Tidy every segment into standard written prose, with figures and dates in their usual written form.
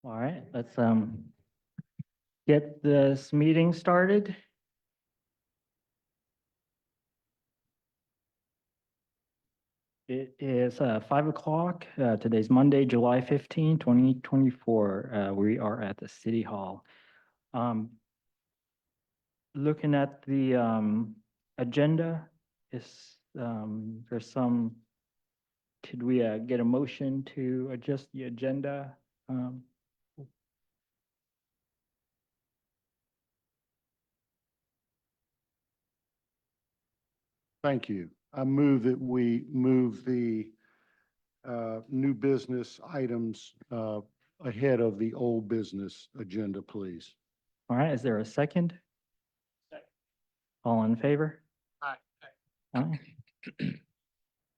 All right, let's get this meeting started. It is 5 o'clock. Today's Monday, July 15, 2024. We are at the City Hall. Looking at the agenda, is there's some, could we get a motion to adjust the agenda? Thank you. I move that we move the new business items ahead of the old business agenda, please. All right, is there a second? All in favor? Aye. Aye.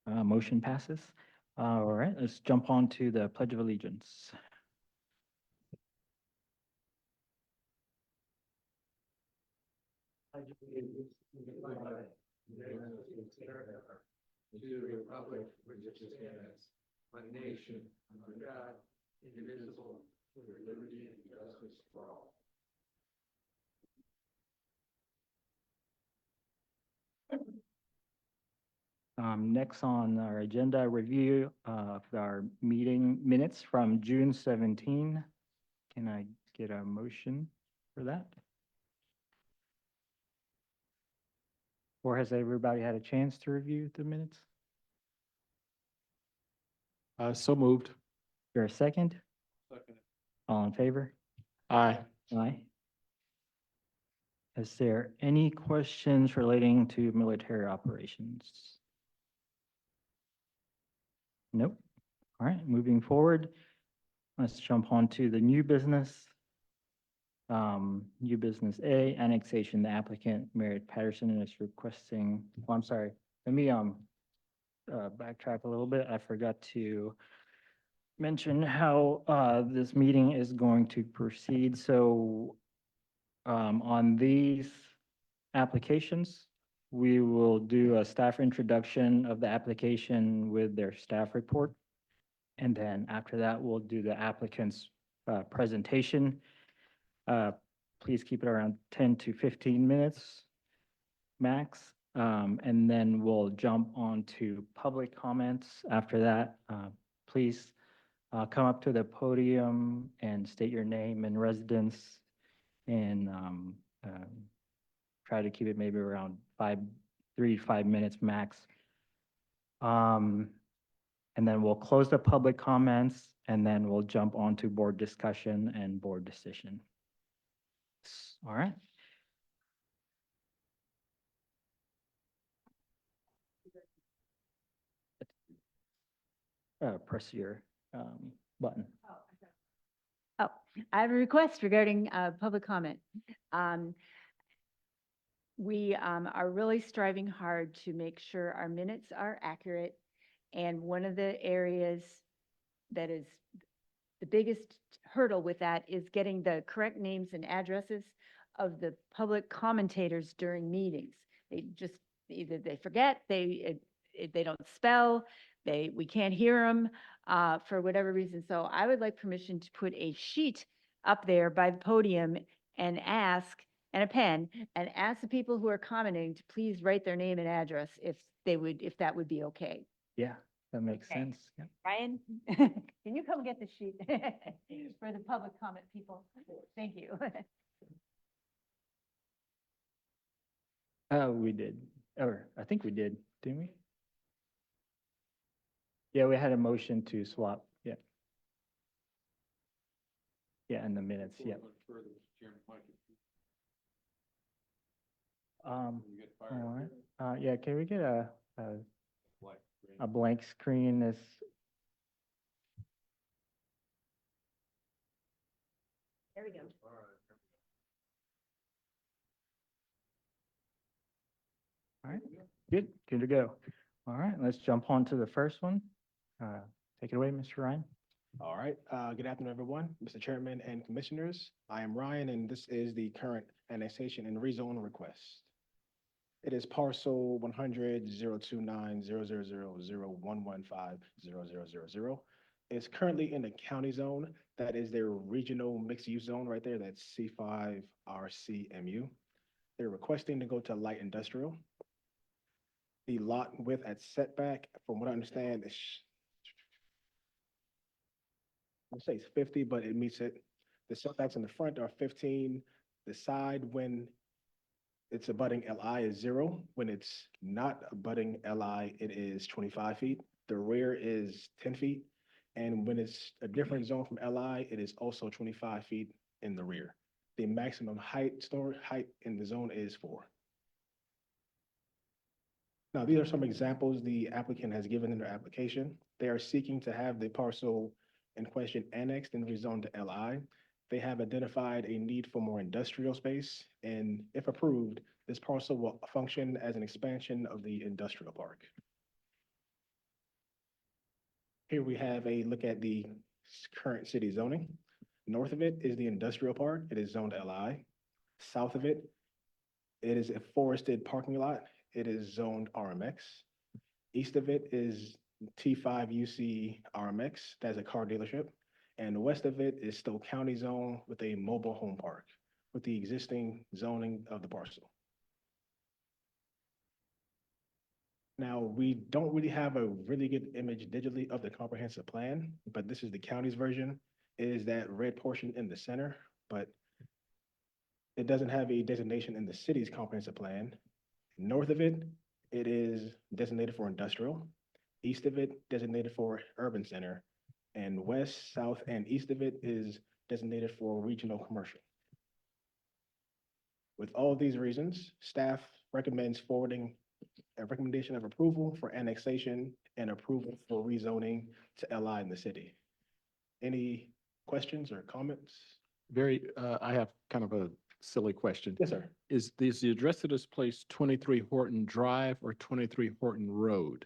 Motion passes. All right, let's jump on to the Pledge of Allegiance. To the republic which stands, one nation, under God, indivisible, with liberty and justice for all. Next on our agenda, review of our meeting minutes from June 17. Can I get a motion for that? Or has everybody had a chance to review the minutes? So moved. Is there a second? Second. All in favor? Aye. Aye. Is there any questions relating to military operations? Nope. All right, moving forward, let's jump on to the new business. New business A, annexation. The applicant, Merritt Patterson, is requesting, oh, I'm sorry, let me backtrack a little bit. I forgot to mention how this meeting is going to proceed. So on these applications, we will do a staff introduction of the application with their staff report. And then after that, we'll do the applicant's presentation. Please keep it around 10 to 15 minutes max. And then we'll jump on to public comments after that. Please come up to the podium and state your name and residence, and try to keep it maybe around 3 to 5 minutes max. And then we'll close the public comments, and then we'll jump on to board discussion and board decision. All right. Press your button. Oh, I have a request regarding public comment. We are really striving hard to make sure our minutes are accurate. And one of the areas that is the biggest hurdle with that is getting the correct names and addresses of the public commentators during meetings. They just, either they forget, they don't spell, we can't hear them for whatever reason. So I would like permission to put a sheet up there by the podium and ask, and a pen, and ask the people who are commenting to please write their name and address if that would be okay. Yeah, that makes Okay. sense. Yeah. Ryan, can you come get the sheet for the public comment people? Thank you. We did, or I think we did, didn't we? Yeah, we had a motion to swap. Yeah. Yeah, in the minutes. Yeah. All right. Yeah, can we get a blank screen? This. There we go. All right, good to go. All right, let's jump on to the first one. Take it away, Mr. Ryan. All right. Good afternoon, everyone. Mr. Chairman and Commissioners, I am Ryan, and this is the current annexation and rezone request. It is parcel 100-029-000-115-0000. It's currently in the county zone. That is their regional mixed-use zone right there. That's C5 RCMU. They're requesting to go to light industrial. The lot width at setback, from what I understand, is let's say it's 50, but it meets it. The setbacks in the front are 15. The side, when it's abutting LI, is 0. When it's not abutting LI, it is 25 feet. The rear is 10 feet. And when it's a different zone from LI, it is also 25 feet in the rear. The maximum height in the zone is 4. Now, these are some examples the applicant has given in their application. They are seeking to have the parcel in question annexed and rezoned to LI. They have identified a need for more industrial space, and if approved, this parcel will function as an expansion of the industrial park. Here we have a look at the current city zoning. North of it is the industrial park. It is zoned LI. South of it, it is a forested parking lot. It is zoned RMX. East of it is T5 UC RMX. That's a car dealership. And west of it is still county zone with a mobile home park with the existing zoning of the parcel. Now, we don't really have a really good image digitally of the comprehensive plan, but this is the county's version. It is that red portion in the center, but it doesn't have a designation in the city's comprehensive plan. North of it, it is designated for industrial. East of it, designated for urban center. And west, south, and east of it is designated for regional commercial. With all these reasons, staff recommends forwarding a recommendation of approval for annexation and approval for rezoning to LI in the city. Any questions or comments? I have kind of a silly question. Yes, sir. Is the address of this place 23 Horton Drive or 23 Horton Road?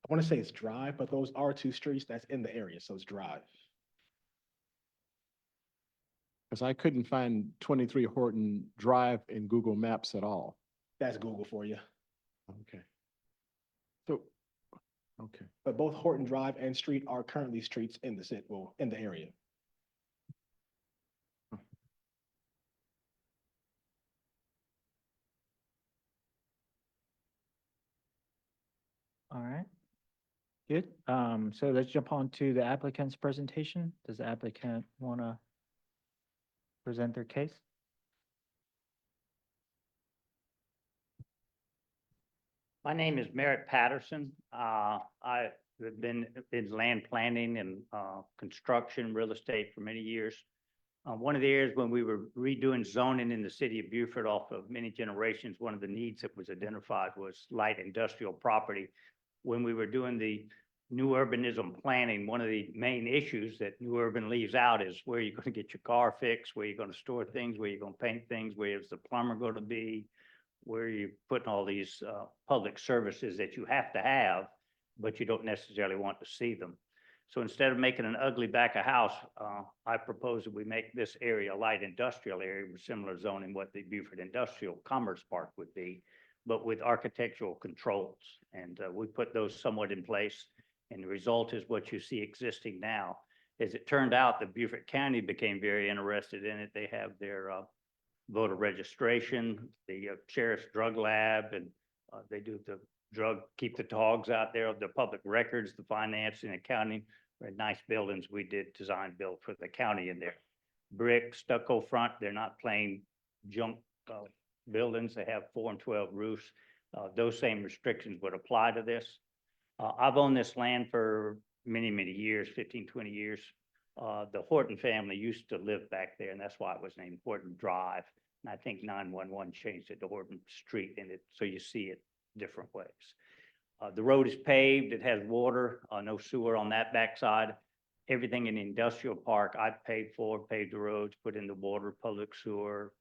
I want to say it's Drive, but those are 2 streets that's in the area, so it's Drive. Because I couldn't find 23 Horton Drive in Google Maps at all. That's Google for you. Okay. So, okay. But both Horton Drive and street are currently streets in the city, well, in the area. All right. Good. So let's jump on to the applicant's presentation. Does the applicant want to present their case? My name is Merritt Patterson. I have been in land planning and construction, real estate for many years. One of the areas when we were redoing zoning in the city of Beaufort off of many generations, one of the needs that was identified was light industrial property. When we were doing the new urbanism planning, one of the main issues that new urban leaves out is where you're going to get your car fixed, where you're going to store things, where you're going to paint things, where is the plumber going to be, where you're putting all these public services that you have to have, but you don't necessarily want to see them. So instead of making an ugly back of house, I propose that we make this area a light industrial area with similar zoning what the Beaufort Industrial Commerce Park would be, but with architectural controls. And we put those somewhat in place. And the result is what you see existing now. As it turned out, the Beaufort County became very interested in it. They have their voter registration, the sheriff's drug lab, and they do the keep the dogs out there, the public records, the financing, accounting. Very nice buildings we did design build for the county in there. Brick, stucco front, they're not plain junk buildings. They have 4 and 12 roofs. Those same restrictions would apply to this. I've owned this land for many, many years, 15, 20 years. The Horton family used to live back there, and that's why it was named Horton Drive. And I think 911 changed it to Horton Street in it, so you see it different ways. The road is paved, it has water, no sewer on that backside. Everything in the industrial park I paid for, paved the roads, put in the water, public sewer.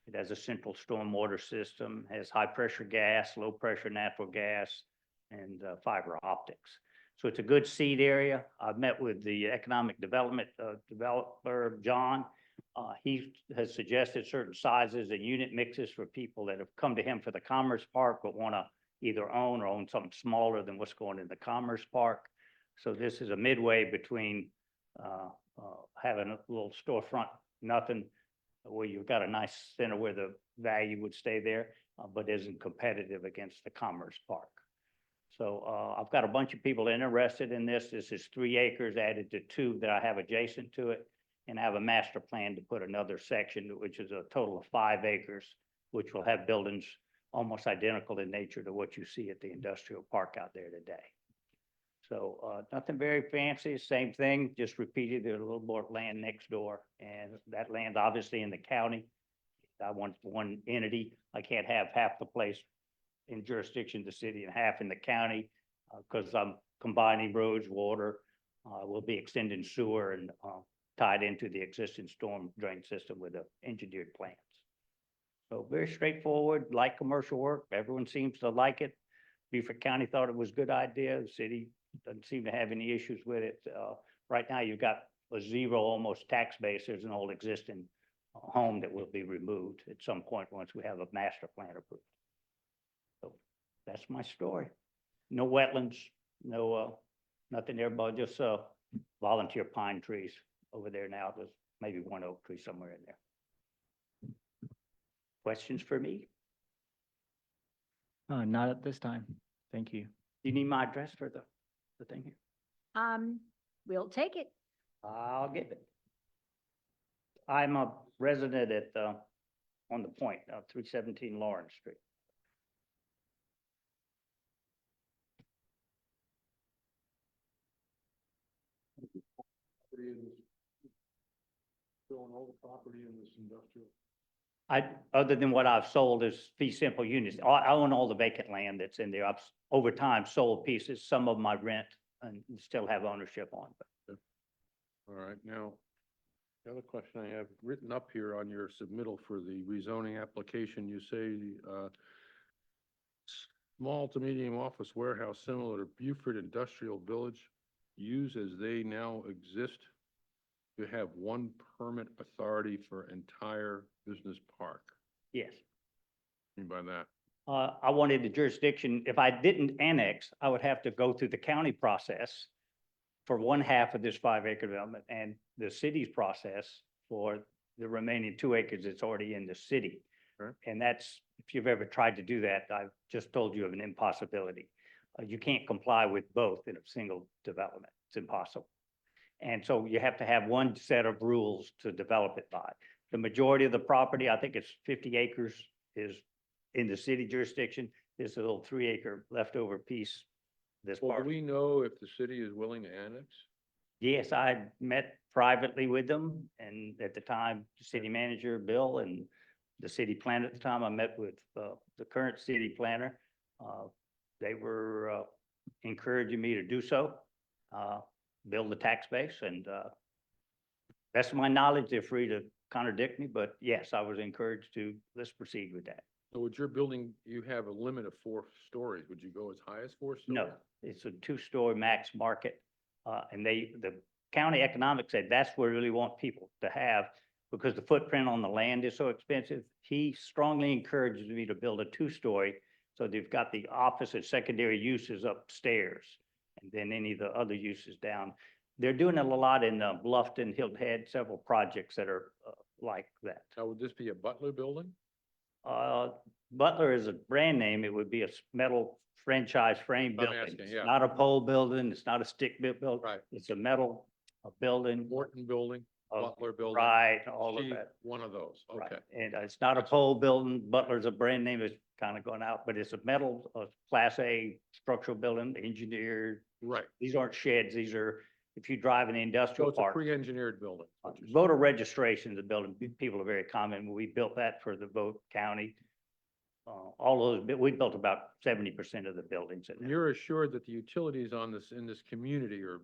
It has a central stormwater system, has high pressure gas, low pressure natural gas, and fiber optics. So it's a good seed area. I've met with the economic development developer, John. He has suggested certain sizes and unit mixes for people that have come to him for the Commerce Park but want to either own or own something smaller than what's going in the Commerce Park. So this is a midway between having a little storefront, nothing, where you've got a nice center where the value would stay there, but isn't competitive against the Commerce Park. So I've got a bunch of people interested in this. This is 3 acres added to 2 that I have adjacent to it. And I have a master plan to put another section, which is a total of 5 acres, which will have buildings almost identical in nature to what you see at the industrial park out there today. So nothing very fancy, same thing, just repeated, there's a little more land next door. And that land obviously in the county. I want one entity. I can't have half the place in jurisdiction of the city and half in the county, because I'm combining roads, water, we'll be extending sewer and tied into the existing storm drain system with the engineered plans. So very straightforward, light commercial work. Everyone seems to like it. Beaufort County thought it was a good idea. The city doesn't seem to have any issues with it. Right now, you've got a 0 almost tax base. There's an old existing home that will be removed at some point once we have a master plan approved. So that's my story. No wetlands, no, nothing there, but just volunteer pine trees over there now. There's maybe 1 oak tree somewhere in there. Questions for me? Not at this time. Thank you. You need my address for the thing here? We'll take it. I'll give it. I'm a resident at, on the point, 317 Lawrence Street. Still all the property in this industrial. Other than what I've sold as fee simple units, I own all the vacant land that's in there. I've over time sold pieces, some of my rent and still have ownership on. But All right, now, the other question I have written up here on your submittal for the rezoning application, you say, small to medium office warehouse similar to Beaufort Industrial Village, use as they now exist, to have 1 permit authority for entire business park. yes. What do you mean by that? I wanted the jurisdiction, if I didn't annex, I would have to go through the county process for 1/2 of this 5-acre development and the city's process for the remaining 2 acres that's already in the city. Sure. And that's, if you've ever tried to do that, I've just told you of an impossibility. You can't comply with both in a single development. It's impossible. And so you have to have 1 set of rules to develop it by. The majority of the property, I think it's 50 acres, is in the city jurisdiction. There's a little 3-acre leftover piece. This Well, part. do we know if the city is willing to annex? Yes, I met privately with them, and at the time, the city manager, Bill, and the city planner at the time, I met with the current city planner. They were encouraging me to do so, build the tax base, and best of my knowledge, they're free to contradict me, but yes, I was encouraged to, let's proceed with that. So with your building, you have a limit of 4 stories. Would you go as high as 4 stories? No, it's a 2-story max market. And the county economics said that's what we really want people to have because the footprint on the land is so expensive. He strongly encourages me to build a 2-story. So they've got the office and secondary uses upstairs and then any of the other uses down. They're doing it a lot in Bluffton, Hilton Head, several projects that are like that. Now, would this be a Butler building? Butler is a brand name. It would be a metal franchise frame I'm building. asking, It's yeah. not a pole building. It's not a stick built building. Right. It's a metal building. Morton building, of- Butler building? Right, all of See, that. One of those, Right. okay. And it's not a pole building. Butler's a brand name. It's kind of gone out, but it's a metal, class A structural building, engineered. Right. These aren't sheds. These are, if you drive in the So industrial it's a park. pre-engineered building. is what you're saying. Voter registration of the building, people are very common. We built that for the vote county. All those, we built about 70% of the buildings in And there. you're assured that the utilities on this, in this community or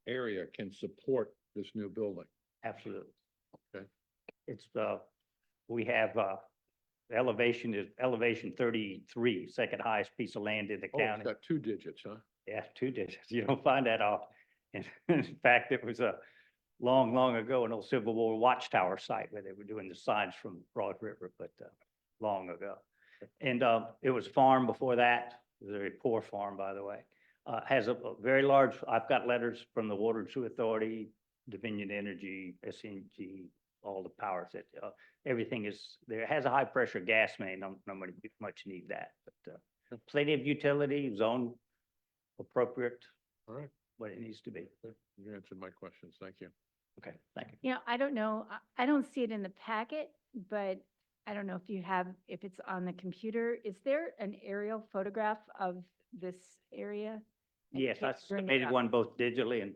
area can support this new building? Absolutely. Okay. It's, we have, elevation is elevation 33, second highest piece of land in the Oh, it's county. got 2 digits, huh? Yeah, 2 digits. You don't find that often. And in fact, it was a long ago, an old Civil War watchtower site where they were doing the signs from Broad River, but, long ago. And, it was farm before that. It was a very poor farm, by the way. has a very large, I've got letters from the Water and Sewer Authority, Dominion Energy, SNG, all the powers that, everything is, there has a high pressure gas main, don't much need that, but, plenty of utility, zone appropriate, All right, what it needs to be. you answered my questions. Thank you. Okay, thank you. You know, I don't know, I don't see it in the packet, but I don't know if you have, if it's on the computer. Is there an aerial photograph of this area? Yes, I Bring it submitted up. one both digitally and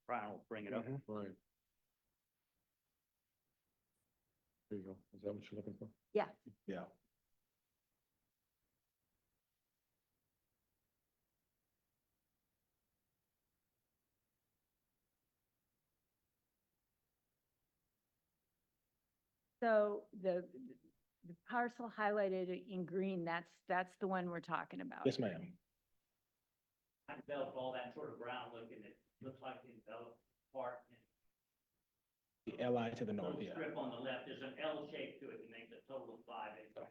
Brian will bring it up. Mhm. Right. There you go. Is that what you're looking for? Yeah. Yeah. So the parcel highlighted in green, that's the one we're talking about. Yes, ma'am. I developed all that sort of brown looking, it looks like the developed part. The LI to the north, Little yeah. strip on the left, there's an L shape to it, it makes a total of 5 acres.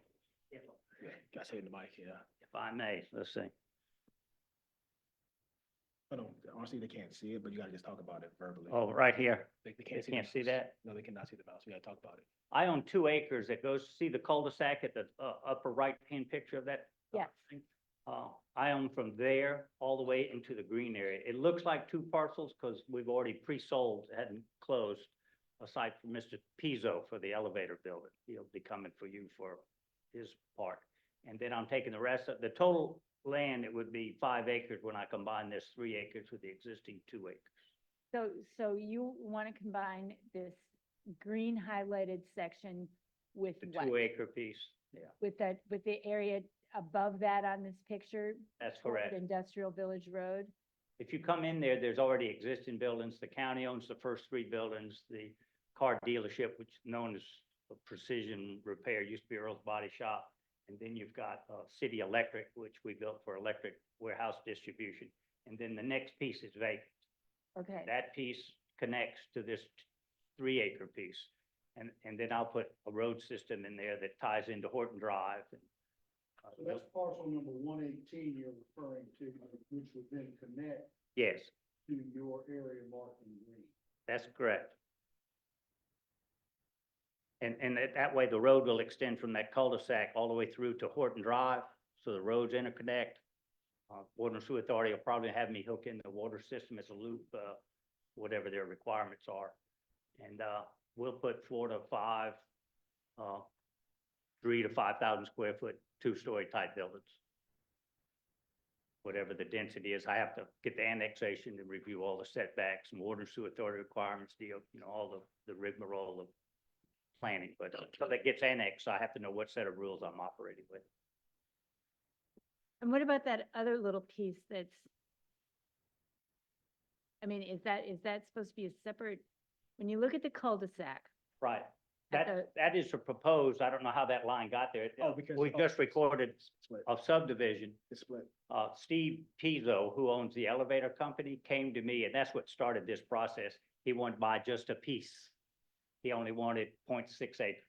Got to say in the mic, yeah. If I may, let's see. I don't, honestly, they can't see it, but you gotta just talk about it verbally. Oh, right here. They They can't see. can't the see mouse. that? No, they cannot see the mouse. We gotta talk about it. I own 2 acres that goes, see the cul-de-sac at the upper right-hand picture of that? Yes. thing? I own from there all the way into the green area. It looks like 2 parcels because we've already pre-sold, hadn't closed, aside from Mr. Pizzo for the elevator building. He'll be coming for you for his part. And then I'm taking the rest of, the total land, it would be 5 acres when I combine this 3 acres with the existing 2 acres. So you want to combine this green highlighted section with The what? 2-acre piece, yeah, With that, with the area above that on this picture? that's toward correct. Industrial Village Road? If you come in there, there's already existing buildings. The county owns the first 3 buildings. The car dealership, which is known as Precision Repair, used to be Earl's Body Shop. And then you've got City Electric, which we built for electric warehouse distribution. And then the next piece is vacant. Okay, That piece connects to this 3-acre piece. And then I'll put a road system in there that ties into Horton Drive. And, So that's parcel number 118 you're referring to, which would then connect yes, to your area marked in green. that's correct. And that way the road will extend from that cul-de-sac all the way through to Horton Drive, so the roads interconnect. Water and Sewer Authority will probably have me hook in the water system as a loop, whatever their requirements are. And, we'll put 4 to 5, 3 to 5,000 square foot, 2-story type buildings. Whatever the density is, I have to get the annexation and review all the setbacks and Water and Sewer Authority requirements, all the rigmarole of planning, but until that gets annexed, I have to know what set of rules I'm operating with. and what about that other little piece that's, I mean, is that supposed to be a separate, when you look at the cul-de-sac? Right. At That is a proposed, I don't know how that line got there. Oh, because- We just recorded Split. a subdivision. It's split. Steve Pizzo, who owns the elevator company, came to me, and that's what started this process. He wanted to buy just a piece. He only wanted 0.6 acres.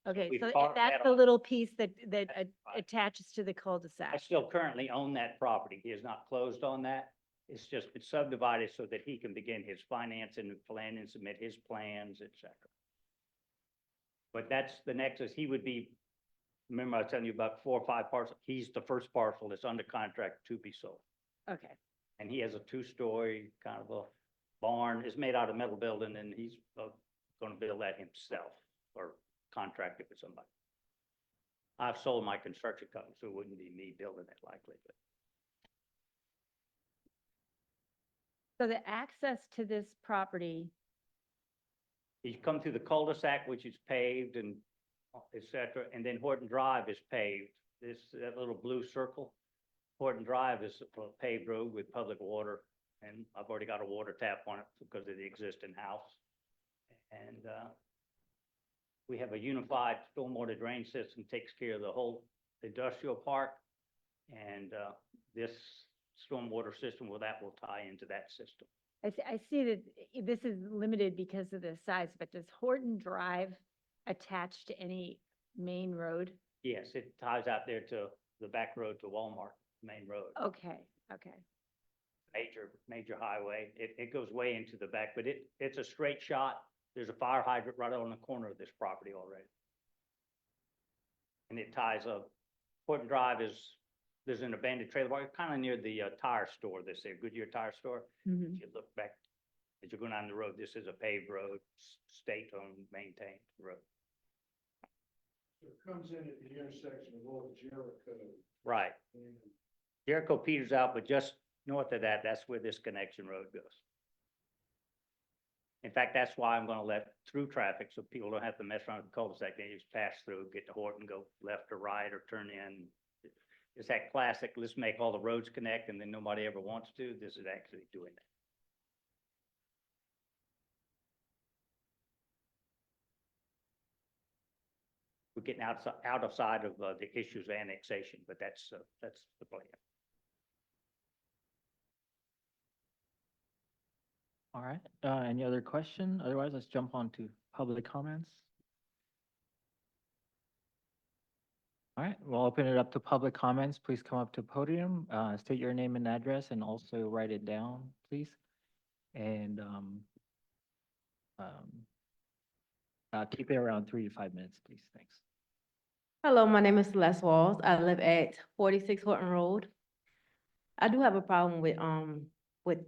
Okay, we've so carved that's that the off. little piece that Right. attaches to the I cul-de-sac. still currently own that property. He has not closed on that. It's just been subdivided so that he can begin his financing and plan and submit his plans, et cetera. But that's the nexus. He would be, remember I was telling you about 4 or 5 parcels. He's the first parcel that's under contract to be sold. Okay, And he has a 2-story kind of a barn. It's made out of metal building and he's gonna build that himself or contract it with somebody. I've sold my construction company, so it wouldn't be me building it likely, but so the access to this property, you come through the cul-de-sac, which is paved and et cetera, and then Horton Drive is paved. That little blue circle, Horton Drive is a paved road with public water, and I've already got a water tap on it because of the existing house. And, we have a unified stormwater drain system, takes care of the whole industrial park. And, this stormwater system, that will tie into that system. I see that this is limited because of the size, but does Horton Drive attach to any main road? Yes, it ties out there to the back road to Walmart, main road. Okay, okay. major highway. It goes way into the back, but it's a straight shot. There's a fire hydrant right on the corner of this property already. And it ties up. Horton Drive there's an abandoned trailer park, kind of near the tire store, this there Goodyear Tire Store. Mhm. If you look back, as you're going down the road, this is a paved road, state-owned, maintained road. It comes in at the intersection of Old Jericho Right. and Jericho peters out, but just north of that, that's where this connection road goes. In fact, that's why I'm gonna let through traffic, so people don't have to mess around with the cul-de-sac. They just pass through, get to Horton, go left or right, or turn in. It's that classic, let's make all the roads connect, and then nobody ever wants to. This is actually doing that. We're getting out of sight of the issues of annexation, but that's the plan. All right, any other question? Otherwise, let's jump on to public comments. All right, we'll open it up to public comments. Please come up to podium, state your name and address, and also write it down, please. And keep it around 3 to 5 minutes, please. Thanks. Hello, my name is Celeste Walls. I live at 46 Horton Road. I do have a problem with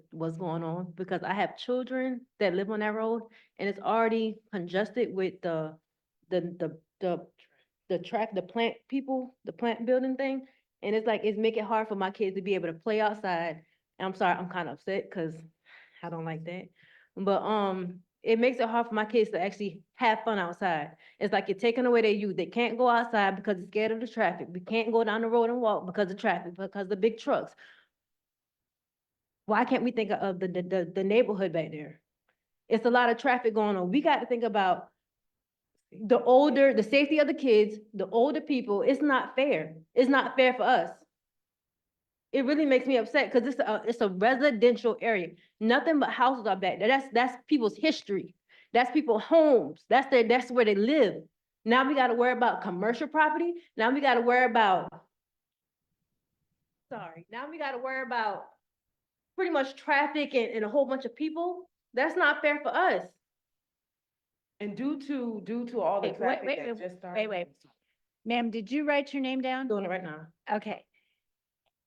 what's going on because I have children that live on that road and it's already congested with the plant people, the plant building thing. And it's like, it's making it hard for my kids to be able to play outside. And I'm sorry, I'm kind of upset because I don't like that. But, it makes it hard for my kids to actually have fun outside. It's like you're taking away their youth. They can't go outside because they're scared of the traffic. We can't go down the road and walk because of traffic, because of the big trucks. Why can't we think of the neighborhood back there? It's a lot of traffic going on. We got to think about the safety of the kids, the older people. It's not fair. It's not fair for us. It really makes me upset because it's a residential area. Nothing but houses are back there. That's people's history. That's people's homes. That's where they live. Now we got to worry about commercial property. Now we got to worry about, now we got to worry about pretty much traffic and a whole bunch of people. That's not fair for us. And due to all the Wait, traffic wait, that wait, just started. wait. Ma'am, did you write your name down? Doing it right now. Okay.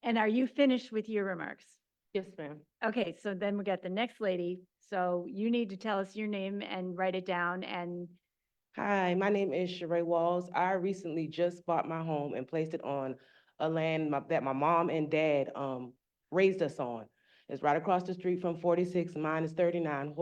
And are you finished with your remarks? Yes, ma'am. Okay, so then we got the next lady. So you need to tell us your name and write it down and, Hi, my name is Sheree Walls. I recently just bought my home and placed it on a land that my mom and dad raised us on. It's right across the street from 46, mine is 39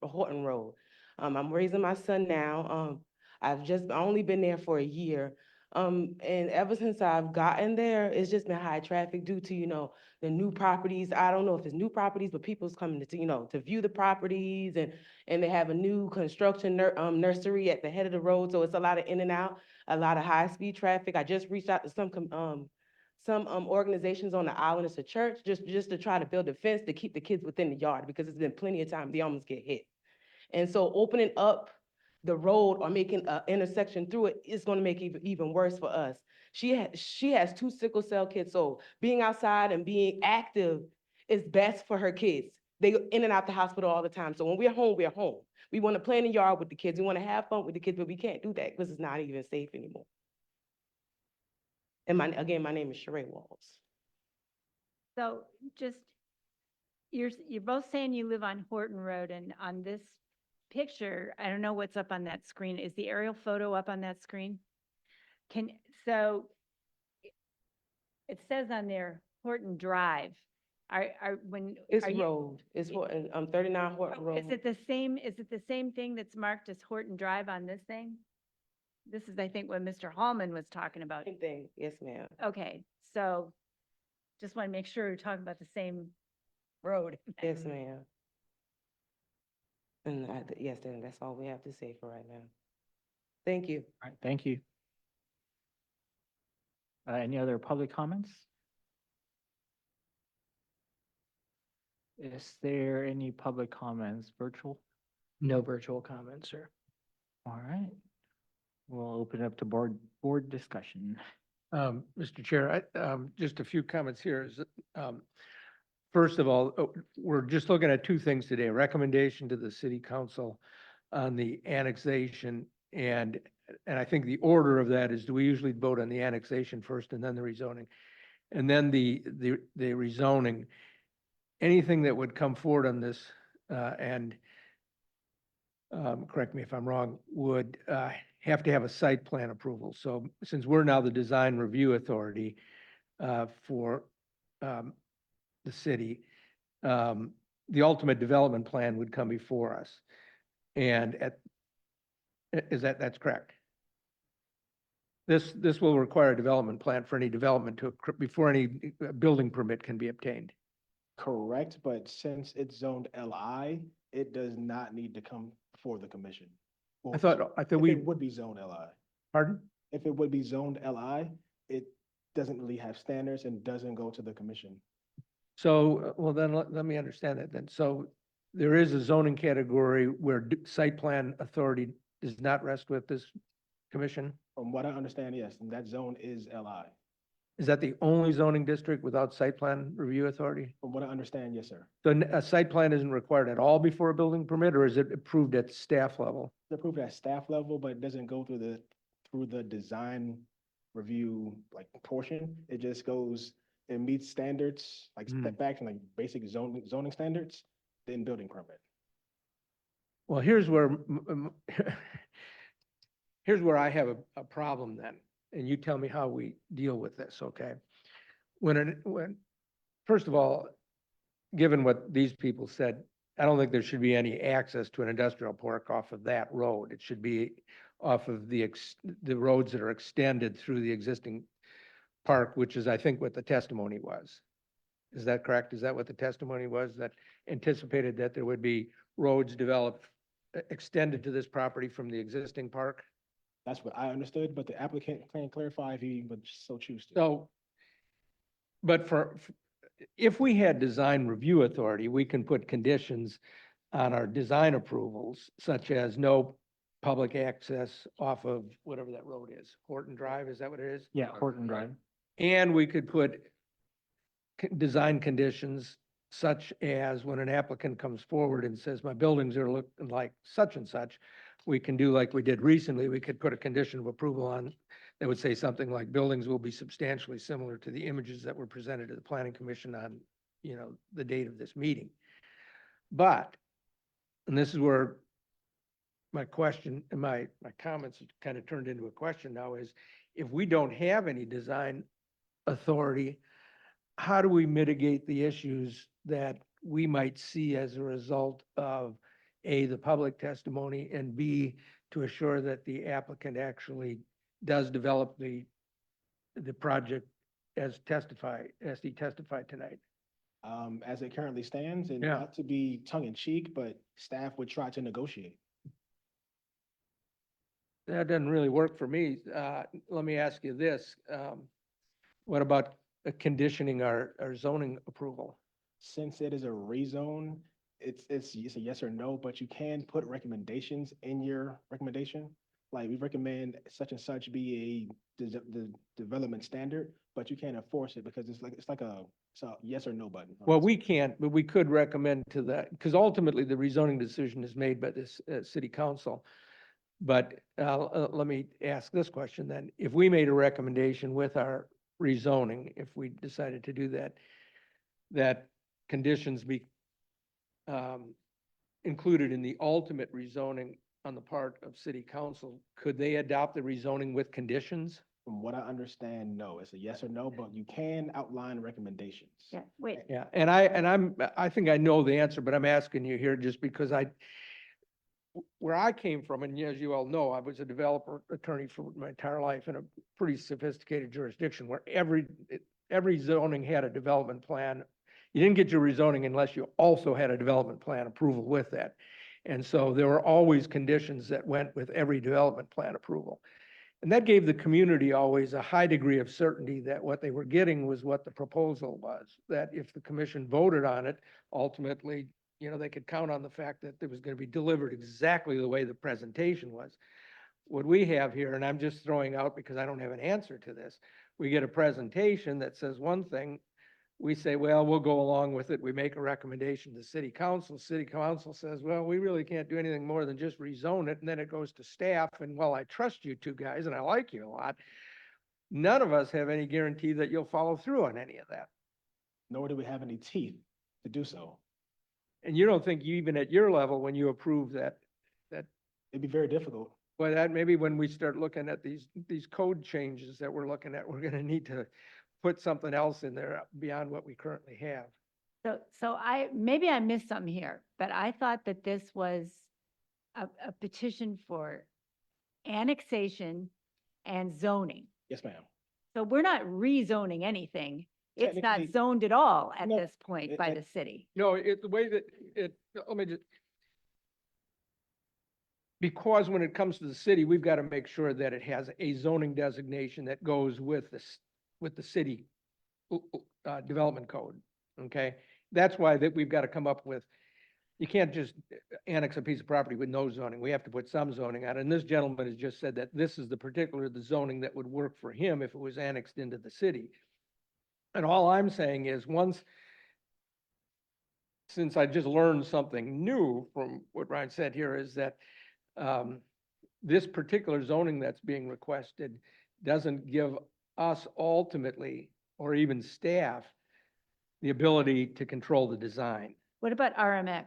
Horton Road. I'm raising my son now. I've only been there for a year. And ever since I've gotten there, it's just been high traffic due to, the new properties. I don't know if it's new properties, but people's coming to view the properties and they have a new construction nursery at the head of the road. So it's a lot of in and out, a lot of high speed traffic. I just reached out to some organizations on the island. It's a church just to try to build a fence to keep the kids within the yard because it's been plenty of time they almost get hit. And so opening up the road or making an intersection through it is going to make it even worse for us. She has 2 sickle cell kids, so being outside and being active is best for her kids. They go in and out the hospital all the time. So when we're home, we're home. We want to play in the yard with the kids. We want to have fun with the kids, but we can't do that because it's not even safe anymore. And my name is Sheree Walls. so just, you're both saying you live on Horton Road and on this picture, I don't know what's up on that screen. Is the aerial photo up on that screen? So it says on there Horton Drive. It's are you- road. It's Horton, 39 Horton Road. Is it the same thing that's marked as Horton Drive on this thing? This is, I think, what Mr. Hallman was talking about. Same thing. Yes, ma'am. Okay, so just want to make sure we're talking about the same road. Yes, ma'am. And yes, then that's all we have to say for right now. Thank you. All right, thank you. Any other public comments? Is there any public comments virtual? No virtual comments, sir. All right. We'll open up to board discussion. Mr. Chair, just a few comments here is that, first of all, we're just looking at two things today, a recommendation to the city council on the annexation and I think the order of that is, do we usually vote on the annexation first and then the rezoning? And then the rezoning, anything that would come forward on this, and correct me if I'm wrong, would have to have a site plan approval. So since we're now the design review authority for the city, the ultimate development plan would come before us. And that's correct? This will require a development plan for any development to occur before any building permit can be obtained. Correct, but since it's zoned LI, it does not need to come before the commission. I thought If we, it would be zoned LI. pardon? If it would be zoned LI, it doesn't really have standards and doesn't go to the commission. So, well, then let me understand that then. So there is a zoning category where site plan authority does not rest with this commission? From what I understand, yes, and that zone is LI. Is that the only zoning district without site plan review authority? From what I understand, yes, sir. So a site plan isn't required at all before a building permit, or is it approved at staff level? It's approved at staff level, but it doesn't go through the design review like portion. It just goes, it meets standards, like setbacks and like basic zoning standards, then building permit. Well, here's where, here's where I have a problem then, and you tell me how we deal with this, okay? First of all, given what these people said, I don't think there should be any access to an industrial park off of that road. It should be off of the roads that are extended through the existing park, which is, I think, what the testimony was. Is that correct? Is that what the testimony was, that anticipated that there would be roads developed, extended to this property from the existing park? That's what I understood, but the applicant can clarify if he would so choose to. So, but if we had design review authority, we can put conditions on our design approvals, such as no public access off of whatever that road is, Horton Drive, is that what it is? Yeah, Horton Drive. And we could put design conditions such as when an applicant comes forward and says, my buildings are looking like such and such, we can do like we did recently, we could put a condition of approval on that would say something like buildings will be substantially similar to the images that were presented to the planning commission on, the date of this meeting. But, and this is where my question and my comments kind of turned into a question now, is if we don't have any design authority, how do we mitigate the issues that we might see as a result of A, the public testimony, and B, to assure that the applicant actually does develop the project as he testified tonight? As it currently stands, and Yeah. not to be tongue in cheek, but staff would try to negotiate. That doesn't really work for me. Let me ask you this. What about conditioning our zoning approval? Since it is a rezone, it's a yes or no, but you can put recommendations in your recommendation. Like, we recommend such and such be the development standard, but you can't enforce it because it's a yes or no button. Well, we can't, but we could recommend to that, because ultimately the rezoning decision is made by this city council. But let me ask this question then. If we made a recommendation with our rezoning, if we decided to do that, that conditions be included in the ultimate rezoning on the part of city council, could they adopt the rezoning with conditions? From what I understand, no, it's a yes or no, but you can outline recommendations. Yeah, wait, Yeah, and I think I know the answer, but I'm asking you here just because where I came from, and as you all know, I was a developer attorney for my entire life in a pretty sophisticated jurisdiction where every zoning had a development plan. You didn't get your rezoning unless you also had a development plan approval with that. And so there were always conditions that went with every development plan approval. And that gave the community always a high degree of certainty that what they were getting was what the proposal was, that if the commission voted on it, ultimately, they could count on the fact that it was going to be delivered exactly the way the presentation was. What we have here, and I'm just throwing out because I don't have an answer to this, we get a presentation that says one thing, we say, well, we'll go along with it. We make a recommendation to city council. City council says, well, we really can't do anything more than just rezone it. And then it goes to staff. And while I trust you two guys and I like you a lot, none of us have any guarantee that you'll follow through on any of that. Nor do we have any teeth to do so. And you don't think you even at your level, when you approve that, It'd be very difficult. well, that maybe when we start looking at these code changes that we're looking at, we're gonna need to put something else in there beyond what we currently have. So maybe I missed something here, but I thought that this was a petition for annexation and zoning. Yes, ma'am. So we're not rezoning anything. It's not Technically- zoned at all at No, this point by it- the city. No, the way that let me just. Because when it comes to the city, we've got to make sure that it has a zoning designation that goes with with the city development code, okay? That's why that we've got to come up with, you can't just annex a piece of property with no zoning. We have to put some zoning on it. And this gentleman has just said that this is the zoning that would work for him if it was annexed into the city. And all I'm saying is since I just learned something new from what Ryan said here, is that this particular zoning that's being requested doesn't give us ultimately, or even staff, the ability to control the design. What about RMX?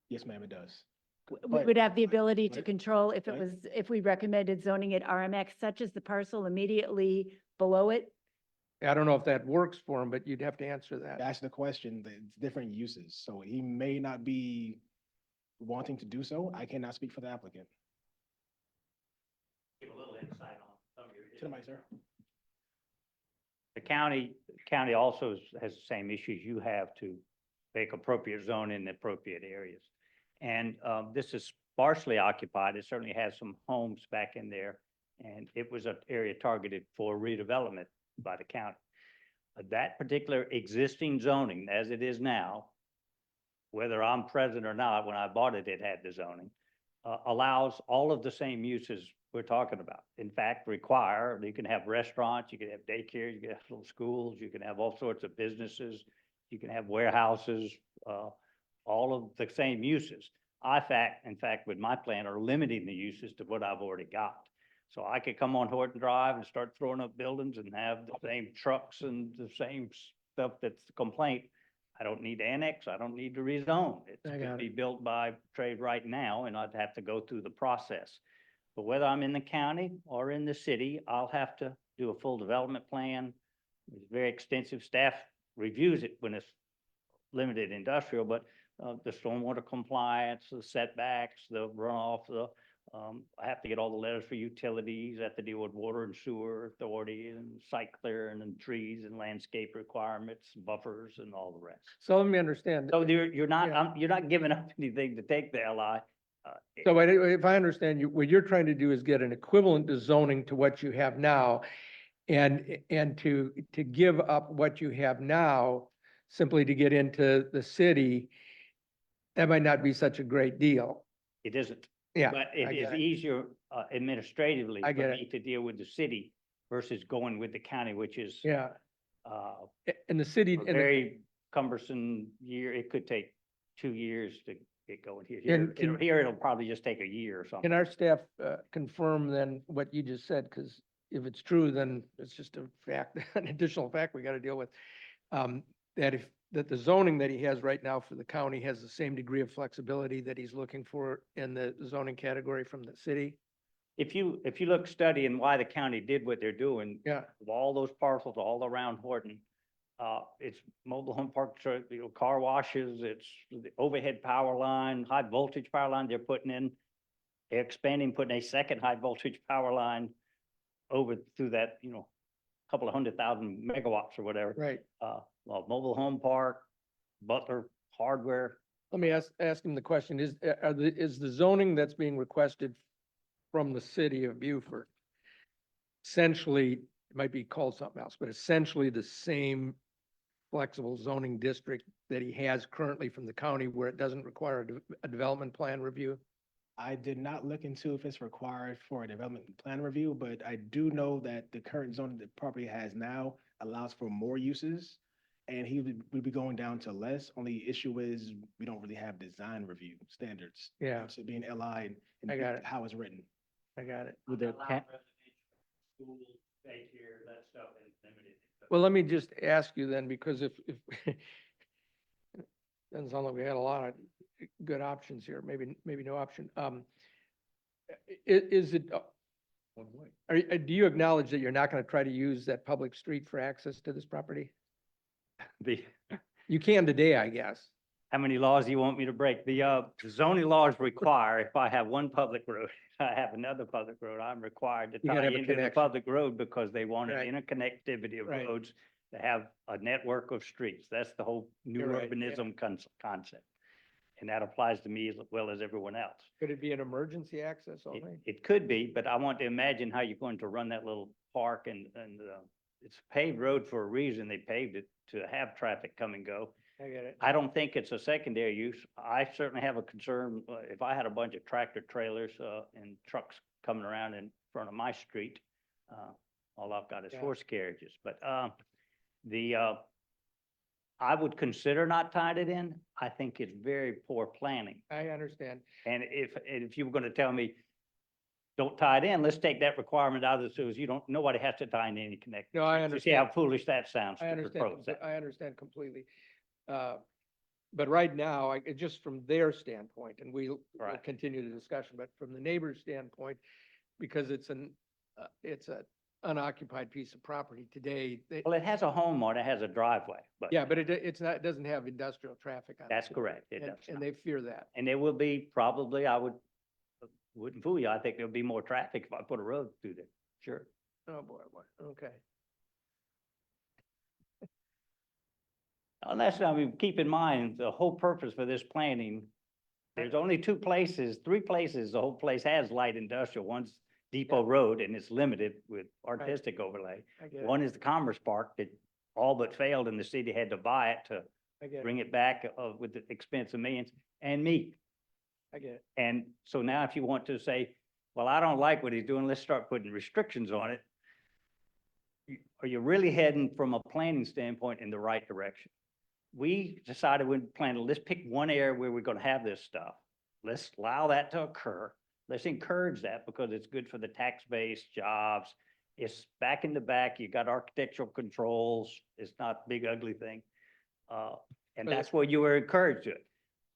Yes, ma'am, it does. We But- would have the ability to right, control if it right. was, if we recommended zoning at RMX, such as the parcel immediately below it? I don't know if that works for him, but you'd have to answer that. Ask the question, that it's different uses, so he may not be wanting to do so. I cannot speak for the applicant. Give a little insight on some of your. To the mic, sir. The county also has the same issues you have to make appropriate zoning in the appropriate areas. And this is sparsely occupied. It certainly has some homes back in there. And it was an area targeted for redevelopment by the county. That particular existing zoning, as it is now, whether I'm present or not, when I bought it, it had the zoning, allows all of the same uses we're talking about. In fact, you can have restaurants, you can have daycare, you can have little schools, you can have all sorts of businesses, you can have warehouses, all of the same uses. In fact, with my plan, are limiting the uses to what I've already got. So I could come on Horton Drive and start throwing up buildings and have the same trucks and the same stuff that's the complaint. I don't need to annex, I don't need to rezone. It's I going to got be built by trade right now, and I'd have to go through the process. But whether I'm in the county or in the city, I'll have to do a full development plan. It's very extensive. Staff reviews it when it's limited industrial, but the stormwater compliance, the setbacks, the runoff, I have to get all the letters for utilities, I have to deal with water and sewer authority and site clearing and trees and landscape requirements, buffers and all the rest. So let me understand. So you're not, Yeah. you're not giving up anything to take the LI. So if I understand you, what you're trying to do is get an equivalent to zoning to what you have now. And to give up what you have now simply to get into the city, that might not be such a great deal. It isn't. Yeah. But I it is get it. easier administratively I for get it. me to deal with the city versus going with the county, which is Yeah, uh, and the city, a and the- very cumbersome year. It could take 2 years to get going here. And Here it'll probably just take a year or something. can our staff confirm then what you just said? Because if it's true, then it's just a fact, an additional fact we got to deal with. That the zoning that he has right now for the county has the same degree of flexibility that he's looking for in the zoning category from the city. If you look studying why the county did what they're doing, Yeah, of all those parcels all around Horton, it's mobile home parks, car washes, it's the overhead power line, high voltage power line they're putting in. They're expanding, putting a second high voltage power line over through that, couple of 100,000 megawatts or whatever. right. Well, mobile home park, Butler Hardware. Let me ask him the question, is the zoning that's being requested from the city of Beaufort essentially, it might be called something else, but essentially the same flexible zoning district that he has currently from the county where it doesn't require a development plan review? I did not look into if it's required for a development plan review, but I do know that the current zoning the property has now allows for more uses. and we'd be going down to less. Only issue is we don't really have design review standards. Yeah. So being LI and I got it. how it's written. I got it. With the Allow ca- School, daycare, that stuff is limited. Well, let me just ask you then, because if doesn't sound like we had a lot of good options here, maybe no option. Is it, One way. do you acknowledge that you're not gonna try to use that public street for access to this property? The, You can today, I guess. how many laws do you want me to break? The zoning laws require if I have one public road, I have another public road, I'm required to You gotta tie have a into the connection. public road because they want an Right. interconnectivity of Right. roads to have a network of streets. That's the whole new You're right, yeah. urbanism concept. And that applies to me as well as everyone else. Could it be an emergency access It, only? it could be, but I want to imagine how you're going to run that little park and it's a paved road for a reason. They paved it to have traffic come and go. I get it. I don't think it's a secondary use. I certainly have a concern, if I had a bunch of tractor trailers, and trucks coming around in front of my street, all I've got is Yeah. horse carriages, but, I would consider not tying it in. I think it's very poor planning. I understand. And if you were gonna tell me, don't tie it in, let's take that requirement out of the sewers, nobody has to tie in any connector. No, I You see understand. how foolish that sounds I to understand, propose that. I understand completely. But right now, just from their standpoint, and we'll Right. continue the discussion, but from the neighbor's standpoint, because it's an unoccupied piece of property today, Well, it has a home on it, has a driveway, but. yeah, but it's not, it doesn't have industrial traffic on it. That's correct, it And- does And not. they fear that. And there will be probably, wouldn't fool you, I think there'll be more traffic if I put a road through there, sure. Oh, boy, okay. Unless, I mean, keep in mind, the whole purpose for this planning, there's only three places, the whole place has light industrial. One's Depot Road, and it's limited with artistic overlay. I get it. One is the Commerce Park that all but failed, and the city had to buy it to I get it. bring it back, with the expense of millions, and me. I get it. And so now if you want to say, well, I don't like what he's doing, let's start putting restrictions on it. Are you really heading from a planning standpoint in the right direction? We decided when planning, let's pick one area where we're gonna have this stuff. Let's allow that to occur. Let's encourage that because it's good for the tax base, jobs. It's back in the back, you got architectural controls. It's not a big ugly thing. And But that's where you were encouraged to it.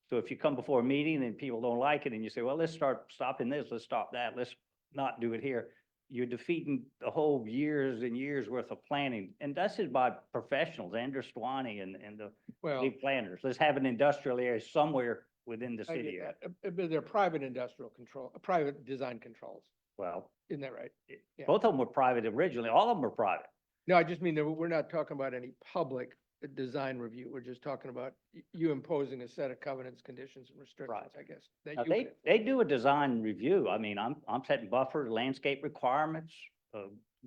So if you come before a meeting and people don't like it and you say, well, let's start stopping this, let's stop that, let's not do it here. You're defeating the whole years and years worth of planning. And that's just by professionals, Andrew Swanee and the Well, big planners. Let's have an industrial area somewhere within the I city. get area. that. But they're private industrial control, private design controls. Well, Isn't that right? Yeah. both of them were private originally. All of them were private. No, I just mean that we're not talking about any public design review. We're just talking about you imposing a set of covenants, conditions and restrictions, I guess. that Now, you they, would- they do a design review. I mean, I'm setting buffer, landscape requirements,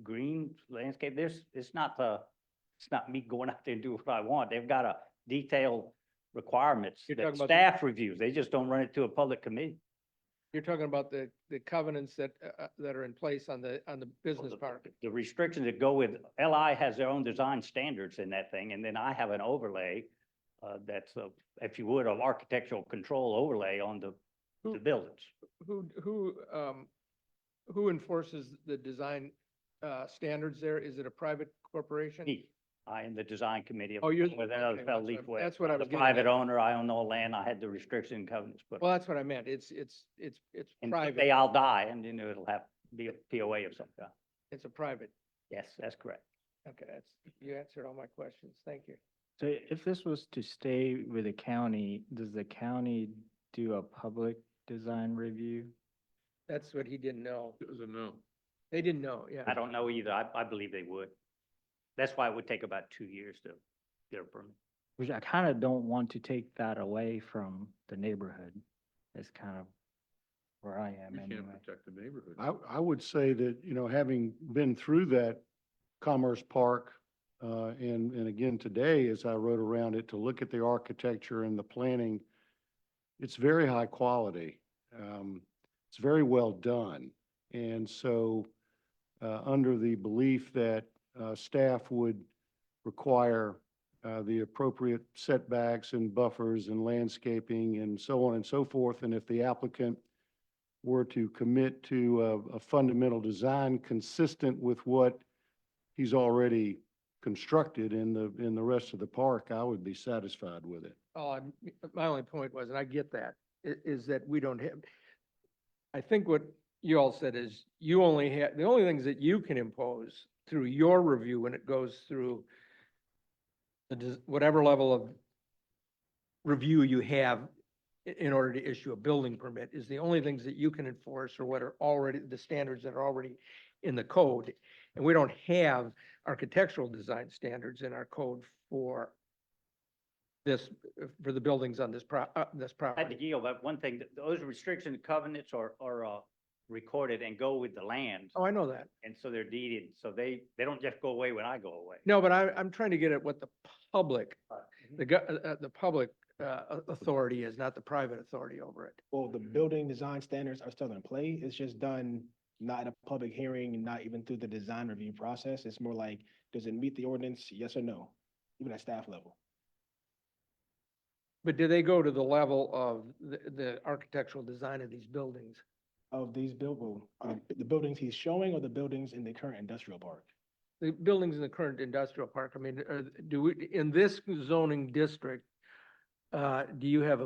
green landscape. It's not me going out there and do what I want. They've got a detailed requirements You're that talking about the- staff reviews. They just don't run it to a public committee. You're talking about the covenants that are in place on the business park. The restrictions that go with, LI has their own design standards in that thing, and then I have an overlay, that's, if you would, an architectural control overlay on the buildings. Who enforces the design standards there? Is it a private corporation? Me, I am the design committee. Oh, you're, With another okay, fellow, that's Leaf what- West. that's what I was The getting private at. owner, I own no land, I had the restriction and covenants, but, Well, that's what I meant. It's and private. someday I'll die, and then it'll have, be a POA of some kind. It's a private. Yes, that's correct. Okay, you answered all my questions. Thank you. So if this was to stay with the county, does the county do a public design review? That's what he didn't know. Doesn't know. They didn't know, yeah. I don't know either, I believe they would. That's why it would take about 2 years to get a permit. Which I kind of don't want to take that away from the neighborhood. It's kind of where I am We anyway. can't protect the neighborhood. I would say that, having been through that Commerce Park, and again today, as I rode around it to look at the architecture and the planning, it's very high quality. It's very well done. And so, under the belief that staff would require the appropriate setbacks and buffers and landscaping and so on and so forth. And if the applicant were to commit to a fundamental design consistent with what he's already constructed in the rest of the park, I would be satisfied with it. My only point was, and I get that, is that we don't have, I think what you all said is you only have, the only things that you can impose through your review when it goes through whatever level of review you have in order to issue a building permit is the only things that you can enforce or what are already, the standards that are already in the code. And we don't have architectural design standards in our code for this, for the buildings on this this I had to property. yield, but one thing, those restrictions, covenants are recorded and go with the land. Oh, I know that. And so they're deeded, so they don't just go away when I go away. No, but I'm trying to get at what the public, the public authority is, not the private authority over it. Well, the building design standards are still in play. It's just done not in a public hearing, not even through the design review process. It's more like, does it meet the ordinance? Yes or no? Even at staff level. But do they go to the level of the architectural design of these buildings? Of these the buildings he's showing or the buildings in the current industrial park? The buildings in the current industrial park, I mean, do we, in this zoning district, do you have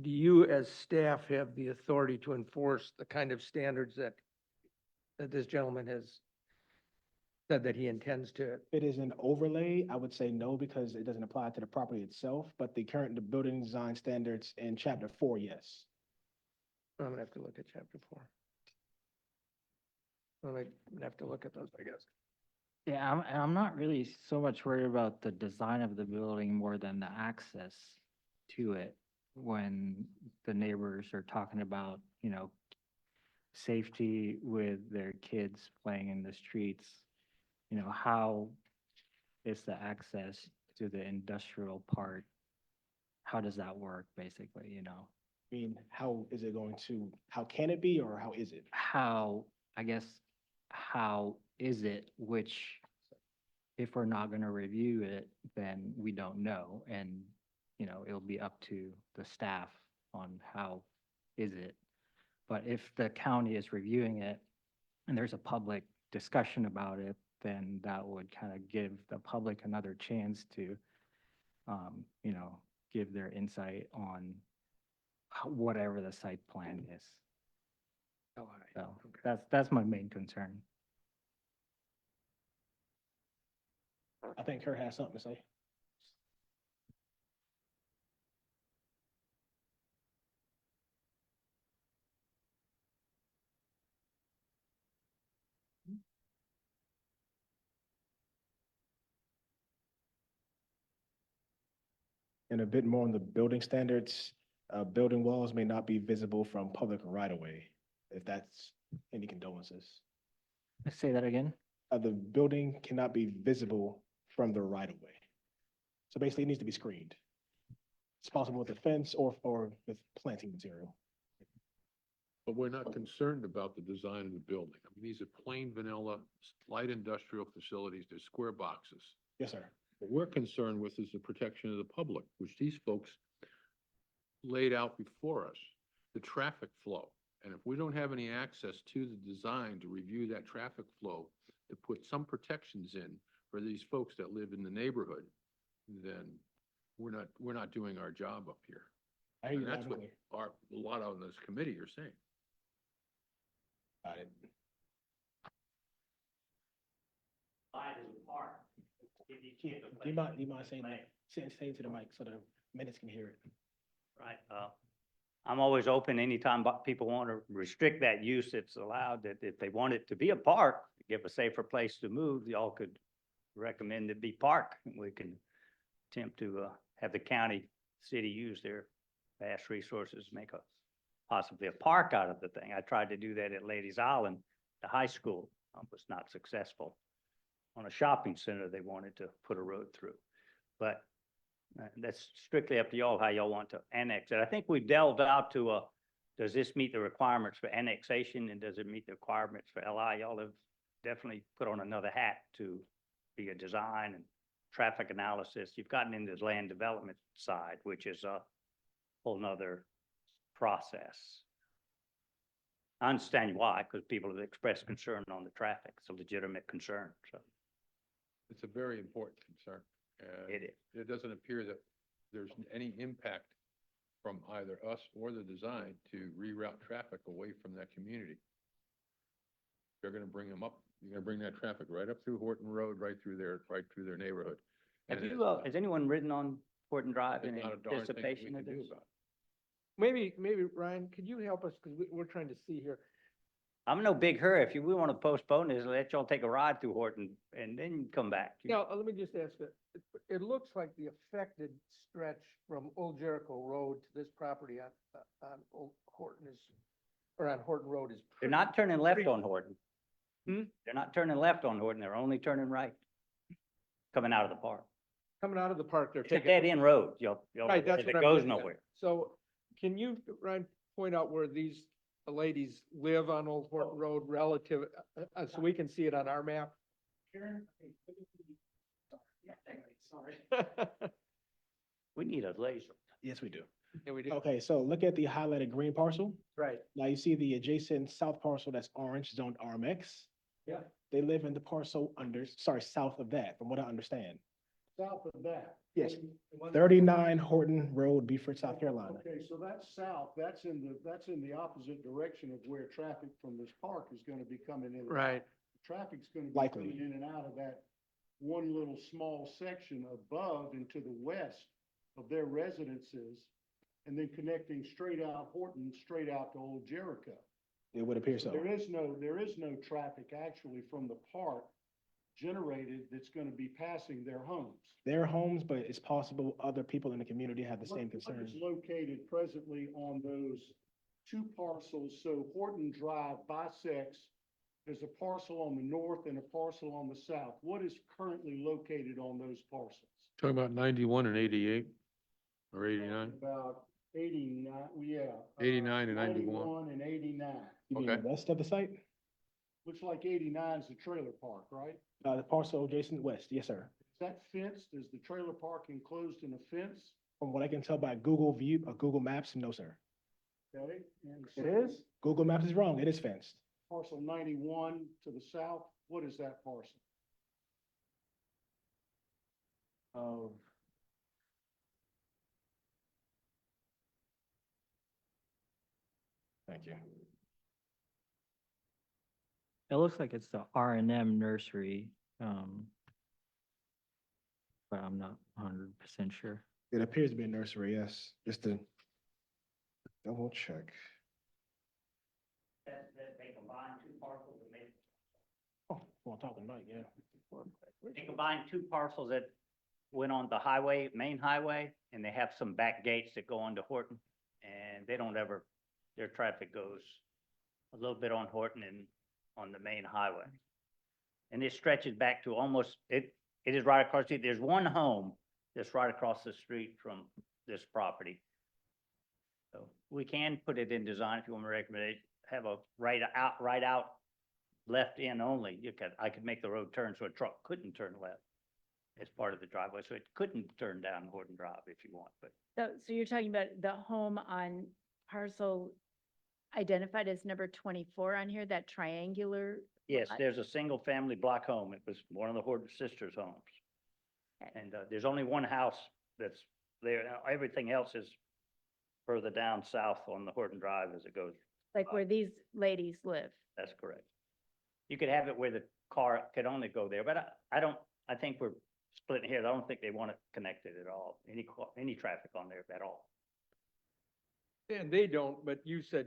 do you as staff have the authority to enforce the kind of standards that this gentleman has said that he intends to? If it is an overlay, I would say no, because it doesn't apply to the property itself, but the building design standards in chapter 4, yes. I'm gonna have to look at chapter 4. I'm gonna have to look at those, I guess. Yeah, I'm not really so much worried about the design of the building more than the access to it. When the neighbors are talking about, you know, safety with their kids playing in the streets, you know, how is the access to the industrial part? How does that work, basically, you know? I mean, how is it going to, how can it be, or how is it? How, I guess, how is it, which if we're not gonna review it, then we don't know. And, you know, it'll be up to the staff on how is it. But if the county is reviewing it and there's a public discussion about it, then that would kind of give the public another chance to, you know, give their insight on whatever the site plan is. Oh, So that's my main concern. I think Kurt has something to say. And a bit more on the building standards, building walls may not be visible from public right of way, if that's any condolences. Say that again? The building cannot be visible from the right of way. So basically it needs to be screened. It's possible with a fence or with planting material. But we're not concerned about the design of the building. I mean, these are plain vanilla, light industrial facilities. They're square boxes. Yes, sir. What we're concerned with is the protection of the public, which these folks laid out before us, the traffic flow. And if we don't have any access to the design to review that traffic flow, to put some protections in for these folks that live in the neighborhood, then we're not doing our job up here. I hear And you that's what loud and clear. a lot on this committee are saying. Got it. Do you mind saying that? Say it to the mic so the minutes can hear it. Right, I'm always open anytime people want to restrict that use, it's allowed, that if they want it to be a park, give a safer place to move, y'all could recommend it be park. We can attempt to, have the county, city use their vast resources, make possibly a park out of the thing. I tried to do that at Ladies Island, the high school, was not successful. On a shopping center, they wanted to put a road through. But that's strictly up to y'all, how y'all want to annex it. I think we delved out to does this meet the requirements for annexation and does it meet the requirements for LI? Y'all have definitely put on another hat to be a design and traffic analysis, you've gotten into the land development side, which is a whole nother process. I understand why, because people have expressed concern on the traffic. It's a legitimate concern, so It's a very important concern. it is. It doesn't appear that there's any impact from either us or the design to reroute traffic away from that community. They're gonna bring them up, you're gonna bring that traffic right up through Horton Road, right through their neighborhood. Have And you, has anyone ridden on Horton Drive in there's not a darn thing we anticipation of can do this? about it. Maybe Ryan, could you help us, because we're trying to see here. I'm in no big hurry. If we want to postpone this, let y'all take a ride through Horton and then come back. Now, let me just ask you, it looks like the affected stretch from Old Jericho Road to this property on Old Horton is, or on Horton Road is. They're not turning left pretty- on Horton. Hmm? They're not turning left on Horton. They're only turning right, coming out of the park. Coming out of the park, they're It's a taking. dead end road, y'all, Right, that's it what I'm goes getting at. nowhere. So can you, Ryan, point out where these ladies live on Old Horton Road relative, so we can see it on our map? Sorry. We need a laser. Yes, we do. Yeah, we do. Okay, so look at the highlighted green parcel. Right. Now you see the adjacent south parcel that's orange, zoned RMX. Yeah. They live in the parcel south of that, from what I understand. South of that. Yes, 39 Horton Road, Beaufort, South Carolina. Okay, so that's south, that's in the opposite direction of where traffic from this park is gonna be coming in. and out. Right. Traffic's gonna be Likely. coming in and out of that one little small section above and to the west of their residences, and then connecting straight out Horton, straight out to Old Jericho. It would appear so. There is no traffic actually from the park generated that's gonna be passing their homes. Their homes, but it's possible other people in the community have the same What concerns. is located presently on those two parcels? So Horton Drive bisects, there's a parcel on the north and a parcel on the south. What is currently located on those parcels? Talking about 91 and 88 or 89? About 89, yeah. 89 and 91. 91 and 89. You mean Okay. west of the site? Looks like 89 is the trailer park, right? The parcel adjacent west, yes, sir. Is that fenced? Is the trailer park enclosed in a fence? From what I can tell by Google View, Google Maps, no, sir. Okay? And It so is? Google Maps is wrong, it is fenced. Parcel 91 to the south, what is that parcel? Of. Thank you. It looks like it's the R and M nursery, but I'm not 100% sure. It appears to be a nursery, yes, just to double check. That they combine two parcels and make. Oh, well, I'm talking about, yeah. They combine two parcels that went on the highway, main highway, and they have some back gates that go onto Horton. And they don't ever, their traffic goes a little bit on Horton and on the main highway. And it stretches back to almost, it is right across, there's one home that's right across the street from this property. So we can put it in design if you want me to recommend it, have a right out, left in only. I could make the road turn so a truck couldn't turn left as part of the driveway, so it couldn't turn down Horton Drive if you want, but So you're talking about the home on parcel identified as number 24 on here, that triangular? yes, lot? there's a single family block home. It was one of the Horton sisters' homes. Okay. And, there's only one house that's there. Now, everything else is further down south on the Horton Drive as it goes. Like where these ladies live? That's correct. You could have it where the car could only go there, but I think we're splitting hairs. I don't think they want it connected at all, any traffic on there at all. And they don't, but you said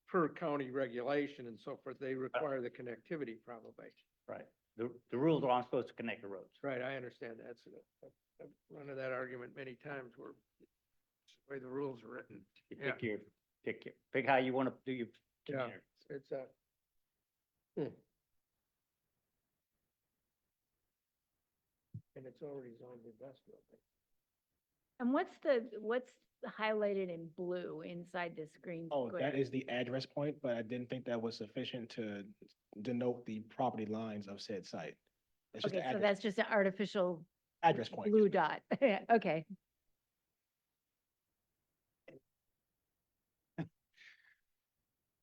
per county regulation and so forth, they require the connectivity probably. Right. The rules are not supposed to connect the roads. Right, I understand that. So I've run into that argument many times where it's the way the rules are written. You Yeah. pick how you want to do your Yeah. community. It's and it's already zoned industrial. And what's highlighted in blue inside this green Oh, square? that is the address point, but I didn't think that was sufficient to denote the property lines of said site. It's just Okay, the so address. that's just an artificial address point. blue dot. Okay.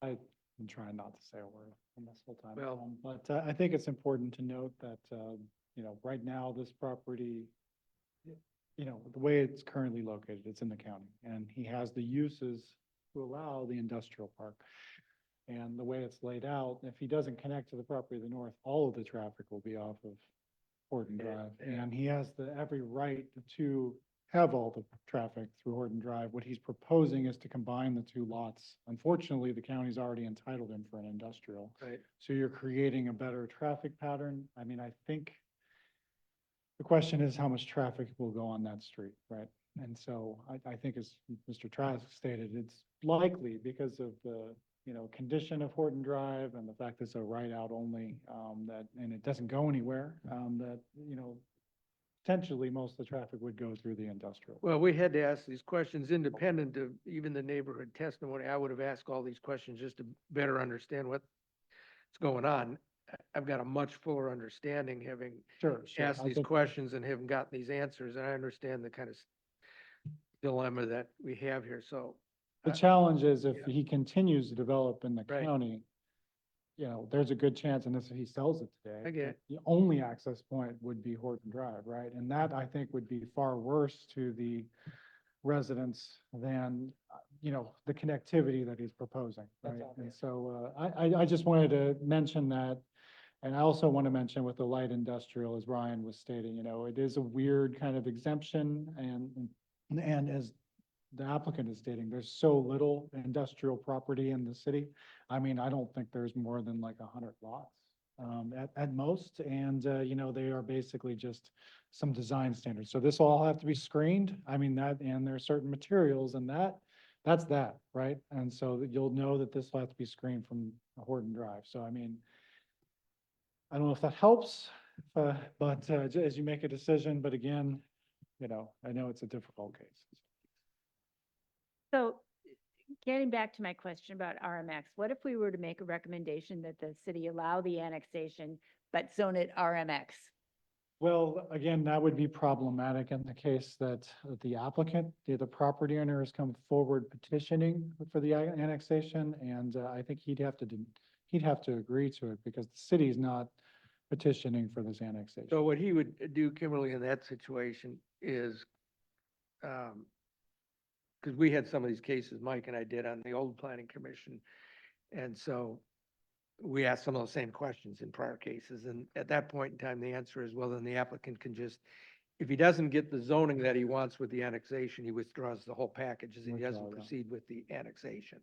I've been trying not to say a word on this whole time. Well- But I think it's important to note that, right now, this property, the way it's currently located, it's in the county, and he has the uses to allow the industrial park. And the way it's laid out, if he doesn't connect to the property to the north, all of the traffic will be off of Horton Drive. And he has every right to have all the traffic through Horton Drive. What he's proposing is to combine the two lots. Unfortunately, the county's already entitled him for an industrial. Right. So you're creating a better traffic pattern. I mean, I think the question is how much traffic will go on that street, right? And so I think as Mr. Trask stated, it's likely because of the, condition of Horton Drive and the fact that it's a right out only, and it doesn't go anywhere, that, potentially most of the traffic would go through the industrial. Well, we had to ask these questions independent of even the neighborhood testimony. I would have asked all these questions just to better understand what's going on. I've got a much fuller understanding having Sure. asked I these think- questions and haven't gotten these answers, and I understand the kind of dilemma that we have here, so. The challenge is if he continues to develop in the Right. county, there's a good chance, and if he sells it today. I get it. that The only access point would be Horton Drive, right? And that, I think, would be far worse to the residents than, the connectivity that he's proposing, That's right? And obvious. so, I just wanted to mention that. And I also want to mention with the light industrial, as Ryan was stating, it is a weird kind of exemption and as the applicant is stating, there's so little industrial property in the city. I mean, I don't think there's more than like 100 lots at most. And, they are basically just some design standards. So this will all have to be screened. I mean, and there are certain materials and that's that, right? And so that you'll know that this will have to be screened from Horton Drive. So, I mean, I don't know if that helps, but as you make a decision, but again, I know it's a difficult case. So getting back to my question about RMX, what if we were to make a recommendation that the city allow the annexation, but zone it RMX? Well, again, that would be problematic in the case that the applicant, the property owner has come forward petitioning for the annexation, and I think he'd have to agree to it because the city's not petitioning for this annexation. So what he would do, Kimberly, in that situation is, because we had some of these cases, Mike and I did on the old planning commission. And so we asked some of those same questions in prior cases. And at that point in time, the answer is, well, then the applicant can just, if he doesn't get the zoning that he wants with the annexation, he withdraws the whole package as he Withdraw, doesn't yeah. proceed with the annexation.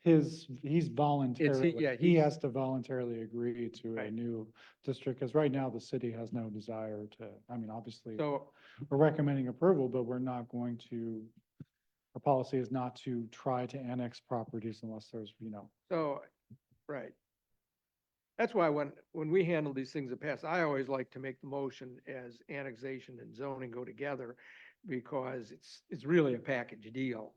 He's voluntarily, yeah, he he's- has to voluntarily agree to a Right. new district, because right now the city has no desire to, I mean, obviously, So, we're recommending approval, but we're not going to, our policy is not to try to annex properties unless there's, so, right. That's why when we handle these things in the past, I always like to make the motion as annexation and zoning go together because it's really a package deal.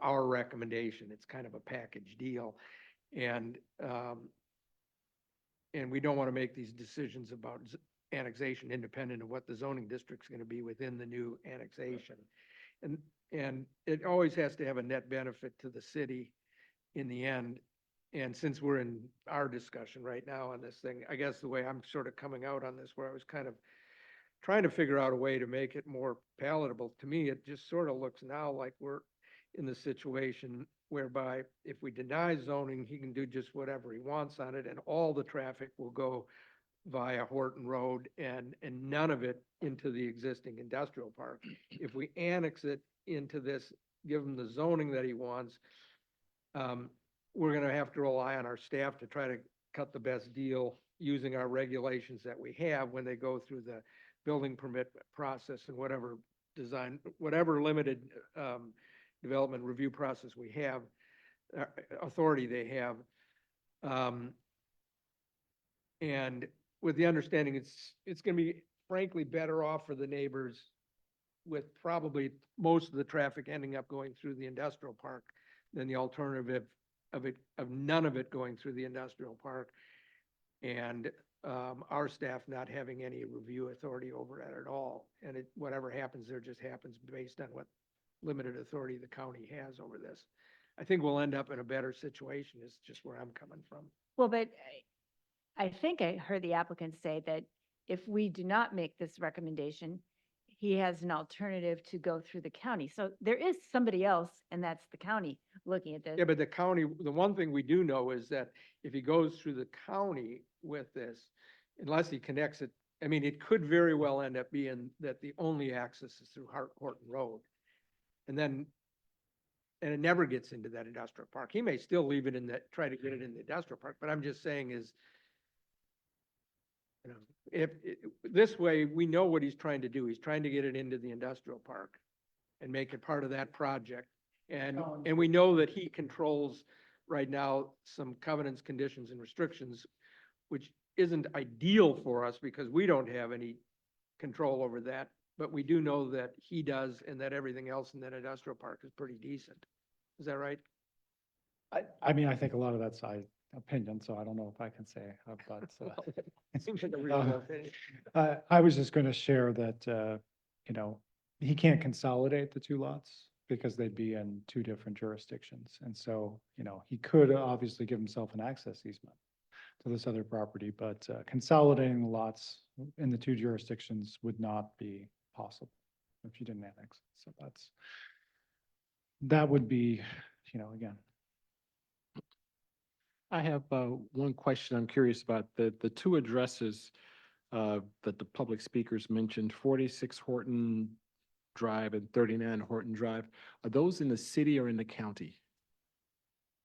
Our recommendation, it's kind of a package deal. And we don't want to make these decisions about annexation independent of what the zoning district's going to be within the new annexation. And it always has to have a net benefit to the city in the end. And since we're in our discussion right now on this thing, I guess the way I'm sort of coming out on this, where I was kind of trying to figure out a way to make it more palatable, to me, it just sort of looks now like we're in the situation whereby if we deny zoning, he can do just whatever he wants on it, and all the traffic will go via Horton Road and none of it into the existing industrial park. If we annex it into this, give him the zoning that he wants, we're gonna have to rely on our staff to try to cut the best deal using our regulations that we have when they go through the building permit process and whatever design, whatever limited, development review process we have, authority they have. And with the understanding it's gonna be frankly better off for the neighbors with probably most of the traffic ending up going through the industrial park than the alternative of none of it going through the industrial park. And our staff not having any review authority over it at all. And it, whatever happens there just happens based on what limited authority the county has over this. I think we'll end up in a better situation is just where I'm coming from. Well, but I think I heard the applicant say that if we do not make this recommendation, he has an alternative to go through the county. So there is somebody else, and that's the county, looking at this. Yeah, but the county, the one thing we do know is that if he goes through the county with this, unless he connects it, I mean, it could very well end up being that the only access is through Horton Road. And then, and it never gets into that industrial park. He may still leave it in that, try to get it in the industrial park, but I'm just saying is, you know, this way, we know what he's trying to do. He's trying to get it into the industrial park and make it part of that project. And we know that he controls right now some covenants, conditions, and restrictions, which isn't ideal for us because we don't have any control over that. But we do know that he does and that everything else in that industrial park is pretty decent. Is that right? I mean, I think a lot of that's opinion, so I don't know if I can say, but, Seems like a reasonable opinion. I was just gonna share that, you know, he can't consolidate the two lots because they'd be in two different jurisdictions. And so, you know, he could obviously give himself an access easement to this other property, but consolidating the lots in the two jurisdictions would not be possible if you didn't annex. So that would be, you know, again, I have one question I'm curious about. The two addresses that the public speakers mentioned, 46 Horton Drive and 39 Horton Drive. Are those in the city or in the county?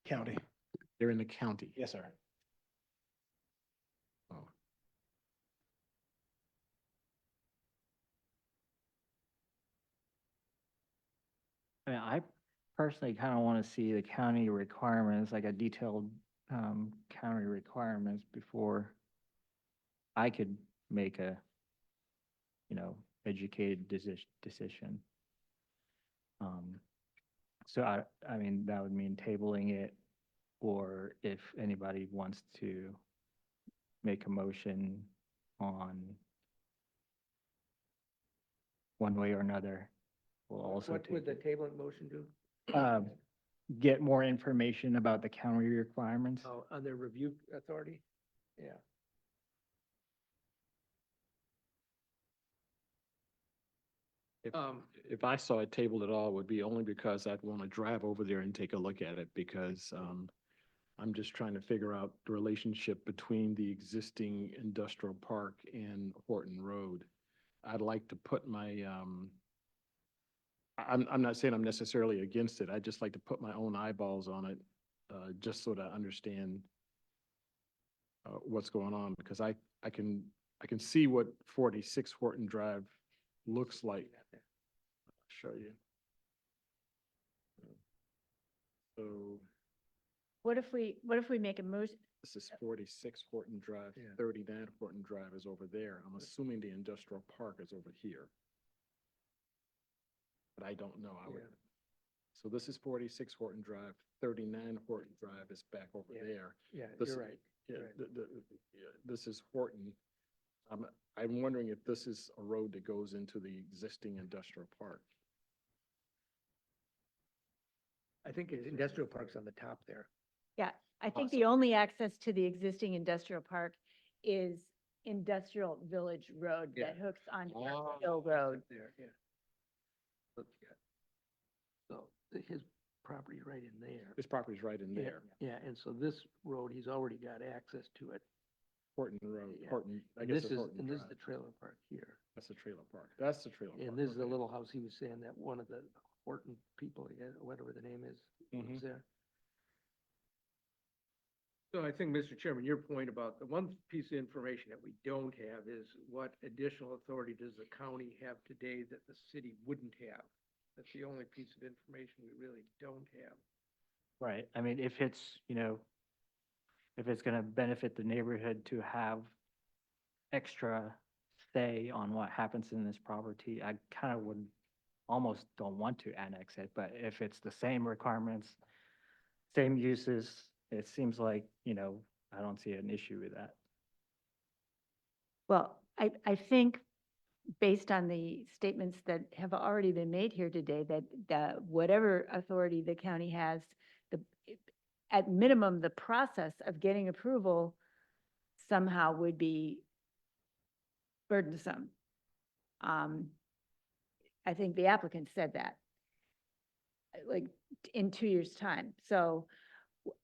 County. They're in the county. Yes, sir. Oh. I mean, I personally kind of want to see the county requirements, like a detailed county requirements before I could make a, you know, educated decision. So I mean, that would mean tabling it, or if anybody wants to make a motion on one way or another, we'll also What would the take tabling motion do? get more information about the county requirements. Oh, on their review authority? Yeah. If I saw it tabled at all, it would be only because I'd want to drive over there and take a look at it because I'm just trying to figure out the relationship between the existing industrial park and Horton Road. I'd like to put my, I'm not saying I'm necessarily against it. I'd just like to put my own eyeballs on it, just so to understand what's going on, because I can see what 46 Horton Drive looks like. I'll show you. So What if we make a motion? this is 46 Horton Drive, Yeah. 39 Horton Drive is over there. I'm assuming the industrial park is over here. But I don't know. I would. Yeah. So this is 46 Horton Drive, 39 Horton Drive is back over Yeah. there. Yeah, This- you're right. Yeah, Right. yeah, this is Horton. I'm wondering if this is a road that goes into the existing industrial park. I think industrial park's on the top there. Yeah, I think the only access to the existing industrial park is Industrial Village Road Yeah. that hooks on Oh. Hill Road. There, yeah. Look, yeah. So his property right in there. This property's right in Yeah, there, yeah, and so this road, he's already got access to it. Horton Road, Yeah. Horton, I And guess this it's is, Horton and this is the Drive. trailer park here. That's the trailer park. That's the trailer park. And this is the okay. little house he was saying that one of the Horton people, yeah, whatever the name is, Mhm. lives there. So I think, Mr. Chairman, your point about the one piece of information that we don't have is what additional authority does the county have today that the city wouldn't have? That's the only piece of information we really don't have. Right, I mean, if it's, you know, if it's gonna benefit the neighborhood to have extra say on what happens in this property, I kind of would almost don't want to annex it, but if it's the same requirements, same uses, it seems like, you know, I don't see an issue with that. Well, I think based on the statements that have already been made here today, that whatever authority the county has, the, at minimum, the process of getting approval somehow would be burdensome. Um, I think the applicant said that, like, in 2 years' time. So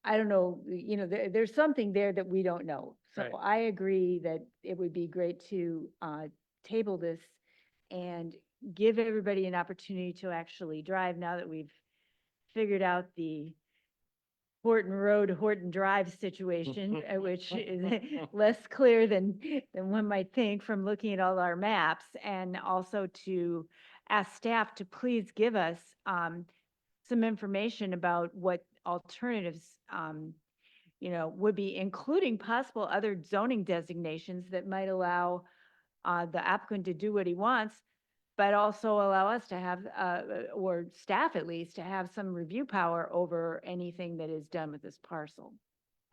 I don't know, there's something there that we don't know. So Right. I agree that it would be great to table this and give everybody an opportunity to actually drive now that we've figured out the Horton Road, Horton Drive situation, which is less clear than one might think from looking at all our maps, and also to ask staff to please give us some information about what alternatives, would be, including possible other zoning designations that might allow the applicant to do what he wants, but also allow us to have, or staff at least, to have some review power over anything that is done with this parcel.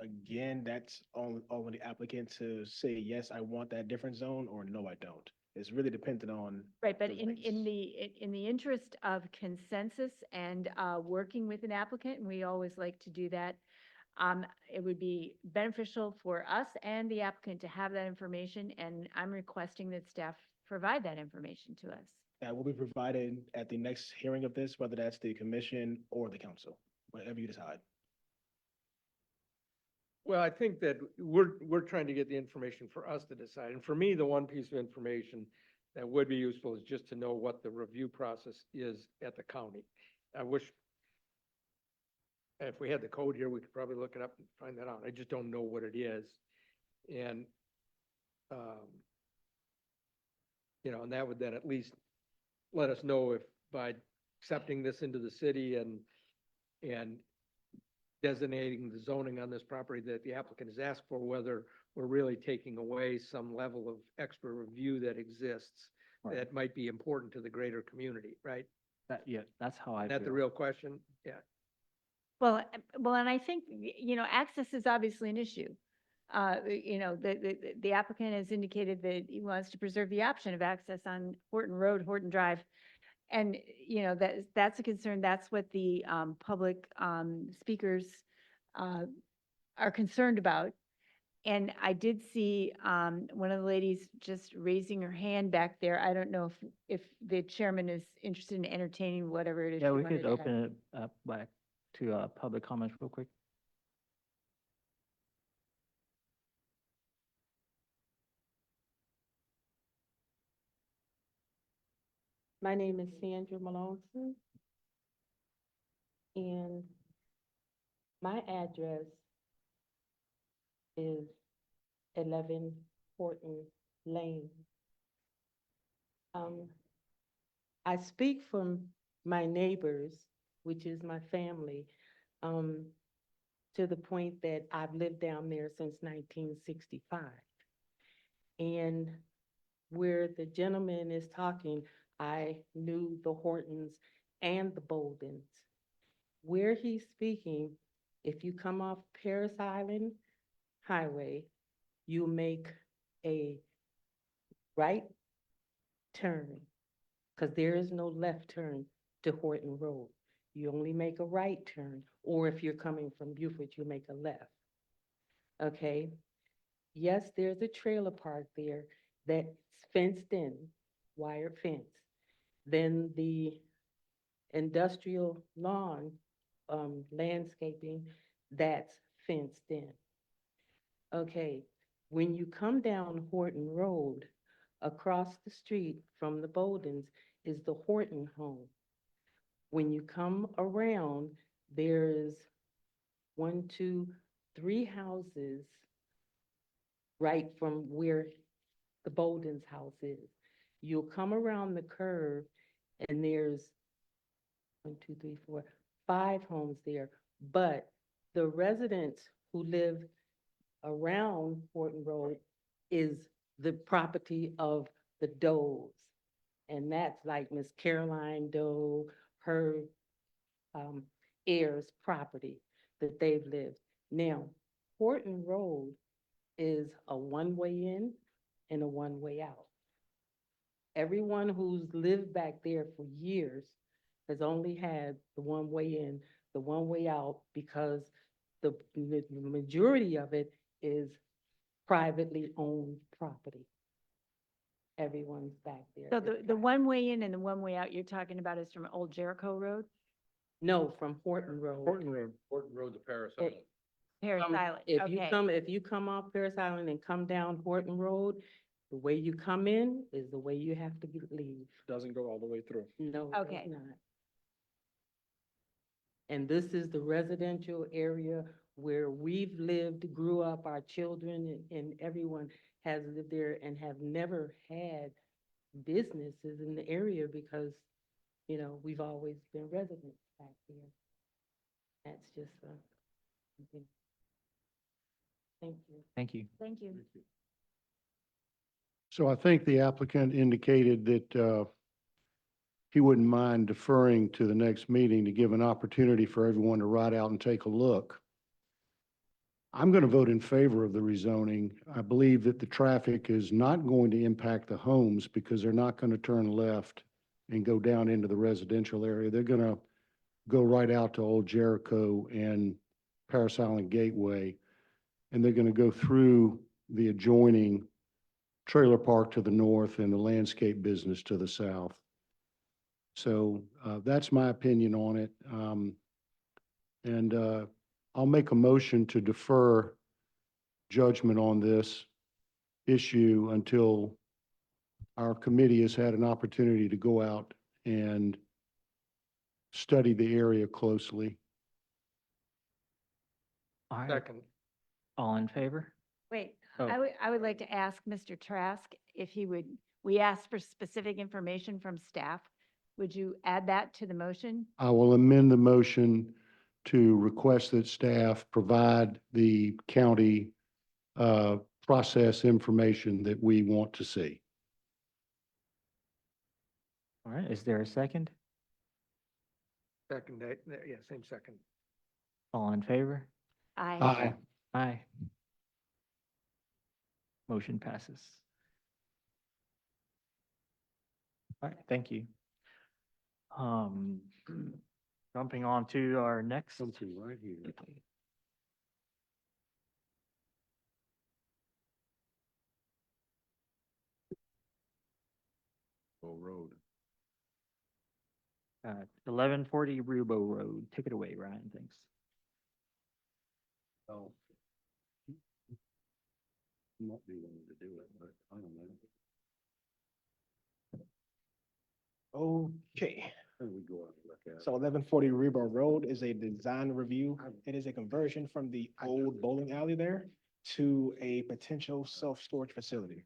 Again, that's on the applicant to say, yes, I want that different zone, or no, I don't. It's really dependent on. Right, but the in regs. the interest of consensus and working with an applicant, and we always like to do that, it would be beneficial for us and the applicant to have that information, and I'm requesting that staff provide that information to us. That will be provided at the next hearing of this, whether that's the commission or the council, whatever you decide. Well, I think that we're trying to get the information for us to decide. And for me, the one piece of information that would be useful is just to know what the review process is at the county. I wish if we had the code here, we could probably look it up and find that out. I just don't know what it is. And, and that would then at least let us know if by accepting this into the city and designating the zoning on this property that the applicant has asked for, whether we're really taking away some level of extra review that exists Right. that might be important to the greater community, right? Yeah, that's how I Is that the feel. real question? Yeah. Well, and I think, access is obviously an issue. The applicant has indicated that he wants to preserve the option of access on Horton Road, Horton Drive. And, that's a concern. That's what the public speakers are concerned about. And I did see one of the ladies just raising her hand back there. I don't know if the chairman is interested in entertaining whatever it is. Yeah, she we wanted could to have. open it up back to public comments real quick. My name is Sandra Malonson. And my address is 11 Horton Lane. I speak from my neighbors, which is my family, to the point that I've lived down there since 1965. And where the gentleman is talking, I knew the Hortons and the Boldens. Where he's speaking, if you come off Paris Island Highway, you make a right turn, because there is no left turn to Horton Road. You only make a right turn, or if you're coming from Beaufort, you make a left. Okay? Yes, there's a trailer park there that's fenced in, wired fence. Then the industrial lawn, landscaping, that's fenced in. Okay, when you come down Horton Road, across the street from the Boldens is the Horton home. When you come around, there's 1, 2, 3 houses right from where the Boldens house is. You'll come around the curve and there's 1, 2, 3, 4, 5 homes there. But the residents who live around Horton Road is the property of the Does. And that's like Miss Caroline Doe, her heirs' property that they've lived. Now, Horton Road is a one-way in and a one-way out. Everyone who's lived back there for years has only had the one-way in, the one-way out, because the majority of it is privately owned property. Everyone's back there. So is the private. one way in and the one way out you're talking about is from Old Jericho Road, No, from Horton Road. Horton Road. Horton Road to Paris It- Island. Paris Come- Island, If you okay. come off Paris Island and come down Horton Road, the way you come in is the way you have to leave. Doesn't go all the way through. No, it does Okay. not. And this is the residential area where we've lived, grew up, our children and everyone has lived there and have never had businesses in the area because, you know, we've always been residents back there. That's just, something. Thank you. Thank you. Thank you. So I think the applicant indicated that he wouldn't mind deferring to the next meeting to give an opportunity for everyone to ride out and take a look. I'm going to vote in favor of the rezoning. I believe that the traffic is not going to impact the homes because they're not going to turn left and go down into the residential area. They're going to go right out to Old Jericho and Paris Island Gateway. And they're going to go through the adjoining trailer park to the north and the landscape business to the south. So that's my opinion on it. And I'll make a motion to defer judgment on this issue until our committee has had an opportunity to go out and study the area closely. All right, Second. all in favor? Wait, Oh. I would like to ask Mr. Trask if he would, we asked for specific information from staff. Would you add that to the motion? I will amend the motion to request that staff provide the county process information that we want to see. All right, is there a second? Second, yeah, same second. All in favor? Aye. Aye. Motion passes. All right, thank you. Jumping on to our next. Something right here. Road. 1140 Rubo Road. Take it away, Ryan, thanks. Oh. Not be willing to do it, but I don't know. Okay, Then we go out and look at it. so 1140 Rebo Road is a design review. It is a conversion from the old bowling alley there to a potential self-storage facility.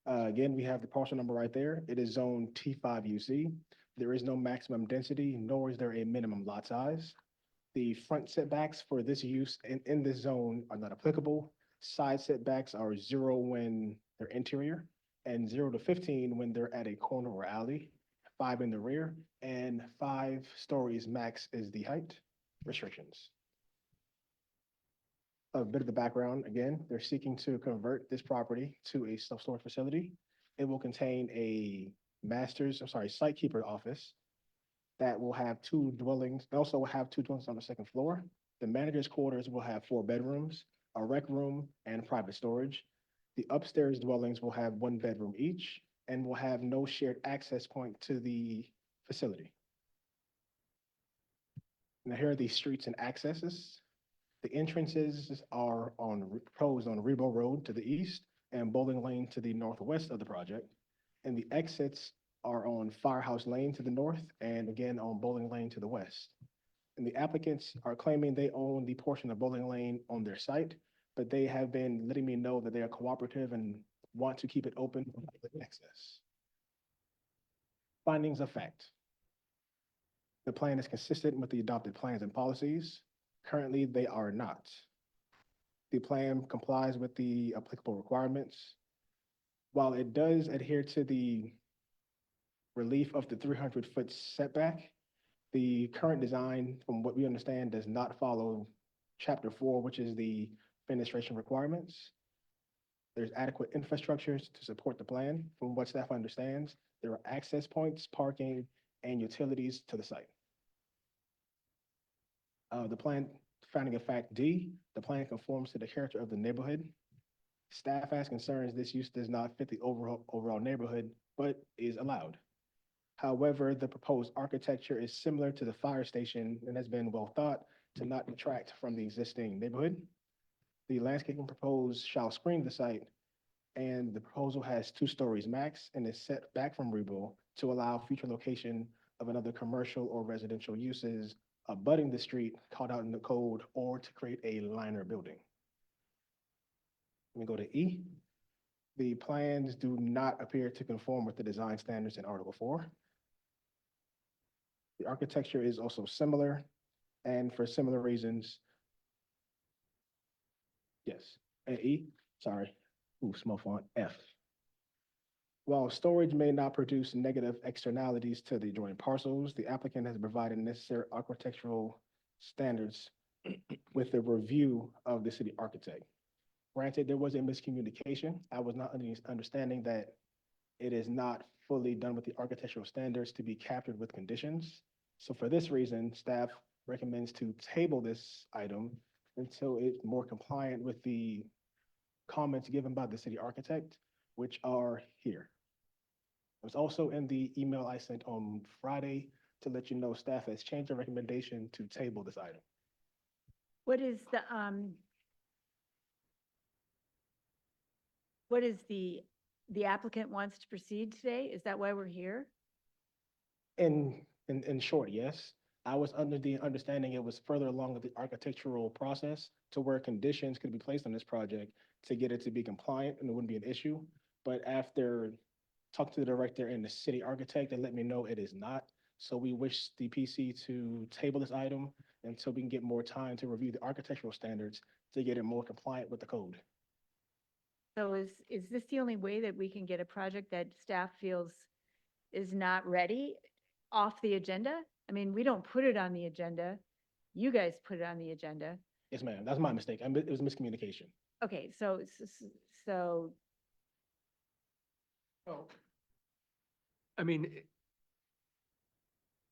Again, we have the parcel number right there. It is zone T5 UC. There is no maximum density, nor is there a minimum lot size. The front setbacks for this use in this zone are not applicable. Side setbacks are 0 when they're interior and 0 to 15 when they're at a corner or alley, 5 in the rear, and 5 stories max is the height restrictions. A bit of the background, again, they're seeking to convert this property to a self-storage facility. It will contain a site keeper office that will have 2 dwellings, they also will have 2 dwellings on the second floor. The manager's quarters will have 4 bedrooms, a rec room, and private storage. The upstairs dwellings will have 1 bedroom each and will have no shared access point to the facility. Now here are the streets and accesses. The entrances are proposed on Rebo Road to the east and Bowling Lane to the northwest of the project. And the exits are on Firehouse Lane to the north and again on Bowling Lane to the west. And the applicants are claiming they own the portion of Bowling Lane on their site, but they have been letting me know that they are cooperative and want to keep it open for public access. Findings of fact. The plan is consistent with the adopted plans and policies. Currently, they are not. The plan complies with the applicable requirements. While it does adhere to the relief of the 300-foot setback, the current design, from what we understand, does not follow Chapter 4, which is the fenestration requirements. There's adequate infrastructures to support the plan. From what staff understands, there are access points, parking, and utilities to the site. The plan, finding of fact D, the plan conforms to the character of the neighborhood. Staff has concerns this use does not fit the overall neighborhood, but is allowed. However, the proposed architecture is similar to the fire station and has been well thought to not detract from the existing neighborhood. The landscaping proposed shall screen the site, and the proposal has 2 stories max and is set back from Regal to allow future location of another commercial or residential uses abutting the street called out in the code, or to create a liner building. Let me go to E. The plans do not appear to conform with the design standards in Article 4. The architecture is also similar, and for similar reasons. Yes, and E, sorry, ooh, small font, F. While storage may not produce negative externalities to the adjoining parcels, the applicant has provided necessary architectural standards with the review of the city architect. Granted, there was a miscommunication. I was not understanding that it is not fully done with the architectural standards to be captured with conditions. So for this reason, staff recommends to table this item until it's more compliant with the comments given by the city architect, which are here. It was also in the email I sent on Friday to let you know staff has changed the recommendation to table this item. What is the applicant wants to proceed today? Is that why we're here? In short, yes. I was under the understanding it was further along with the architectural process to where conditions could be placed on this project to get it to be compliant and it wouldn't be an issue. But after talking to the director and the city architect, they let me know it is not. So we wish the PC to table this item until we can get more time to review the architectural standards to get it more compliant with the code. So is this the only way that we can get a project that staff feels is not ready off the agenda? I mean, we don't put it on the agenda. You guys put it on the agenda. Yes, ma'am. That's my mistake. It was miscommunication. Okay, so Oh. I mean,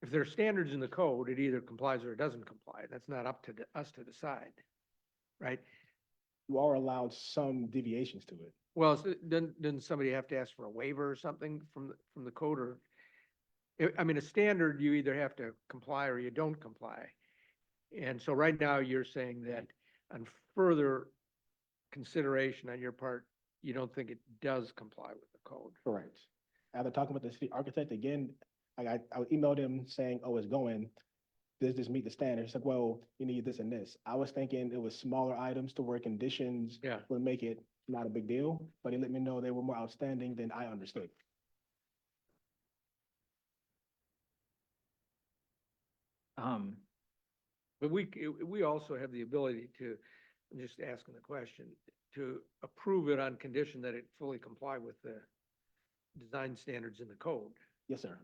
if there are standards in the code, it either complies or it doesn't comply. That's not up to us to decide, right? You are allowed some deviations to it. Well, doesn't somebody have to ask for a waiver or something from the code, or? I mean, a standard, you either have to comply or you don't comply. And so right now, you're saying that on further consideration on your part, you don't think it does comply with the code. Correct. After talking with the city architect again, I emailed him saying, oh, it's going, does this meet the standards? He's like, well, you need this and this. I was thinking it was smaller items to where conditions Yeah. would make it not a big deal, but he let me know they were more outstanding than I understood. But we also have the ability to, I'm just asking the question, to approve it on condition that it fully comply with the design standards in the code. Yes, sir.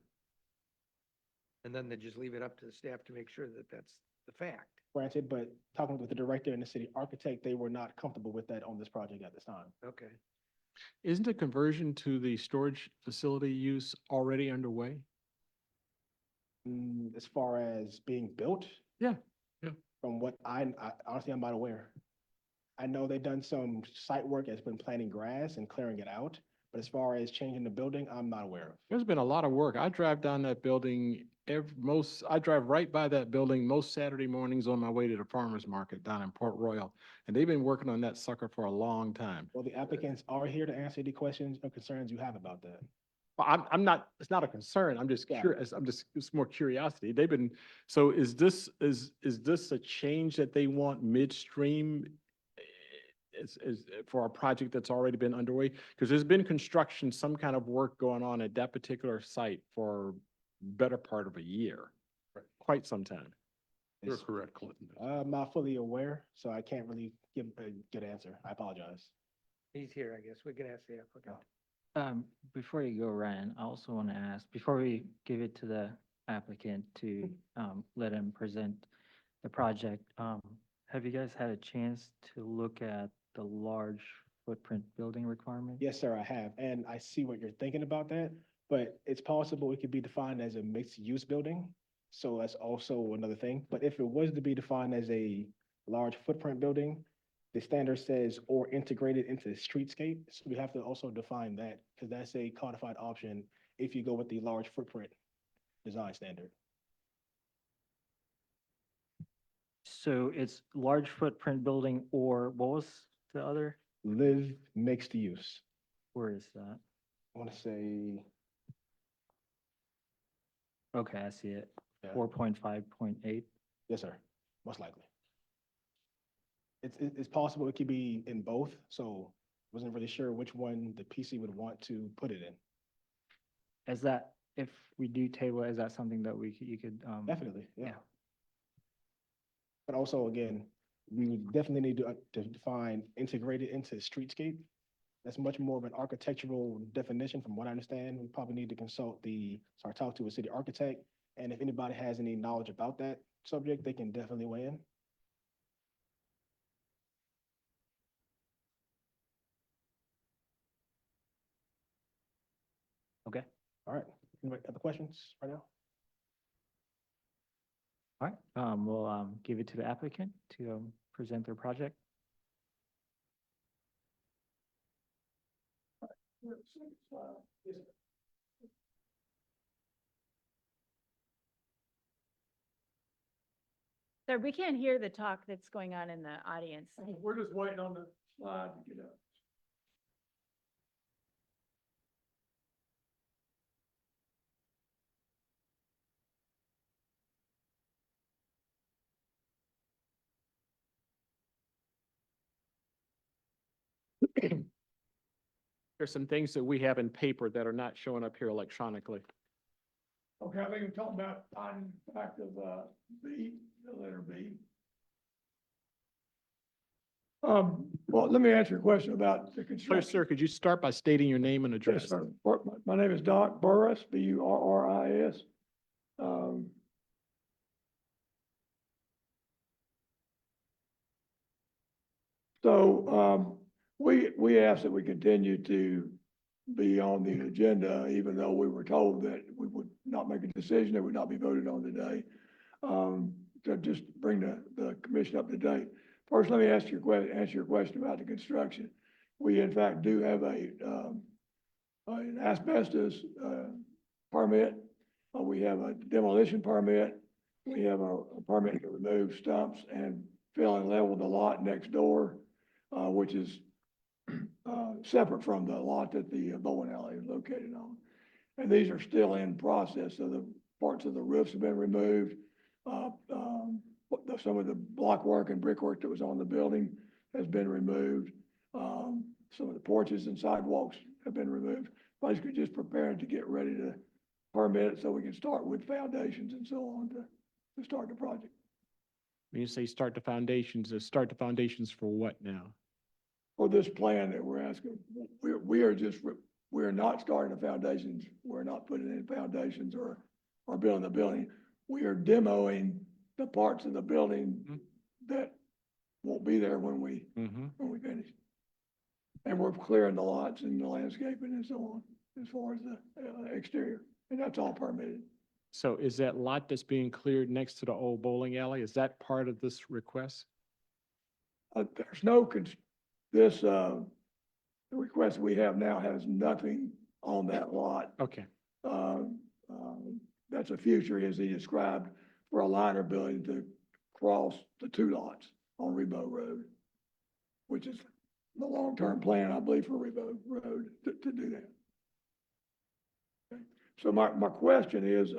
And then they just leave it up to the staff to make sure that that's the fact. Granted, but talking with the director and the city architect, they were not comfortable with that on this project at this time. Okay. Isn't a conversion to the storage facility use already underway? As far as being built? Yeah. From what I honestly, I'm not aware. I know they've done some site work, has been planting grass and clearing it out, but as far as changing the building, I'm not aware of. There's been a lot of work. I drive down that building I drive right by that building most Saturday mornings on my way to the farmer's market down in Port Royal. And they've been working on that sucker for a long time. Well, the applicants are here to answer the questions or concerns you have about that. Well, I'm not, it's not a concern. I'm just Yeah. curious. It's more curiosity. They've been, so is this a change that they want midstream? Is for a project that's already been underway? Because there's been construction, some kind of work going on at that particular site for better part of a year, quite some time. You're correct, Clinton. I'm not fully aware, so I can't really give a good answer. I apologize. He's here, I guess. We can ask the applicant. Before you go, Ryan, I also want to ask, before we give it to the applicant to, let him present the project, have you guys had a chance to look at the large footprint building requirement? Yes, sir, I have, and I see what you're thinking about that, but it's possible it could be defined as a mixed-use building. So that's also another thing, but if it was to be defined as a large footprint building, the standard says or integrated into the streetscape, so we have to also define that, because that's a codified option if you go with the large footprint design standard. So it's large footprint building or what was the other? Live mixed use, Where is that? I want to say, Okay, I see it. Yeah. 4.5.8. yes, sir, most likely. It's possible it could be in both, so wasn't really sure which one the PC would want to put it in. Is that, if we do table, is that something that you could, Definitely, yeah. yeah. But also, again, we would definitely need to define integrated into streetscape. That's much more of an architectural definition from what I understand. We probably need to talk to a city architect. And if anybody has any knowledge about that subject, they can definitely weigh in. Okay. All right, anybody other questions right now? All right, we'll give it to the applicant to present their project. Sir, we can't hear the talk that's going on in the audience. We're just waiting on the slide to get up. There's some things that we have in paper that are not showing up here electronically. Okay, I think we're talking about finding fact of, B, the letter B. Well, let me answer your question about the Sir, construction. sir, could you start by stating your name and Yes, address? sir. My name is Doc Burris, Burris. We asked that we continue to be on the agenda, even though we were told that we would not make a decision, that would not be voted on today. To just bring the commission up to date. First, let me answer your question about the construction. We in fact do have an asbestos, permit. We have a demolition permit. We have a permit to remove stumps and fill and level the lot next door, which is separate from the lot that the bowling alley is located on. And these are still in process, so the parts of the roofs have been removed. Some of the block work and brickwork that was on the building has been removed. Some of the porches and sidewalks have been removed. Basically just preparing to get ready to permit it so we can start with foundations and so on to start the project. When you say start the foundations for what now? For this plan that we're asking, we are not starting the foundations. We're not putting in foundations or building the building. We are demoing the parts of the building that won't be there when we finish. And we're clearing the lots and the landscaping and so on, as far as the exterior, and that's all permitted. So is that lot that's being cleared next to the old bowling alley, is that part of this request? There's no, the request we have now has nothing on that lot. Okay, That's a future, as he described, for a liner building to cross the two lots on Rebo Road, which is the long-term plan, I believe, for Rebo Road to do that. Okay. So my question is,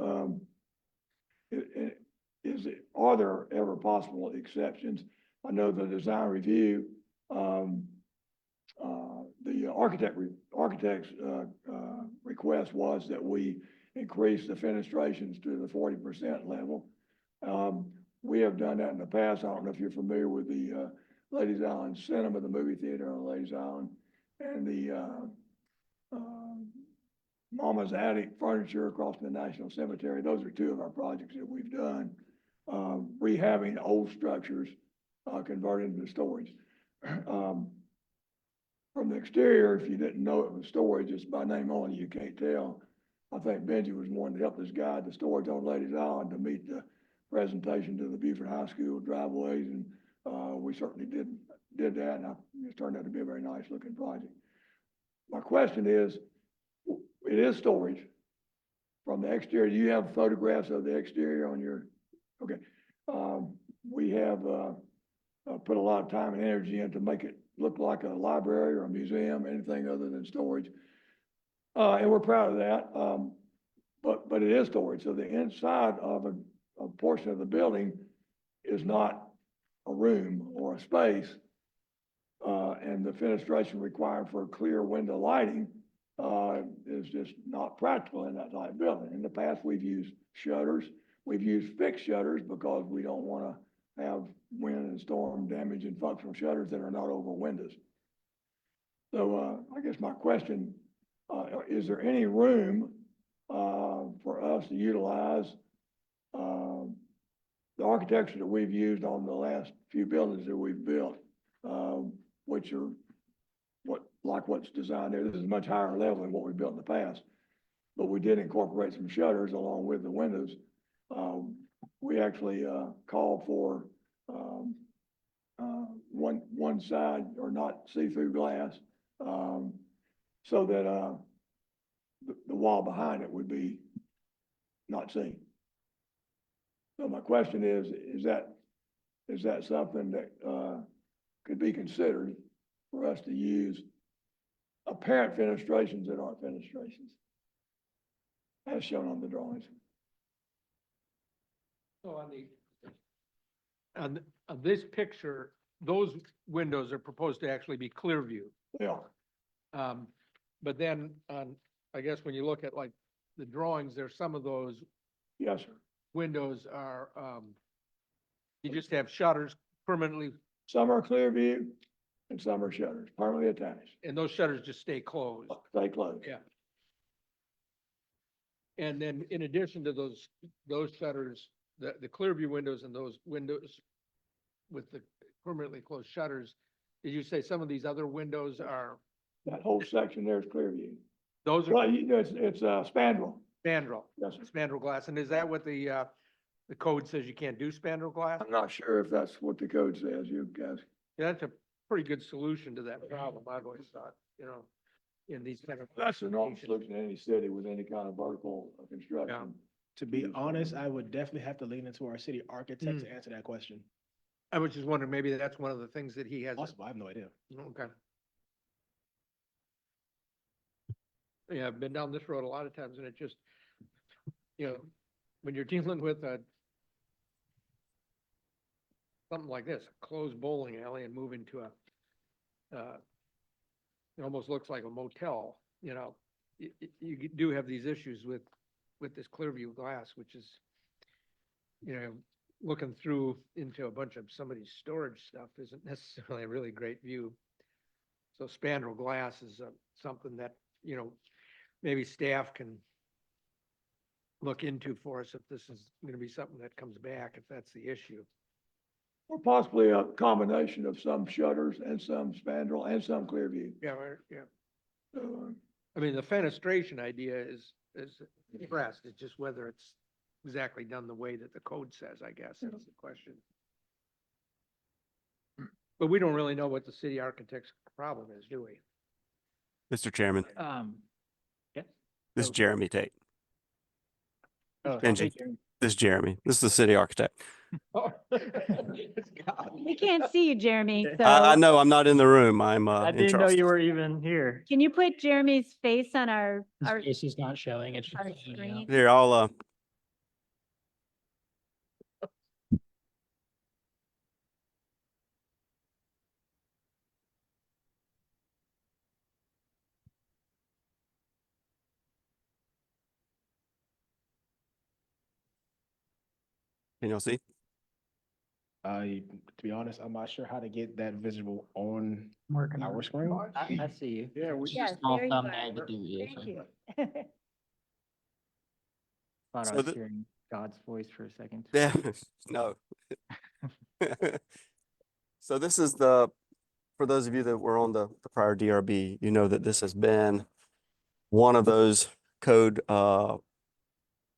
are there ever possible exceptions? I know the design review, the architect's request was that we increase the fenestrations to the 40% level. We have done that in the past. I don't know if you're familiar with the Ladies Island Cinema, the movie theater on Ladies Island, and the Mama's Attic furniture across the National Cemetery. Those are two of our projects that we've done, rehabbing old structures, converting into storage. from the exterior, if you didn't know it was storage, just by name only, you can't tell. I think Benji was one to help us guide the storage on Ladies Island to meet the presentation to the Beaufort High School driveways, and, we certainly did that, and it turned out to be a very nice looking project. My question is, it is storage from the exterior. Do you have photographs of the exterior on your, okay. We have, put a lot of time and energy in to make it look like a library or a museum, anything other than storage. And we're proud of that. But it is storage. So the inside of a portion of the building is not a room or a space. And the fenestration required for clear window lighting, is just not practical in that type of building. In the past, we've used shutters. We've used fixed shutters because we don't want to have wind and storm damage and functional shutters that are not over windows. So, I guess my question, is there any room, for us to utilize, the architecture that we've used on the last few buildings that we've built, which are what's designed there. This is a much higher level than what we built in the past, but we did incorporate some shutters along with the windows. We actually, called for, one side or not see-through glass, so that, the wall behind it would be not seen. So my question is that something that, could be considered for us to use apparent fenestrations that aren't fenestrations, as shown on the drawings? So on this picture, those windows are proposed to actually be clear view. They are. But then I guess when you look at like the drawings, there's some of those Yes, sir. windows are, you just have shutters permanently, Some are clear view and some are shutters, permanently attached. and those shutters just stay closed. Stay closed. Yeah. And then in addition to those shutters, the clear view windows and those windows with the permanently closed shutters, did you say some of these other windows are, That whole section there is clear view. those are Well, you know, it's spandrel. spandrel, Yes, sir. spandrel glass? And is that what the code says you can't do spandrel glass? I'm not sure if that's what the code says, you guys. Yeah, that's a pretty good solution to that problem, I've always thought, in these kind of. That's the normal solution in any city with any kind of vertical construction. To be honest, I would definitely have to lean into our city architect to answer that question. I was just wondering, maybe that's one of the things that he has. Possible, I have no idea. Okay. Yeah, I've been down this road a lot of times and it just, when you're dealing with something like this, a closed bowling alley and moving to it almost looks like a motel, you do have these issues with this clear view glass, which is, looking through into a bunch of somebody's storage stuff isn't necessarily a really great view. So spandrel glass is something that, maybe staff can look into for us if this is going to be something that comes back, if that's the issue. Or possibly a combination of some shutters and some spandrel and some clear view. Yeah, yeah. So, I mean, the fenestration idea is impressed. It's just whether it's exactly done the way that the code says, I guess, is the question. But we don't really know what the city architect's problem is, do we? Mr. Chairman, Yes. this is Jeremy Tate. Oh, Benji, this is Jeremy. This is the city architect. We can't see you, Jeremy, I so know I'm not in the room. I'm I in didn't know Charleston. you were even here. can you put Jeremy's face on our His face is not showing. It's just our zooming out. screen? Here, I'll can y'all see? To be honest, I'm not sure how to get that visible on Working our on it. screen. I see you. Yeah, we Yes, Small there you thumbnail are. to do it. Thank you. Thought So I was the- hearing God's voice for a second. Yeah, no. So this is the for those of you that were on the prior DRB, you know that this has been one of those code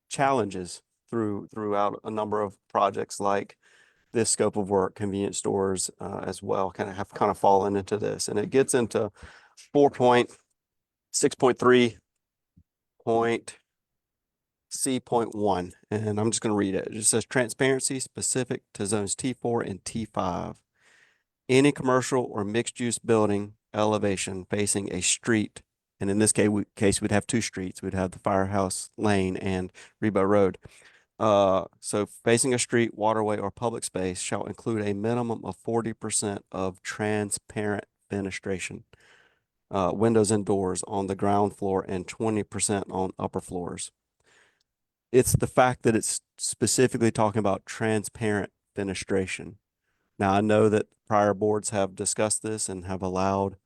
challenges throughout a number of projects like this scope of work. Convenience stores as well have fallen into this, and it gets into 4.6.3 C.1, and I'm just going to read it. It just says transparency specific to zones T4 and T5. Any commercial or mixed-use building elevation facing a street, and in this case, we'd have two streets. We'd have the Firehouse Lane and Rebo Road. So facing a street, waterway, or public space shall include a minimum of 40% of transparent fenestration, windows and doors on the ground floor and 20% on upper floors. It's the fact that it's specifically talking about transparent fenestration. Now, I know that prior boards have discussed this and have allowed,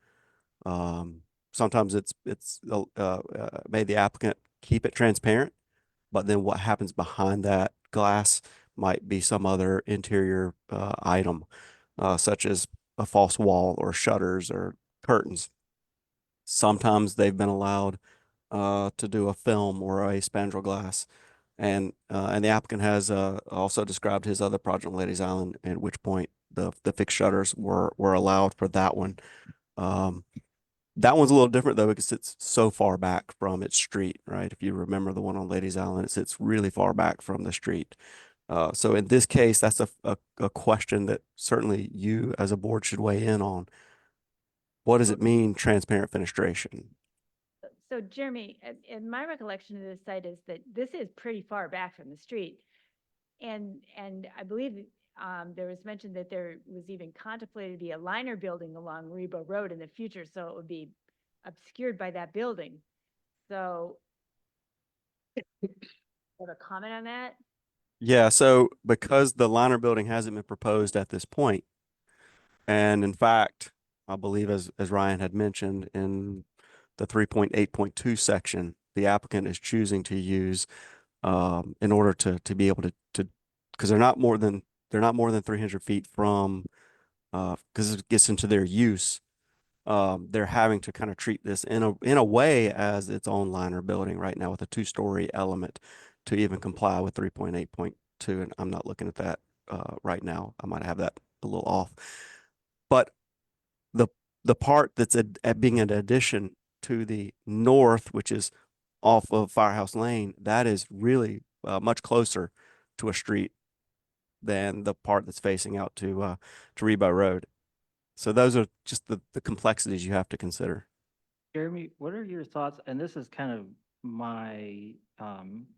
sometimes it's made the applicant keep it transparent, but then what happens behind that glass might be some other interior item, such as a false wall or shutters or curtains. Sometimes they've been allowed to do a film or a spandrel glass. And the applicant has also described his other project on Ladies Island, at which point the fixed shutters were allowed for that one. That one's a little different though, because it's so far back from its street, right? If you remember the one on Ladies Island, it sits really far back from the street. So in this case, that's a question that certainly you as a board should weigh in on. What does it mean, transparent fenestration? So Jeremy, in my recollection of this site is that this is pretty far back from the street. And I believe there was mention that there was even contemplated to be a liner building along Rebo Road in the future, so it would be obscured by that building. So, have a comment on that? Yeah, so because the liner building hasn't been proposed at this point, and in fact, I believe as Ryan had mentioned in the 3.8.2 section, the applicant is choosing to use in order to be able to because they're not more than 300 feet from because it gets into their use. They're having to kind of treat this in a way as its own liner building right now with a 2-story element to even comply with 3.8.2. And I'm not looking at that right now. I might have that a little off. But the part that's being an addition to the north, which is off of Firehouse Lane, that is really much closer to a street than the part that's facing out to Rebo Road. So those are just the complexities you have to consider. Jeremy, what are your thoughts? And this is kind of my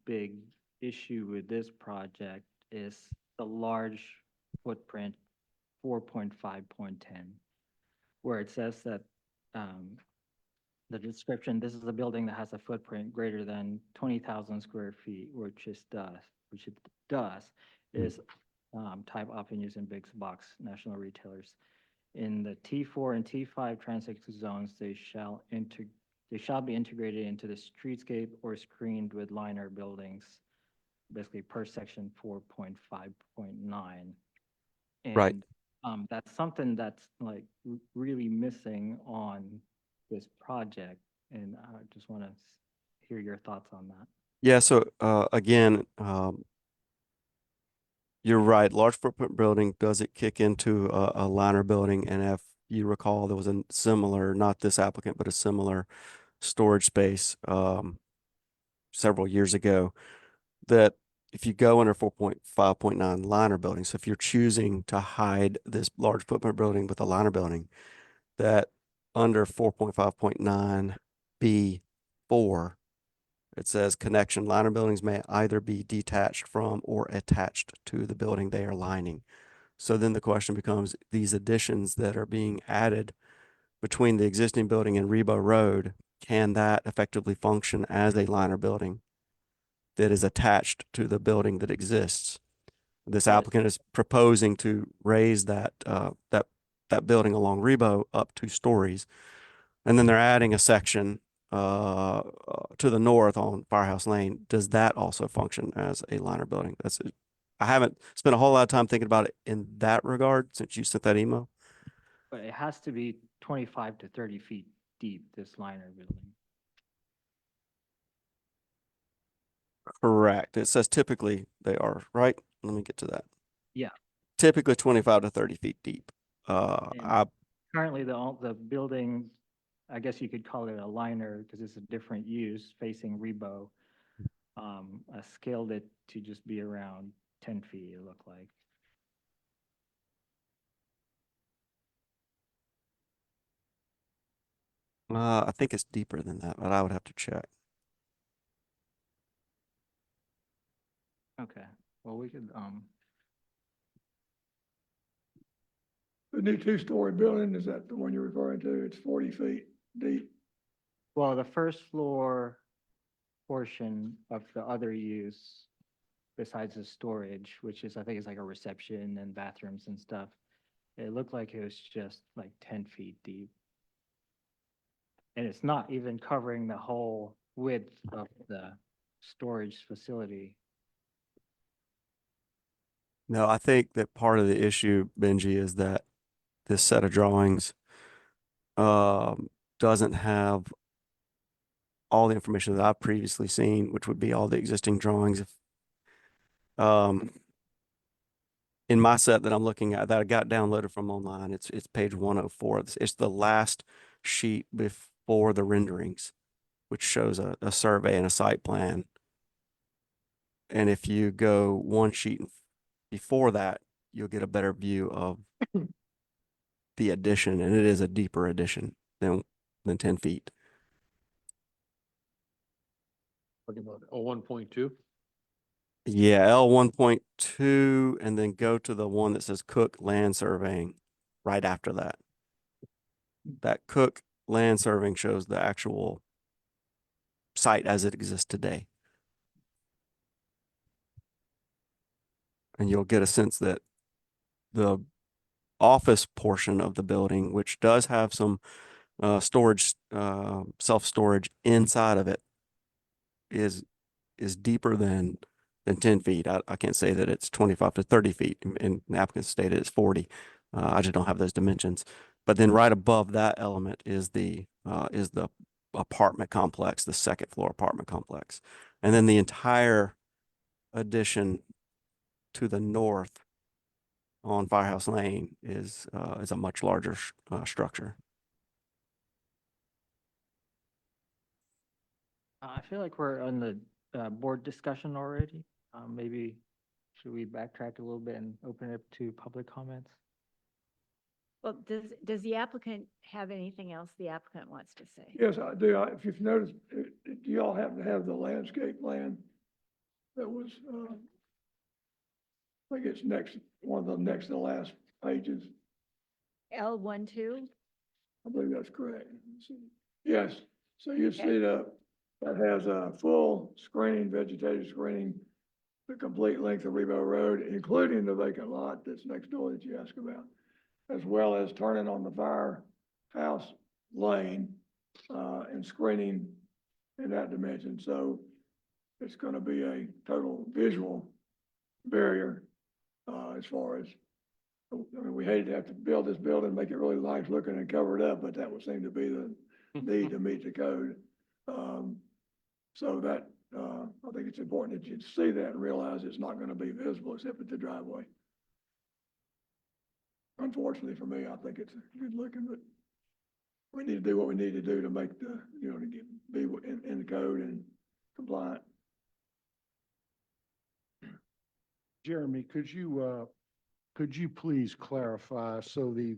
big issue with this project is the large footprint 4.5.10, where it says that the description, this is a building that has a footprint greater than 20,000 square feet, which it does, is type often used in big box national retailers. In the T4 and T5 transit zones, they shall be integrated into the streetscape or screened with liner buildings, basically per section 4.5.9. Right. And that's something that's like really missing on this project, and I just want to hear your thoughts on that. Yeah, so again, you're right. Large footprint building, does it kick into a liner building? And if you recall, there was a similar, not this applicant, but a similar storage space several years ago that if you go under 4.5.9 liner building, so if you're choosing to hide this large footprint building with a liner building, that under 4.5.9 B4, it says connection liner buildings may either be detached from or attached to the building they are lining. So then the question becomes, these additions that are being added between the existing building and Rebo Road, can that effectively function as a liner building that is attached to the building that exists? This applicant is proposing to raise that building along Rebo up 2 stories. And then they're adding a section to the north on Firehouse Lane. Does that also function as a liner building? I haven't spent a whole lot of time thinking about it in that regard since you sent that email. But it has to be 25 to 30 feet deep, this liner building. Correct. It says typically they are, right? Let me get to that. Yeah. Typically 25 to 30 feet deep. And currently, the building, I guess you could call it a liner because it's a different use facing Rebo. I scaled it to just be around 10 feet, it looked like. I think it's deeper than that, but I would have to check. Okay, well, we could, The new two-story building, is that the one you're referring to? It's 40 feet deep. well, the first floor portion of the other use, besides the storage, which is, I think it's like a reception and bathrooms and stuff, it looked like it was just like 10 feet deep. And it's not even covering the whole width of the storage facility. No, I think that part of the issue, Benji, is that this set of drawings doesn't have all the information that I've previously seen, which would be all the existing drawings. In my set that I'm looking at, that I got downloaded from online, it's page 104. It's the last sheet before the renderings, which shows a survey and a site plan. And if you go one sheet before that, you'll get a better view of the addition, and it is a deeper addition than 10 feet. Talking about 1.2? Yeah, L 1.2, and then go to the one that says Cook Land Surveying right after that. That Cook Land Surveying shows the actual site as it exists today. And you'll get a sense that the office portion of the building, which does have some storage, self-storage inside of it, is deeper than 10 feet. I can't say that it's 25 to 30 feet, and the applicant stated it's 40. I just don't have those dimensions. But then right above that element is the apartment complex, the second floor apartment complex. And then the entire addition to the north on Firehouse Lane is a much larger structure. I feel like we're on the board discussion already. Maybe should we backtrack a little bit and open it up to public comments? Well, does the applicant have anything else the applicant wants to say? Yes, I do. If you've noticed, do y'all happen to have the landscape plan that was, I think it's one of the next to the last pages. L12? I believe that's correct. Let's see. Yes, so you see that has a full screening, vegetative screening, the complete length of Rebo Road, including the vacant lot that's next door that you asked about, as well as turning on the firehouse lane, and screening in that dimension. So it's gonna be a total visual barrier, as far as, I mean, we hated to have to build this building, make it really nice looking and cover it up, but that would seem to be the need to meet the code. So that, I think it's important that you see that and realize it's not gonna be visible except at the driveway. Unfortunately for me, I think it's good looking, but we need to do what we need to do to make the, to be in the code and compliant. Jeremy, could you please clarify, so the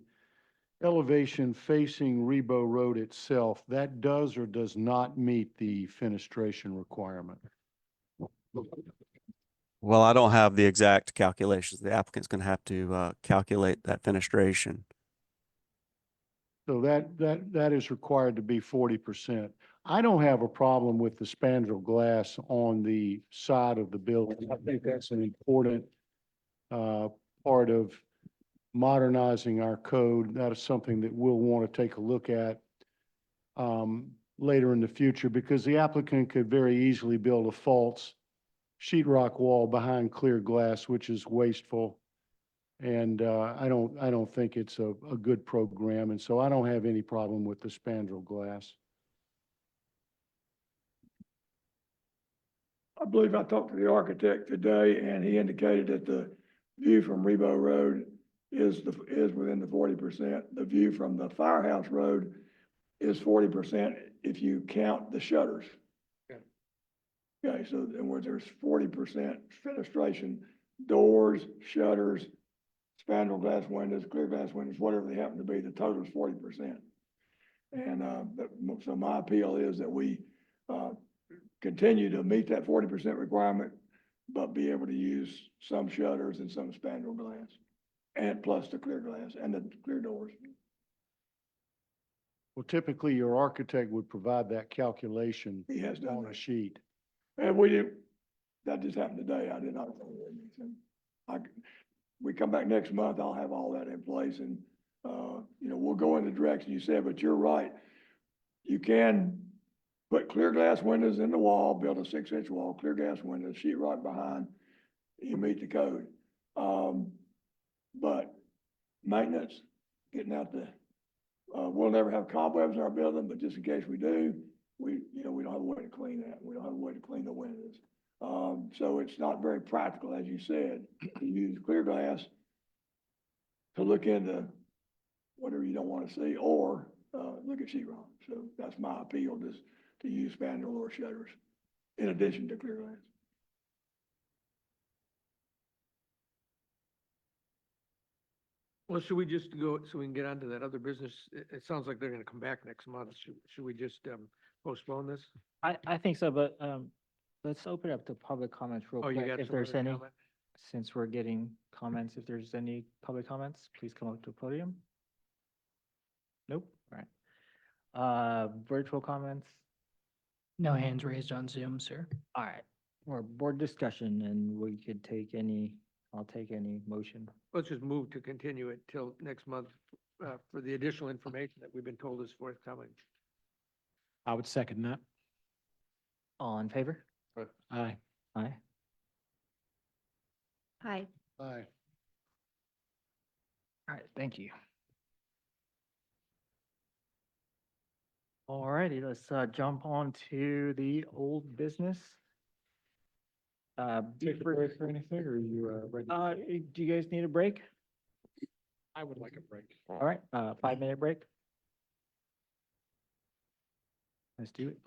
elevation facing Rebo Road itself, that does or does not meet the fenestration requirement? Well, I don't have the exact calculations. The applicant's going to have to calculate that fenestration. So that is required to be 40%. I don't have a problem with the spandrel glass on the side of the building. I think that's an important part of modernizing our code. That is something that we'll want to take a look at later in the future, because the applicant could very easily build a false sheetrock wall behind clear glass, which is wasteful And I don't think it's a good program, and so I don't have any problem with the spandrel glass. I believe I talked to the architect today, and he indicated that the view from Rebo Road is within the 40%. The view from the Firehouse Road is 40% if you count the shutters. Okay, so in words, there's 40% fenestration, doors, shutters, spandrel glass windows, clear glass windows, whatever they happen to be, the total is 40%. And, so my appeal is that we, continue to meet that 40% requirement, but be able to use some shutters and some spandrel glass, and plus the clear glass and the clear doors. Well, typically, your architect would provide that calculation He has done on a that. sheet. And we did, that just happened today. I did not know that. We come back next month, I'll have all that in place and, we'll go in the direction you said, but you're right. You can put clear glass windows in the wall, build a 6-inch wall, clear glass windows, sheetrock behind, you meet the code. But maintenance, getting out the, we'll never have cobwebs in our building, but just in case we do, we don't have a way to clean that. We don't have a way to clean the windows. So it's not very practical, as you said, to use clear glass to look into whatever you don't want to see, or, look at sheetrock. So that's my appeal, just to use spandrel or shutters in addition to clear glass. Well, should we just go, so we can get on to that other business? It sounds like they're gonna come back next month. Should we just, postpone this? I think so, but, let's open up to public comments real Oh, you quick. got If some there's other any, comment? since we're getting comments, if there's any public comments, please come up to the podium. Nope, all right. Virtual comments? No hands raised on Zoom, sir. All right, or board discussion, and we could take any, I'll take any motion. Let's just move to continue it till next month, for the additional information that we've been told is forthcoming. I would second that. All in favor? Aye. Aye. Hi. Aye. All right, thank you. All righty, let's jump on to the old business. Take a break or anything, or are you, ready? Do you guys need a break? I would like a break. All right, 5-minute break. Let's do it.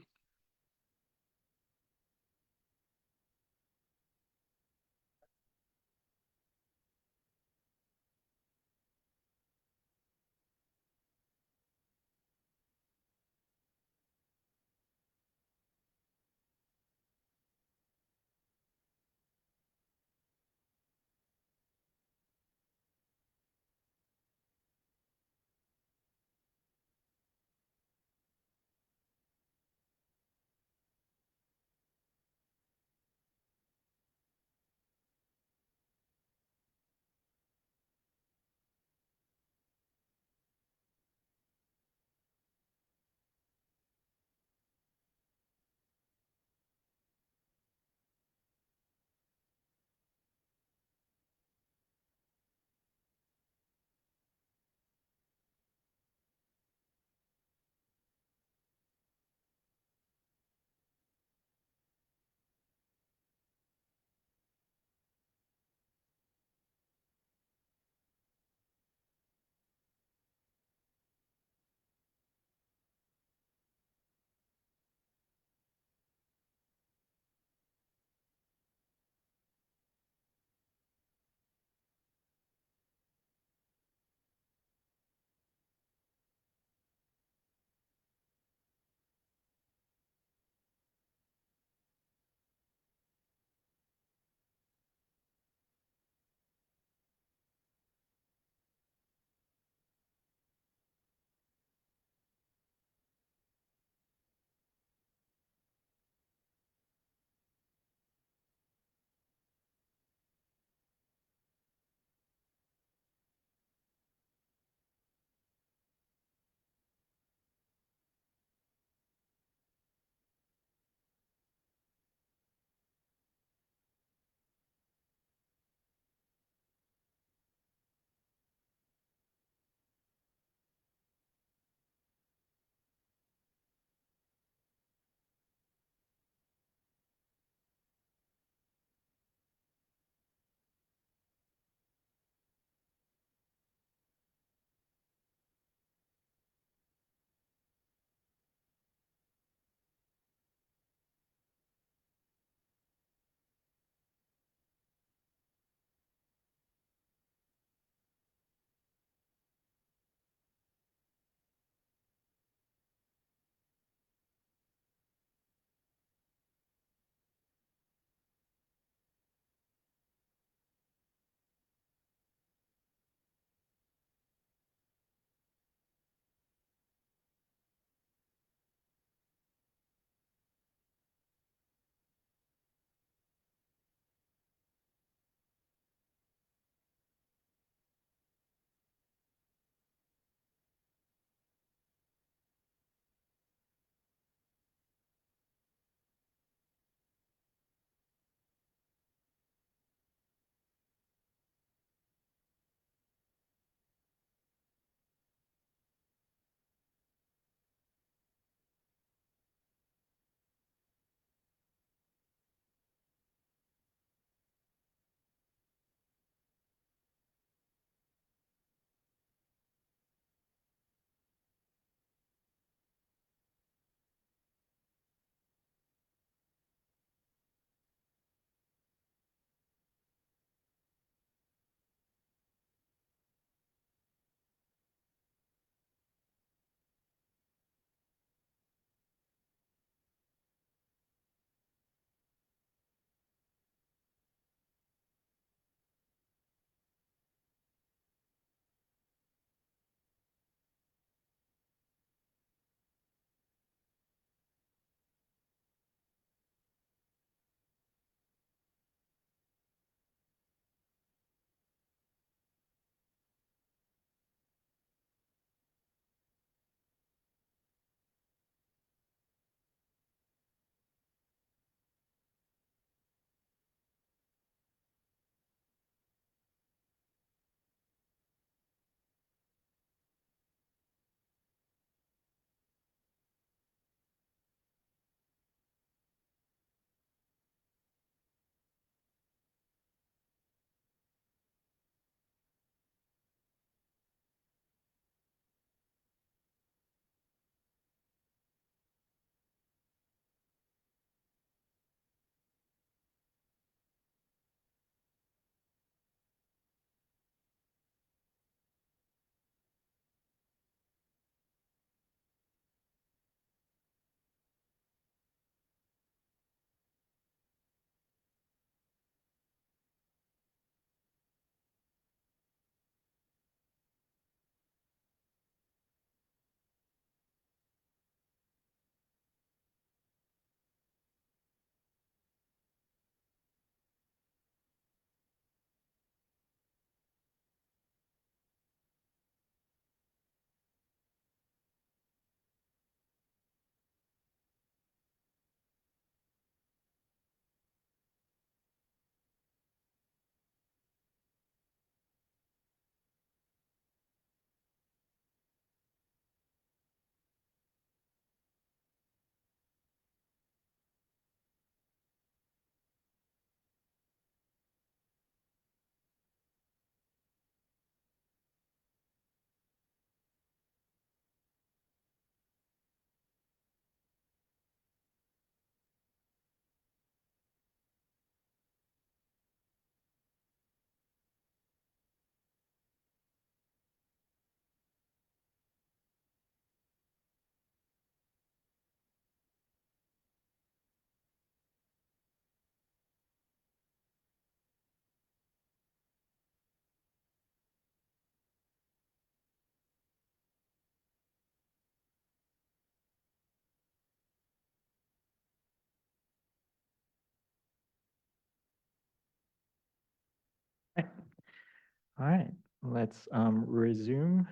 All right, let's resume.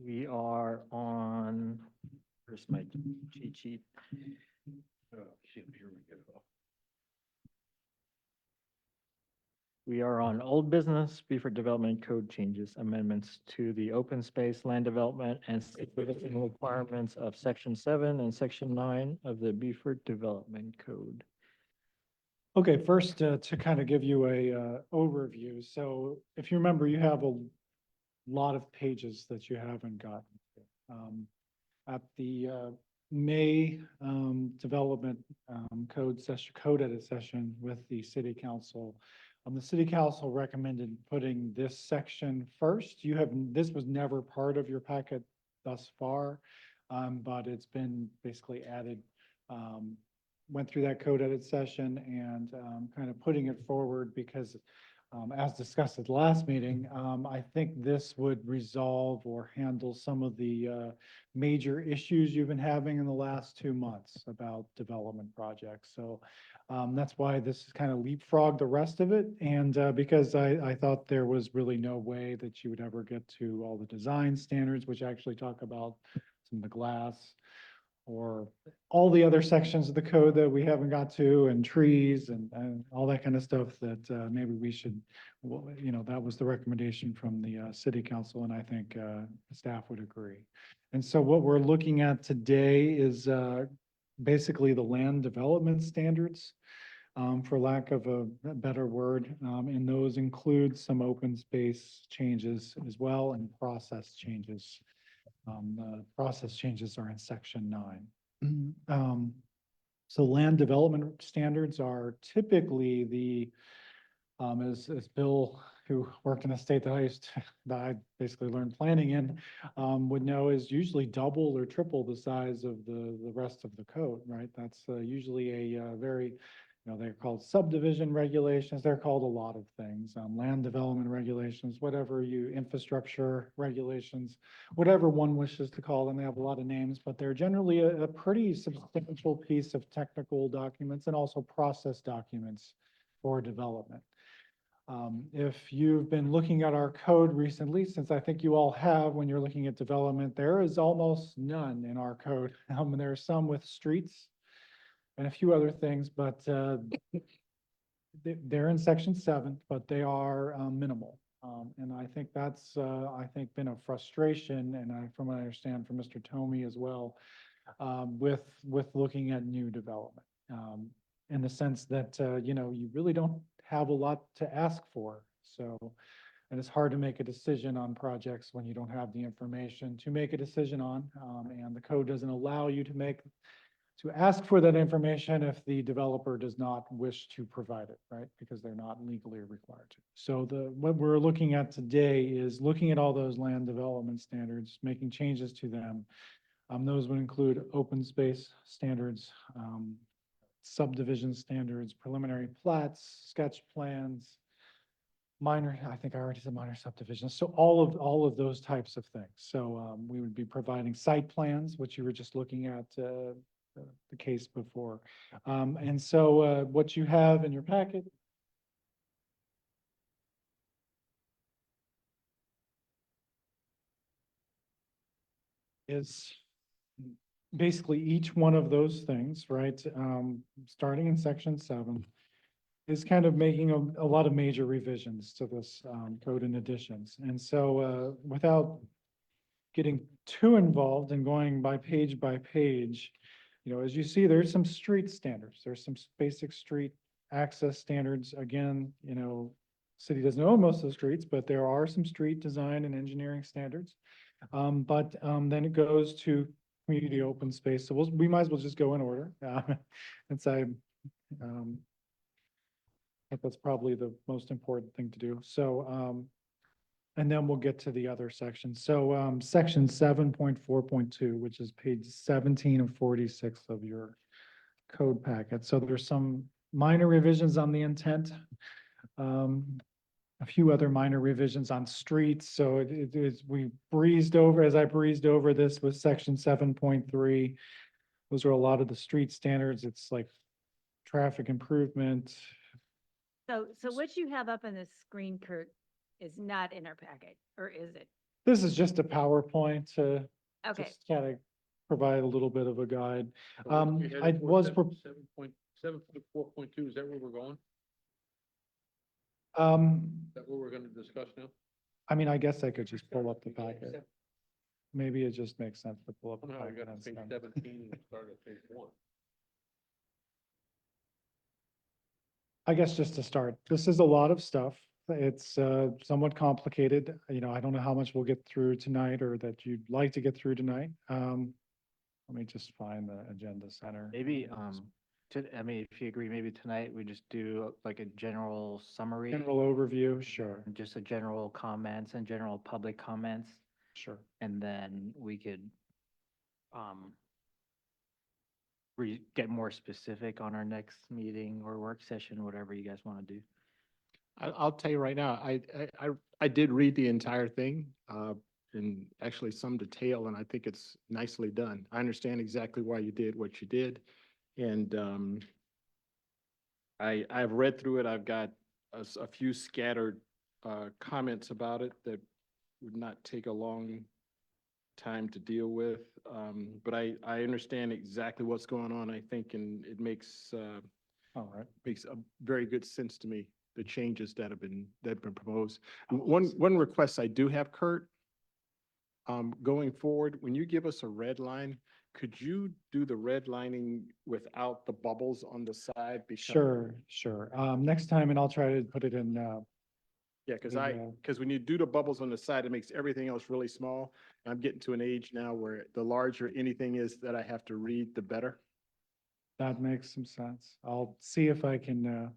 We are on, where's my cheat sheet? Oh, shit, here we go. We are on old business, Beaufort Development Code changes, amendments to the open space, land development, and specific requirements of Section 7 and Section 9 of the Beaufort Development Code. Okay, first, to kind of give you a overview. So if you remember, you have a lot of pages that you haven't gotten to. At the May Development Code Edit session with the City Council, the City Council recommended putting this section first. This was never part of your packet thus far, but it's been basically added, went through that code edit session and kind of putting it forward because as discussed at the last meeting, I think this would resolve or handle some of the major issues you've been having in the last 2 months about development projects. So that's why this is kind of leapfrogged the rest of it. And because I thought there was really no way that you would ever get to all the design standards, which actually talk about some of the glass or all the other sections of the code that we haven't got to, and trees and all that kind of stuff that maybe we should, that was the recommendation from the City Council, and I think staff would agree. And so what we're looking at today is basically the land development standards, for lack of a better word, and those include some open space changes as well and process changes. The process changes are in Section 9. So land development standards are typically the, as Bill, who worked in a state that I basically learned planning in, would know, is usually double or triple the size of the rest of the code, right? That's usually a very, they're called subdivision regulations. They're called a lot of things, land development regulations, whatever infrastructure regulations, whatever one wishes to call them. They have a lot of names, but they're generally a pretty substantial piece of technical documents and also process documents for development. If you've been looking at our code recently, since I think you all have, when you're looking at development, there is almost none in our code. There are some with streets and a few other things, but they're in Section 7, but they are minimal. And I think that's, been a frustration, and from what I understand from Mr. Tomey as well, with looking at new development, in the sense that, you really don't have a lot to ask for. So, and it's hard to make a decision on projects when you don't have the information to make a decision on, and the code doesn't allow you to ask for that information if the developer does not wish to provide it, right? Because they're not legally required to. So what we're looking at today is looking at all those land development standards, making changes to them. Those would include open space standards, subdivision standards, preliminary plats, sketch plans, minor, I think I already said minor subdivisions. So all of those types of things. So we would be providing site plans, which you were just looking at, the case before. And so what you have in your packet is basically each one of those things, right? Starting in Section 7 is kind of making a lot of major revisions to this code and additions. And so without getting too involved and going by page, as you see, there's some street standards. There's some basic street access standards. Again, city doesn't own most of the streets, but there are some street design and engineering standards. But then it goes to community open space. So we might as well just go in order. And say, that's probably the most important thing to do. So, and then we'll get to the other sections. So Section 7.4.2, which is page 17 of 46 of your code packet. So there's some minor revisions on the intent. A few other minor revisions on streets. So we breezed over, as I breezed over this with Section 7.3. Those are a lot of the street standards. It's like traffic improvement. So what you have up on the screen, Kurt, is not in our packet, or is it? This is just a PowerPoint to Okay, just kind of provide a little bit of a guide. So what we I headed for, was, 7.4.2, is that where we're going? Is that what we're gonna discuss now? I mean, I guess I could just pull up the packet. Maybe it just makes sense to pull up the No, I packet. got page instead. 17 and start at page 1. I guess just to start, this is a lot of stuff. It's somewhat complicated. You know, I don't know how much we'll get through tonight or that you'd like to get through tonight. Let me just find the agenda center. Maybe, I mean, if you agree, maybe tonight we just do like a general summary. General overview, sure, and just a general comments and general public comments, sure. and then we could, get more specific on our next meeting or work session, whatever you guys want to do. I'll tell you right now, I did read the entire thing, in actually some detail, and I think it's nicely done. I understand exactly why you did what you did. And, I've read through it. I've got a few scattered, comments about it that would not take a long time to deal with. But I understand exactly what's going on, I think, and it makes All right. a very good sense to me, the changes that have been proposed. One request I do have, Kurt, going forward, when you give us a red line, could you do the redlining without the bubbles on the side? Because- Sure, sure. Next time, and I'll try to put it in, Yeah, because Yeah. because when you do the bubbles on the side, it makes everything else really small. And I'm getting to an age now where the larger anything is that I have to read, the better. that makes some sense. I'll see if I can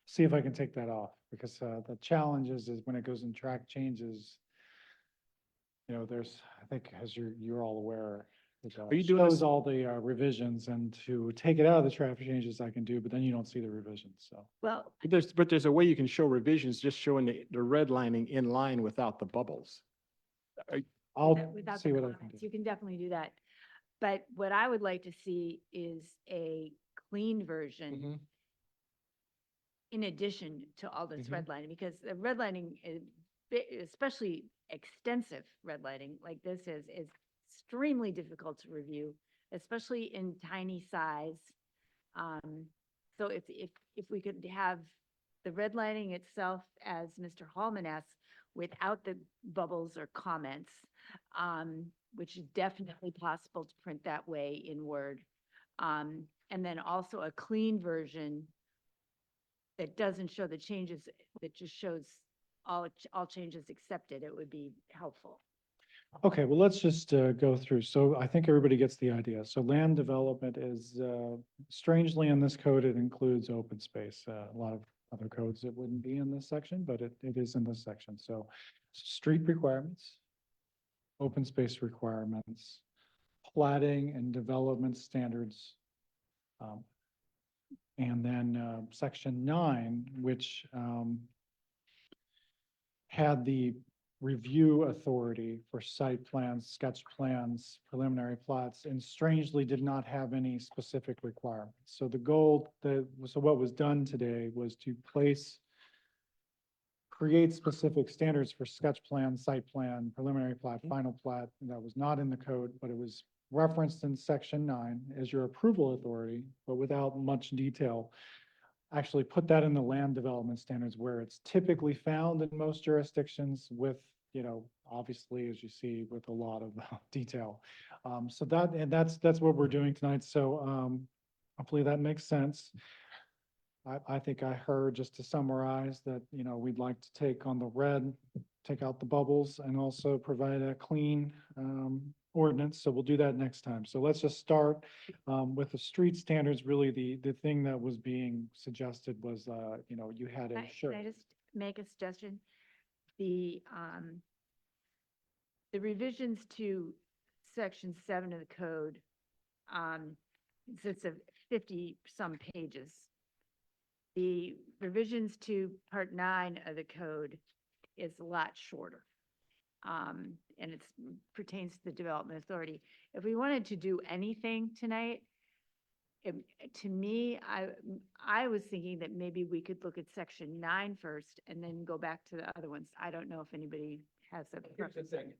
take that off, because the challenge is when it goes in track changes, you know, there's, I think, as you're all aware, it Are you doing this- shows all the revisions, and to take it out of the track changes I can do, but then you don't see the revisions, so. well, But there's a way you can show revisions, just showing the redlining in line without the bubbles. I'll without see the what I can comments, do. you can definitely do that. But what I would like to see is a clean version Mhm. in addition to all this Mhm. redlining, because the redlining is, especially extensive redlining like this is extremely difficult to review, especially in tiny size. So if we could have the redlining itself, as Mr. Hallman asks, without the bubbles or comments, which is definitely possible to print that way in Word. And then also a clean version that doesn't show the changes, that just shows all changes accepted, it would be helpful. Okay, well, let's just go through. So I think everybody gets the idea. So land development is strangely in this code, it includes open space. A lot of other codes, it wouldn't be in this section, but it is in this section. So street requirements, open space requirements, platting and development standards. And then section 9, which had the review authority for site plans, sketch plans, preliminary plats, and strangely did not have any specific requirements. So the goal so what was done today was to create specific standards for sketch plan, site plan, preliminary plat, final plat. That was not in the code, but it was referenced in section 9 as your approval authority, but without much detail. Actually put that in the land development standards where it's typically found in most jurisdictions with, you know, obviously, as you see, with a lot of detail. So that's what we're doing tonight. So hopefully that makes sense. I think I heard, just to summarize, that, you know, we'd like to take on the red, take out the bubbles, and also provide a clean ordinance. So we'll do that next time. So let's just start with the street standards. Really, the thing that was being suggested was, you know, you had a, sure. Can I just make a suggestion? The revisions to section 7 of the code, consists of 50-some pages. The revisions to part 9 of the code is a lot shorter. And it pertains to the development authority. If we wanted to do anything tonight, to me, I was thinking that maybe we could look at section 9 first and then go back to the other ones. I don't know if anybody has a Here's the preference. thing,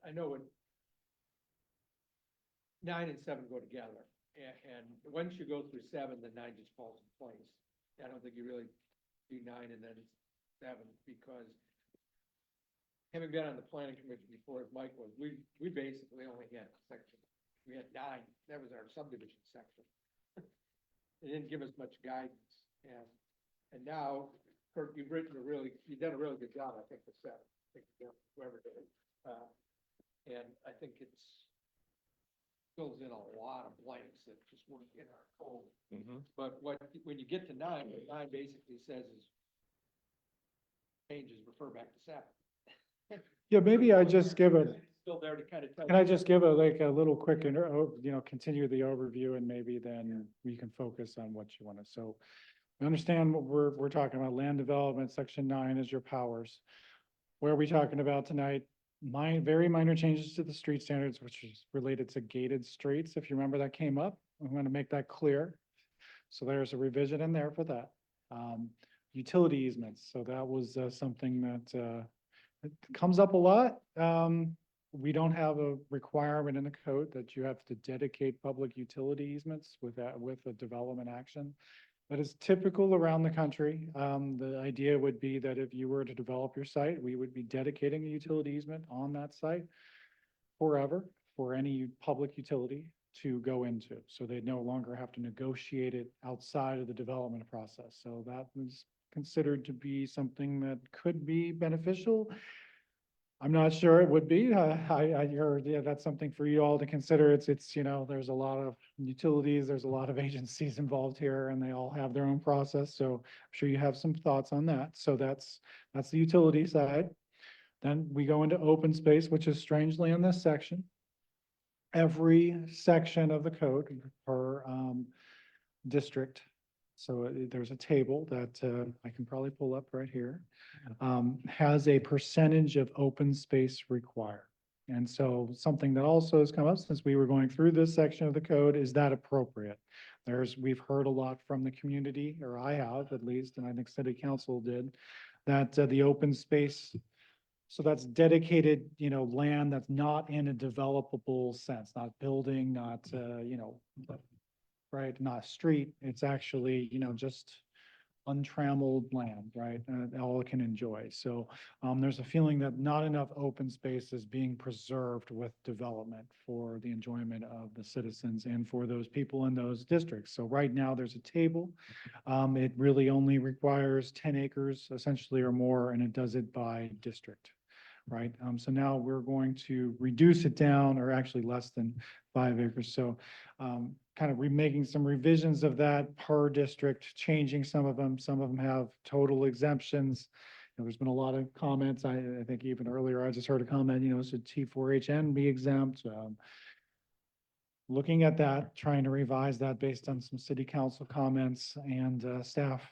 I know what 9 and 7 go together, and once you go through 7, then 9 just falls in place. I don't think you really do 9 and then 7, because having been on the planning commission before, as Mike was, we basically only had section, we had 9, that was our subdivision section. It didn't give us much guidance, and now, Kirk, you've done a really good job, I think, with 7. I think whoever did it. And I think it's fills in a lot of blanks that just weren't in our code. But when you get to 9, what 9 basically says is changes refer back to 7. Yeah, maybe I just give a, It's still there to kind of tell. can I just give a, like, a little quick, continue the overview, and maybe then we can focus on what you want to, so we understand what we're talking about, land development, section 9 is your powers. Where are we talking about tonight? Very minor changes to the street standards, which is related to gated streets. If you remember, that came up. I'm going to make that clear. So there's a revision in there for that. Utility easements. So that was something that it comes up a lot. We don't have a requirement in the code that you have to dedicate public utility easements with a development action. That is typical around the country. The idea would be that if you were to develop your site, we would be dedicating a utility easement on that site forever for any public utility to go into. So they no longer have to negotiate it outside of the development process. So that was considered to be something that could be beneficial. I'm not sure it would be. I heard, yeah, that's something for you all to consider. It's, there's a lot of utilities, there's a lot of agencies involved here, and they all have their own process. So I'm sure you have some thoughts on that. So that's the utility side. Then we go into open space, which is strangely in this section. Every section of the code per district. So there's a table that I can probably pull up right here, has a percentage of open space required. And so something that also has come up since we were going through this section of the code, is that appropriate? We've heard a lot from the community, or I have at least, and I think city council did, that the open space, so that's dedicated, land that's not in a developable sense, not building, not, right, not street. It's actually, just untrammeled land, right? All it can enjoy. So there's a feeling that not enough open space is being preserved with development for the enjoyment of the citizens and for those people in those districts. So right now there's a table. It really only requires 10 acres essentially or more, and it does it by district. Right. So now we're going to reduce it down, or actually less than 5 acres. So kind of making some revisions of that per district, changing some of them. Some of them have total exemptions. There's been a lot of comments. I think even earlier, I just heard a comment, should T4HN be exempt? Looking at that, trying to revise that based on some city council comments and staff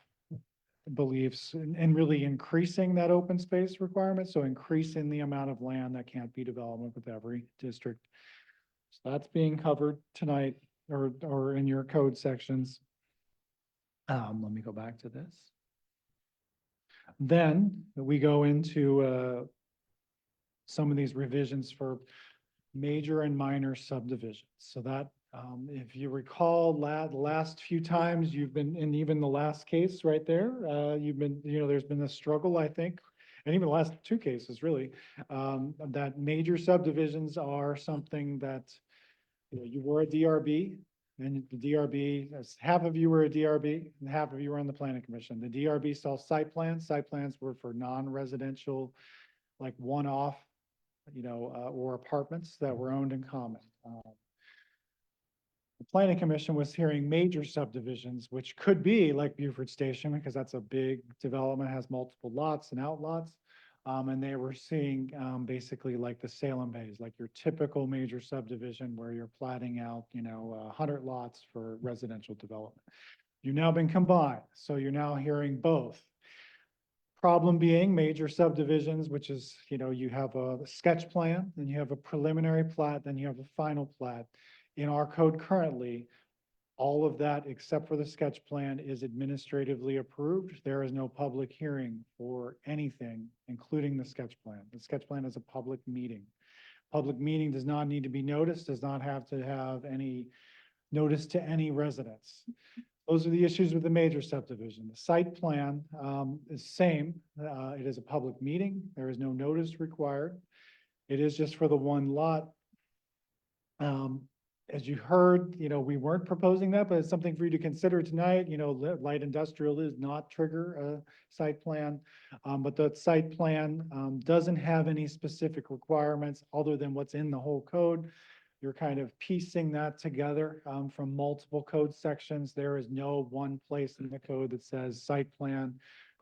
beliefs, and really increasing that open space requirement. So increasing the amount of land that can't be developed with every district. So that's being covered tonight, or in your code sections. Let me go back to this. Then we go into some of these revisions for major and minor subdivisions. So that, if you recall, the last few times you've been, in even the last case right there, you've been, there's been a struggle, I think, and even the last 2 cases really, that major subdivisions are something that, you were a DRB, and the DRB, half of you were a DRB and half of you were on the planning commission. The DRB saw site plans. Site plans were for non-residential, like one-off, or apartments that were owned in common. The planning commission was hearing major subdivisions, which could be like Buford Station, because that's a big development, has multiple lots and outlots. And they were seeing basically like the Salem Bays, like your typical major subdivision where you're platting out, 100 lots for residential development. You've now been combined, so you're now hearing both. Problem being major subdivisions, which is, you have a sketch plan, then you have a preliminary plat, then you have a final plat. In our code currently, All of that, except for the sketch plan, is administratively approved. There is no public hearing for anything, including the sketch plan. The sketch plan is a public meeting. Public meeting does not need to be noticed, does not have to have any notice to any residents. Those are the issues with the major subdivision. The site plan is same. It is a public meeting. There is no notice required. It is just for the one lot. As you heard, we weren't proposing that, but it's something for you to consider tonight. Light industrial is not trigger a site plan. But the site plan doesn't have any specific requirements other than what's in the whole code. You're kind of piecing that together from multiple code sections. There is no one place in the code that says site plan,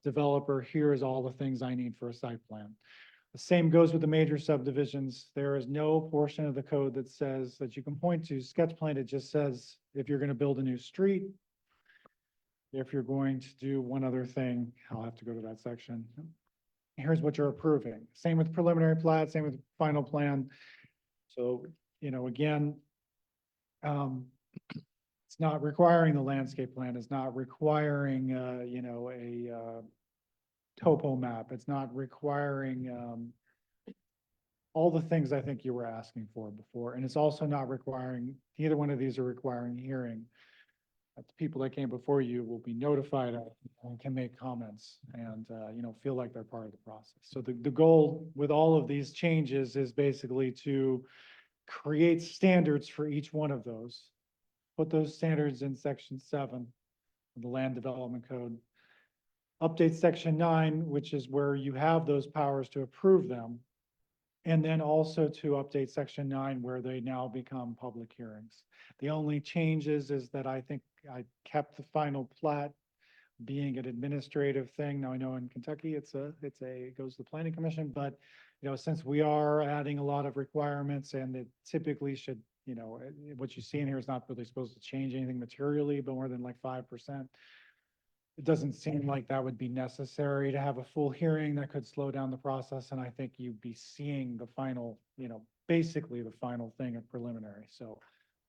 developer, here's all the things I need for a site plan. The same goes with the major subdivisions. There is no portion of the code that says that you can point to sketch plan. It just says if you're going to build a new street, if you're going to do one other thing, I'll have to go to that section. Here's what you're approving. Same with preliminary plat, same with final plan. So, again, it's not requiring the landscape plan. It's not requiring, a topo map. It's not requiring all the things I think you were asking for before. And it's also not requiring, neither one of these are requiring hearing. The people that came before you will be notified of and can make comments and, feel like they're part of the process. So the goal with all of these changes is basically to create standards for each one of those. Put those standards in section 7 of the Land Development Code. Update section 9, which is where you have those powers to approve them. And then also to update section 9 where they now become public hearings. The only changes is that I think I kept the final plat being an administrative thing. Now I know in Kentucky it goes to the planning commission, but since we are adding a lot of requirements and it typically should, what you see in here is not really supposed to change anything materially, but more than like 5%. It doesn't seem like that would be necessary to have a full hearing. That could slow down the process. And I think you'd be seeing the final, basically the final thing of preliminary. So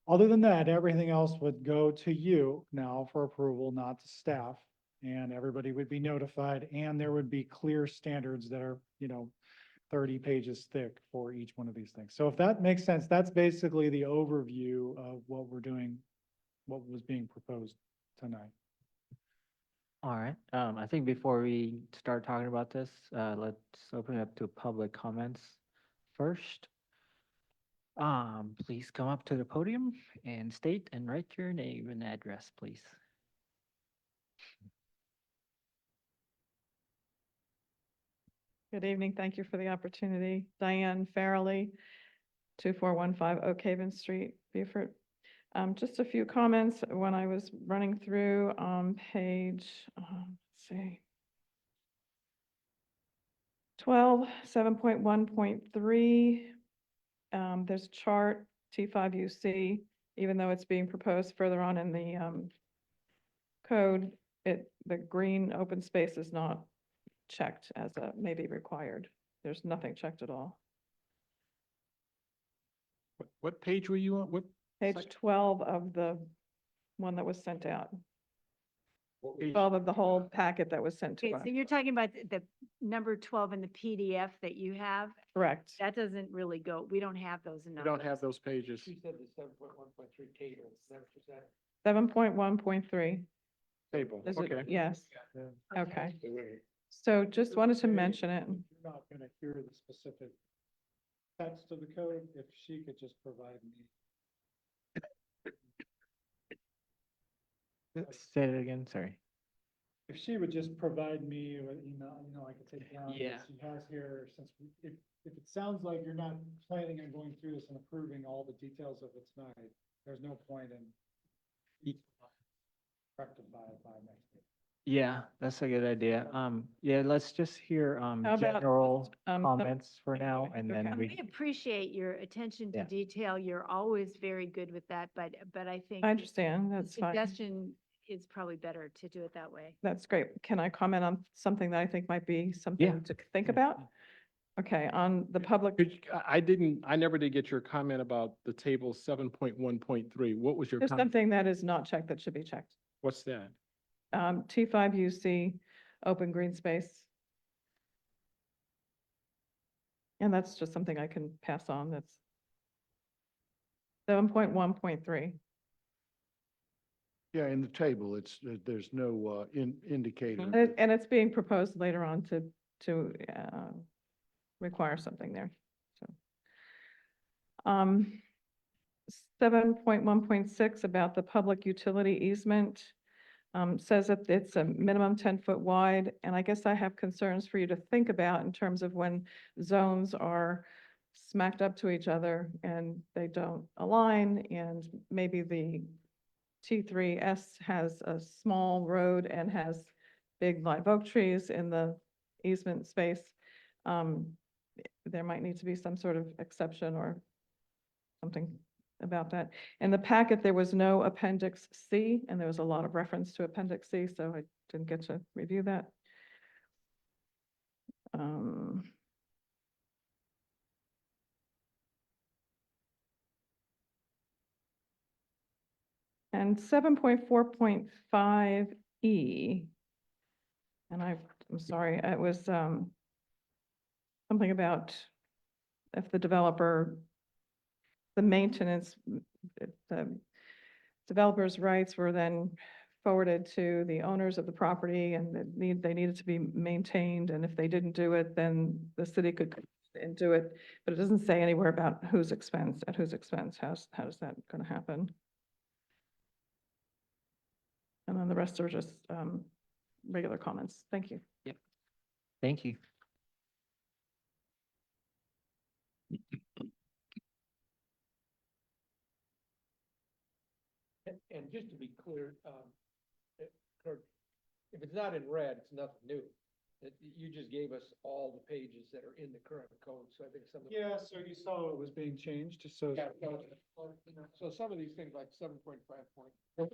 other than that, everything else would go to you now for approval, not to staff. And everybody would be notified and there would be clear standards that are, 30 pages thick for each one of these things. So if that makes sense, that's basically the overview of what we're doing, what was being proposed tonight. All right, I think before we start talking about this, let's open it up to public comments first. Please come up to the podium and state and write your name and address, please. Good evening. Thank you for the opportunity. Diane Farrelly, 2415 Oak Haven Street, Beaufort. Just a few comments when I was running through page, let's see, 12, 7.1.3. There's a chart T5UC, even though it's being proposed further on in the code, the green open space is not checked as a maybe required. There's nothing checked at all. What page were you on? What? Page Section? 12 of the one that was sent out. What page? 12 of the whole packet that was sent to Okay, us. so you're talking about the number 12 in the PDF that you have? Correct. That doesn't really go, we don't have those in We numbers. don't have those pages. She said the 7.1.3 table, is that what you said? 7.1.3. Table, Is it? okay. Yes. Yeah. Okay. So just wanted to mention it. You're not going to hear the specific text of the code if she could just provide me. Say it again, sorry. If she would just provide me with email, I could take down what Yeah. she has here, since if it sounds like you're not planning on going through this and approving all the details of it tonight, there's no point in rectify it by next week. Yeah, that's a good idea. Yeah, let's just hear, How about, general some- comments for now and then Okay. We we, appreciate your attention to Yeah. detail. You're always very good with that, but I think I understand. That's fine. suggestion is probably better to do it that way. That's great. Can I comment on something that I think might be something to think about? Okay, on the public, I never did get your comment about the table 7.1.3. What was your there's comment? something that is not checked that should be checked. What's that? T5 UC, open green space. And that's just something I can pass on, that's 7.1.3. Yeah, in the table, there's no, indicator. And it's being proposed later on to require something there, so. 7.1.6 about the public utility easement, says that it's a minimum 10-foot wide, and I guess I have concerns for you to think about in terms of when zones are smacked up to each other and they don't align, and maybe the T3S has a small road and has big live oak trees in the easement space. There might need to be some sort of exception or something about that. In the packet, there was no Appendix C, and there was a lot of reference to Appendix C, so I didn't get to review that. And 7.4.5 E, and I'm sorry, it was something about if the developer, the maintenance, if the developer's rights were then forwarded to the owners of the property and they needed to be maintained, and if they didn't do it, then the city could come and do it, but it doesn't say anywhere about at whose expense, how's that gonna happen? And then the rest are just regular comments. Thank you. Thank you. And just to be clear, Kurt, if it's not in red, it's nothing new. You just gave us all the pages that are in the current code, so I think some of. Yeah, so you saw it was being changed, so. Yeah, so some of these things like 7.4.5 E,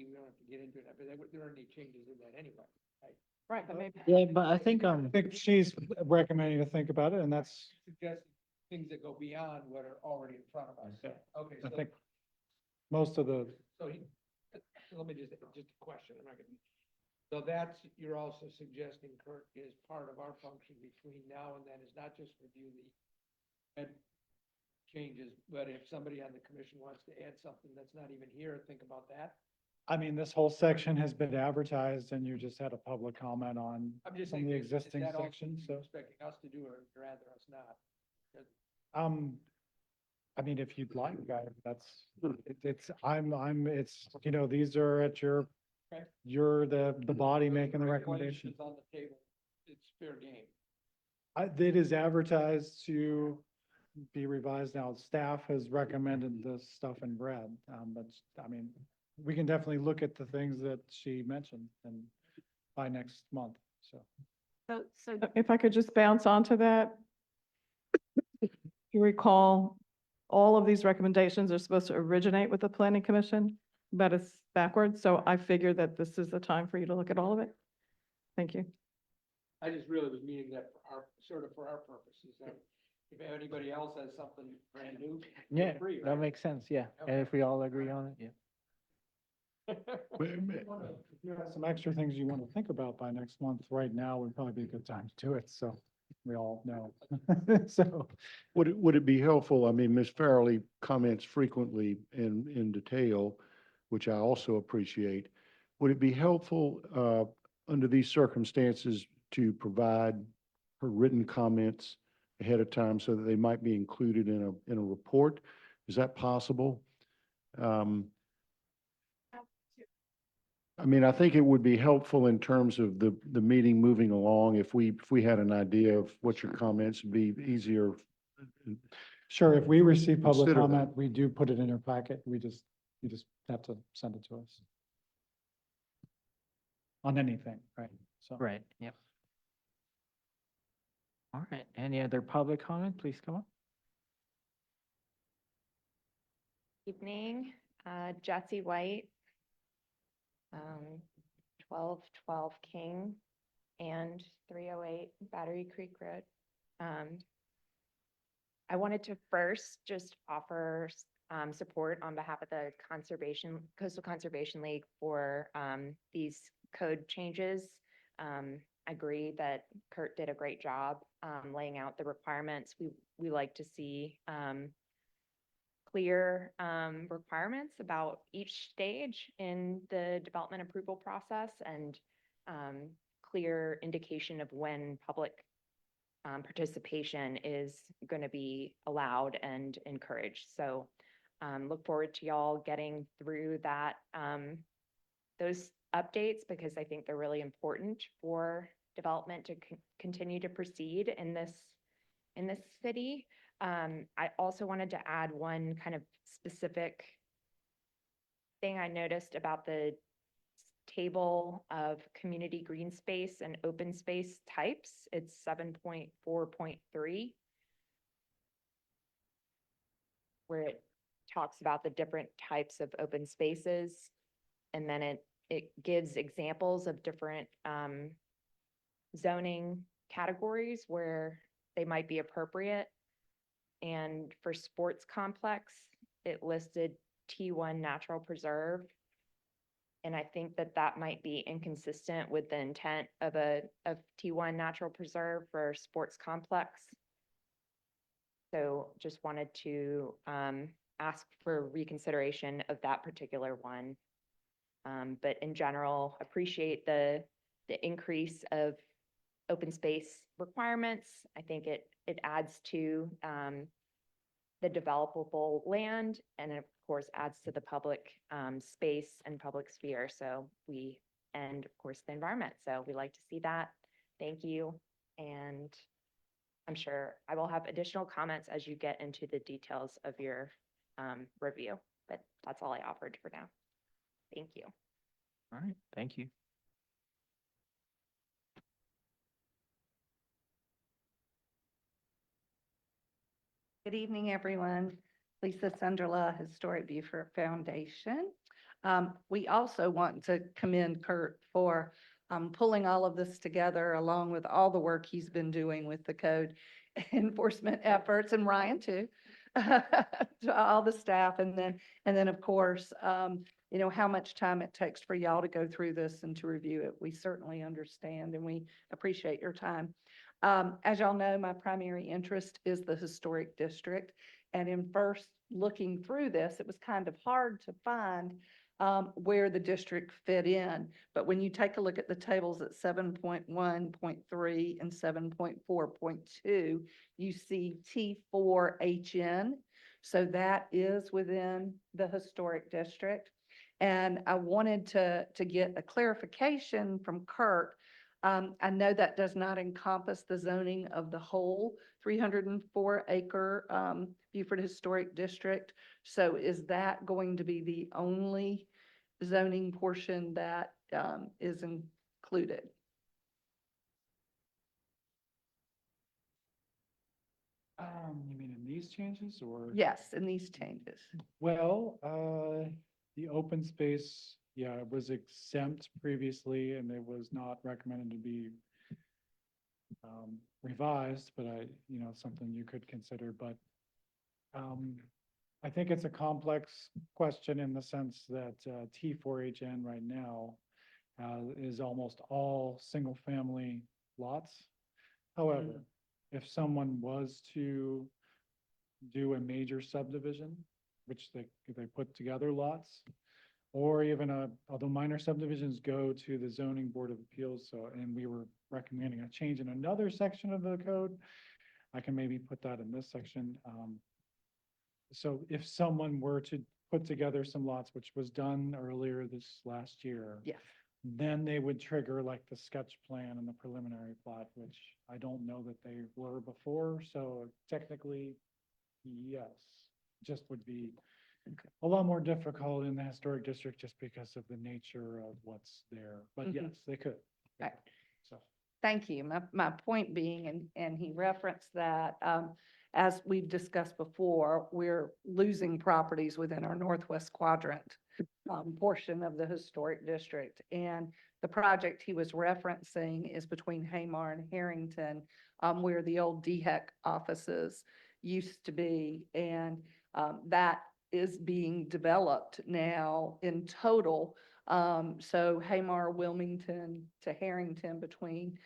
we don't have to get into that, but there aren't any changes in that anyway, right? Right, but maybe. Yeah, but I think, I think she's recommending to think about it, and that's, Suggest things that go beyond what are already in front of us. Okay, I so, think, most of the, so let me just a question, I'm not gonna. So that's, you're also suggesting, Kurt, is part of our function between now and then is not just review the red changes, but if somebody on the commission wants to add something that's not even here, think about that. I mean, this whole section has been advertised, and you just had a public comment on I'm just some of saying, the is existing that also sections, you're so. expecting us to do, or rather us not? I mean, if you'd like, that's, it's, you know, these are at your, Okay. you're the body making the Regulation recommendation. is on the table, it's fair game. It is advertised to be revised now. Staff has recommended this stuff in red, but, I mean, we can definitely look at the things that she mentioned and by next month, so. So If I could just bounce onto that. You recall, all of these recommendations are supposed to originate with the planning commission, but it's backwards, so I figured that this is the time for you to look at all of it. Thank you. I just really was meaning that for our purposes, that if anybody else has something brand new. feel yeah, free, that right? makes sense, yeah. And Okay. if we all agree on it, yeah. If you have some extra things you want to think about by next month, right now would probably be a good time to do it, so we all know. So, Would it be helpful, I mean, Ms. Farrelly comments frequently in detail, which I also appreciate. Would it be helpful, under these circumstances to provide her written comments ahead of time so that they might be included in a report? Is that possible? I mean, I think it would be helpful in terms of the meeting moving along if we had an idea of what your comments would be easier. sure, if we receive public Consider that. comment, we do put it in your packet. You just have to send it to us. On anything, right? So. Right, yep. All right, any other public comment? Please come on. Evening, Jesse White, 1212 King and 308 Battery Creek Road. I wanted to first just offer support on behalf of the Coastal Conservation League for these code changes. I agree that Kurt did a great job laying out the requirements. We like to see clear requirements about each stage in the development approval process and clear indication of when public participation is going to be allowed and encouraged. So look forward to y'all getting through that, those updates, because I think they're really important for development to continue to proceed in this city. I also wanted to add one kind of specific thing I noticed about the table of community green space and open space types. It's 7.4.3, where it talks about the different types of open spaces. And then it gives examples of different zoning categories where they might be appropriate. And for sports complex, it listed T1 natural preserve. And I think that might be inconsistent with the intent of T1 natural preserve for sports complex. So just wanted to ask for reconsideration of that particular one. But in general, appreciate the increase of open space requirements. I think it adds to the developable land, and of course adds to the public space and public sphere. And of course the environment. So we like to see that. Thank you. And I'm sure I will have additional comments as you get into the details of your review, but that's all I offered for now. Thank you. All right, thank you. Good evening, everyone. Lisa Sunderla, Historic Beaufort Foundation. We also want to commend Kurt for pulling all of this together, along with all the work he's been doing with the code enforcement efforts, and Ryan too, to all the staff. And then of course, you know, how much time it takes for y'all to go through this and to review it. We certainly understand and we appreciate your time. As y'all know, my primary interest is the historic district. And in first looking through this, it was kind of hard to find where the district fit in. But when you take a look at the tables at 7.1.3 and 7.4.2, you see T4HN. So that is within the historic district. And I wanted to get a clarification from Kurt. I know that does not encompass the zoning of the whole 304 acre Beaufort Historic District. So is that going to be the only zoning portion that is included? You mean in these changes or? Yes, in these changes. Well, the open space, yeah, it was exempt previously and it was not recommended to be revised, but something you could consider, but I think it's a complex question in the sense that T4HN right now is almost all single family lots. However, if someone was to do a major subdivision, which they put together lots, or even although minor subdivisions go to the zoning board of appeals, and we were recommending a change in another section of the code, I can maybe put that in this section. So if someone were to put together some lots, which was done earlier this last year, Yes. then they would trigger like the sketch plan and the preliminary plot, which I don't know that they were before. So technically, yes, just would be a lot more difficult in the historic district just because of the nature of what's there. But yes, they could. Right. So. Thank you. My point being, and he referenced that, as we've discussed before, we're losing properties within our northwest quadrant. portion of the historic district. And the project he was referencing is between Hamar and Harrington, where the old DHEC offices used to be. And that is being developed now in total. So Hamar, Wilmington to Harrington between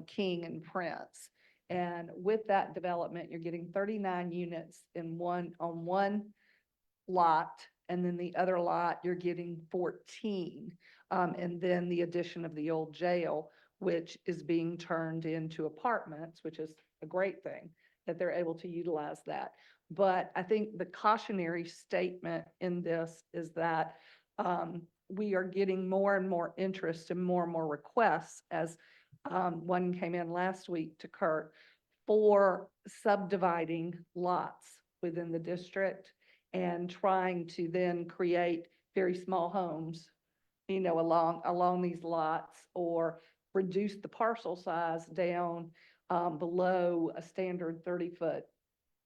King and Prince. And with that development, you're getting 39 units on one lot, and then the other lot, you're getting 14. And then the addition of the old jail, which is being turned into apartments, which is a great thing that they're able to utilize that. But I think the cautionary statement in this is that we are getting more and more interest and more requests, as one came in last week to Kurt, for subdividing lots within the district and trying to then create very small homes, along these lots, or reduce the parcel size down below a standard 30-foot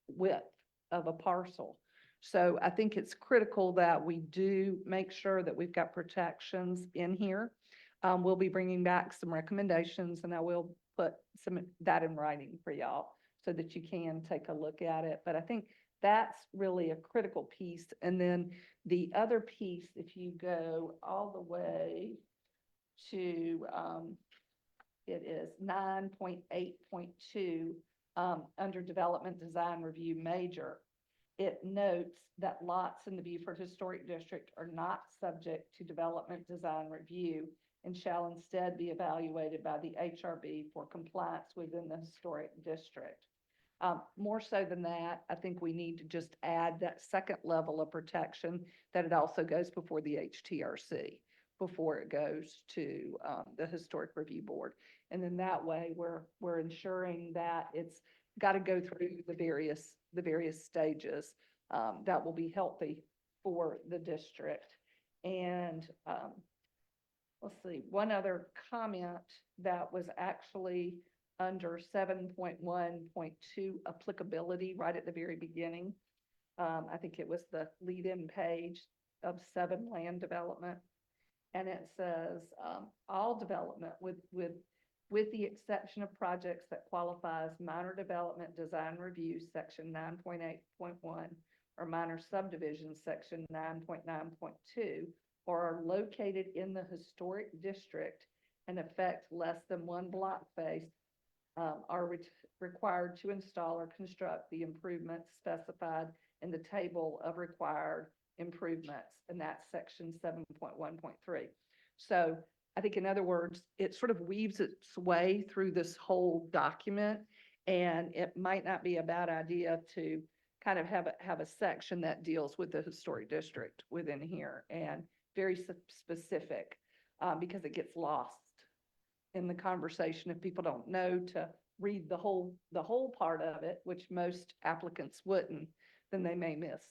width of a parcel. So I think it's critical that we do make sure that we've got protections in here. We'll be bringing back some recommendations, and I will put some of that in writing for y'all so that you can take a look at it. But I think that's really a critical piece. And then the other piece, if you go all the way to, it is 9.8.2, under Development Design Review Major, it notes that lots in the Beaufort Historic District are not subject to development design review and shall instead be evaluated by the HRB for compliance within the historic district. More so than that, I think we need to just add that second level of protection, that it also goes before the HTRC, before it goes to the Historic Review Board. And then that way we're ensuring that it's got to go through the various stages that will be healthy for the district. And let's see, one other comment that was actually under 7.1.2 applicability right at the very beginning. I think it was the lead-in page of 7 land development. And it says, all development with the exception of projects that qualify as minor development design review, section 9.8.1, or minor subdivisions, section 9.9.2, or are located in the historic district and affect less than 1 block face, are required to install or construct the improvements specified in the table of required improvements, and that's section 7.1.3. So I think, in other words, it sort of weaves its way through this whole document, and it might not be a bad idea to kind of have a section that deals with the historic district within here, and very specific, because it gets lost in the conversation if people don't know to read the whole part of it, which most applicants wouldn't, then they may miss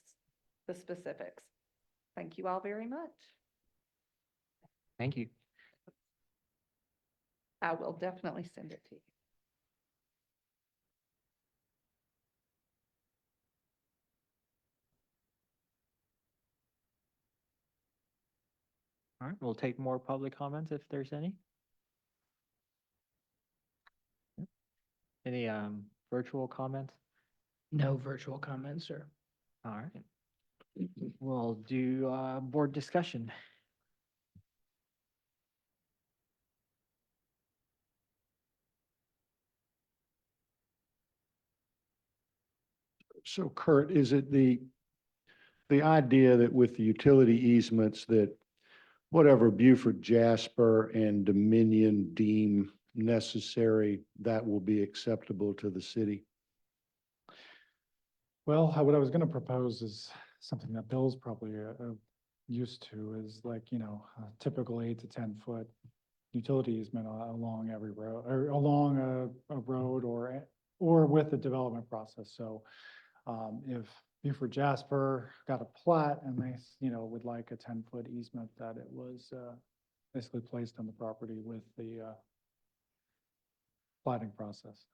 the specifics. Thank you all very much. Thank you. I will definitely send it to you. All right, we'll take more public comments if there's any. Yep. Any virtual comments? No virtual comments, sir. All right. We'll do board discussion. So Kurt, is it the idea that with the utility easements that whatever Beaufort Jasper and Dominion deem necessary, that will be acceptable to the city? Well, what I was gonna propose is something that Bill's probably used to, is like, a typical 8 to 10 foot utility easement along every road, or along a road, or with the development process. So if Beaufort Jasper got a plat and they, would like a 10-foot easement, that it was basically placed on the property with the platting process.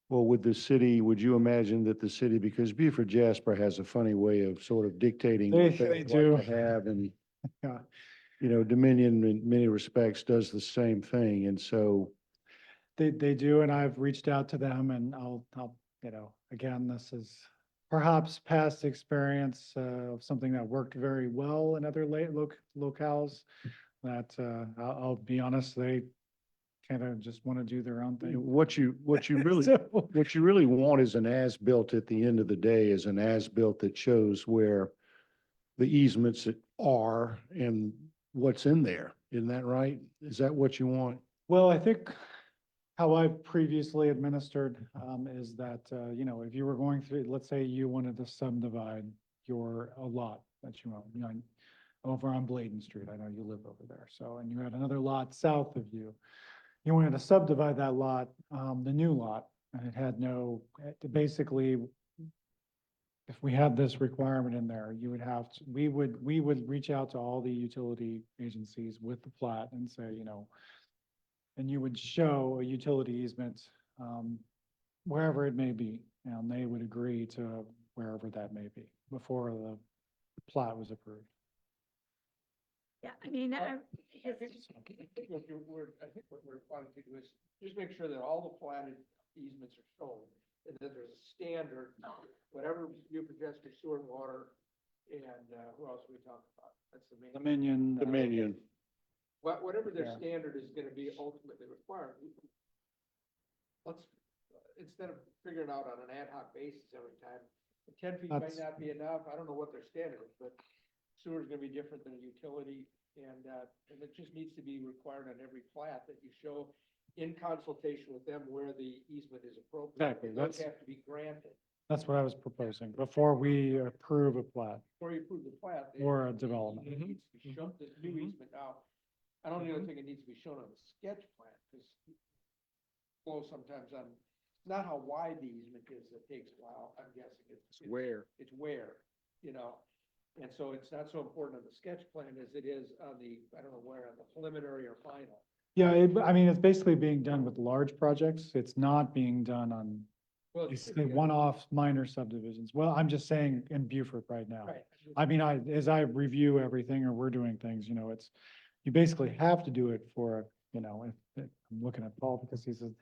Well, would the city, would you imagine that the city, because Beaufort Jasper has a funny way of sort of dictating what They they'd do. like to have, and, Yeah. you know, Dominion in many respects does the same thing, and so, They do, and I've reached out to them and again, this is perhaps past experience of something that worked very well in other locales. That, I'll be honest, they kind of just want to do their own you know, thing. what you really, So- what you really want is an as-built at the end of the day, is an as-built that shows where the easements are and what's in there. Isn't that right? Is that what you want? Well, I think how I've previously administered is that, if you were going through, let's say you wanted to subdivide a lot that you own, over on Bladen Street. I know you live over there. So, and you had another lot south of you. You wanted to subdivide that lot, the new lot, and it had basically, if we had this requirement in there, you would have to, we would reach out to all the utility agencies with the plat and say, and you would show a utility easement, wherever it may be, and they would agree to wherever that may be before the plat was approved. Yeah, I mean, I think what we're wanting to do is just make sure that all the platted easements are shown, and that there's a standard, whatever you project for sewer and water, and, who else are we talking about? That's the main. Dominion. Dominion. Whatever their Yeah. standard is gonna be ultimately required. Let's, instead of figuring out on an ad hoc basis every time, 10 feet might That's- not be enough, I don't know what their standard is, but sewer is gonna be different than a utility, and it just needs to be required on every plat that you show in consultation with them where the easement is appropriate. Exactly, And those that's- have to be granted. That's what I was proposing, before we approve a plat. Before you approve the plat. Or a development. It needs to be shown, this new easement now. I don't even think it needs to be shown on the sketch plan, because flow sometimes on, not how wide the easement is that takes a while, I'm guessing. It's Where? It's where, and so it's not so important on the sketch plan as it is on the, I don't know where, on the preliminary or final. Yeah, it's basically being done with large projects. It's not being done on Well, it should basically be on- one-off minor subdivisions. Well, I'm just saying in Beaufort right now. Right. As I review everything or we're doing things, you basically have to do it for, if I'm looking at Paul because he says,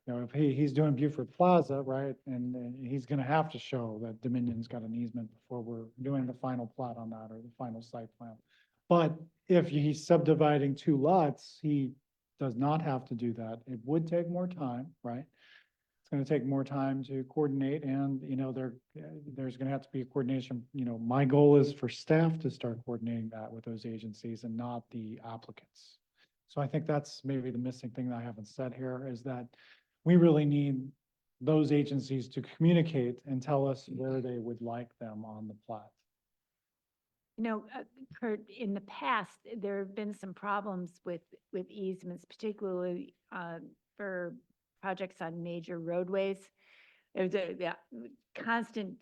if he's doing Beaufort Plaza, right? And he's gonna have to show that Dominion's got an easement before we're doing the final plat on that or the final site plan. But if he's subdividing 2 lots, he does not have to do that. It would take more time, right? It's gonna take more time to coordinate and, there's gonna have to be a coordination. My goal is for staff to start coordinating that with those agencies and not the applicants. So I think that's maybe the missing thing that I haven't said here is that we really need those agencies to communicate and tell us where they would like them on the plat. Kurt, in the past, there have been some problems with easements, particularly for projects on major roadways. There's a constant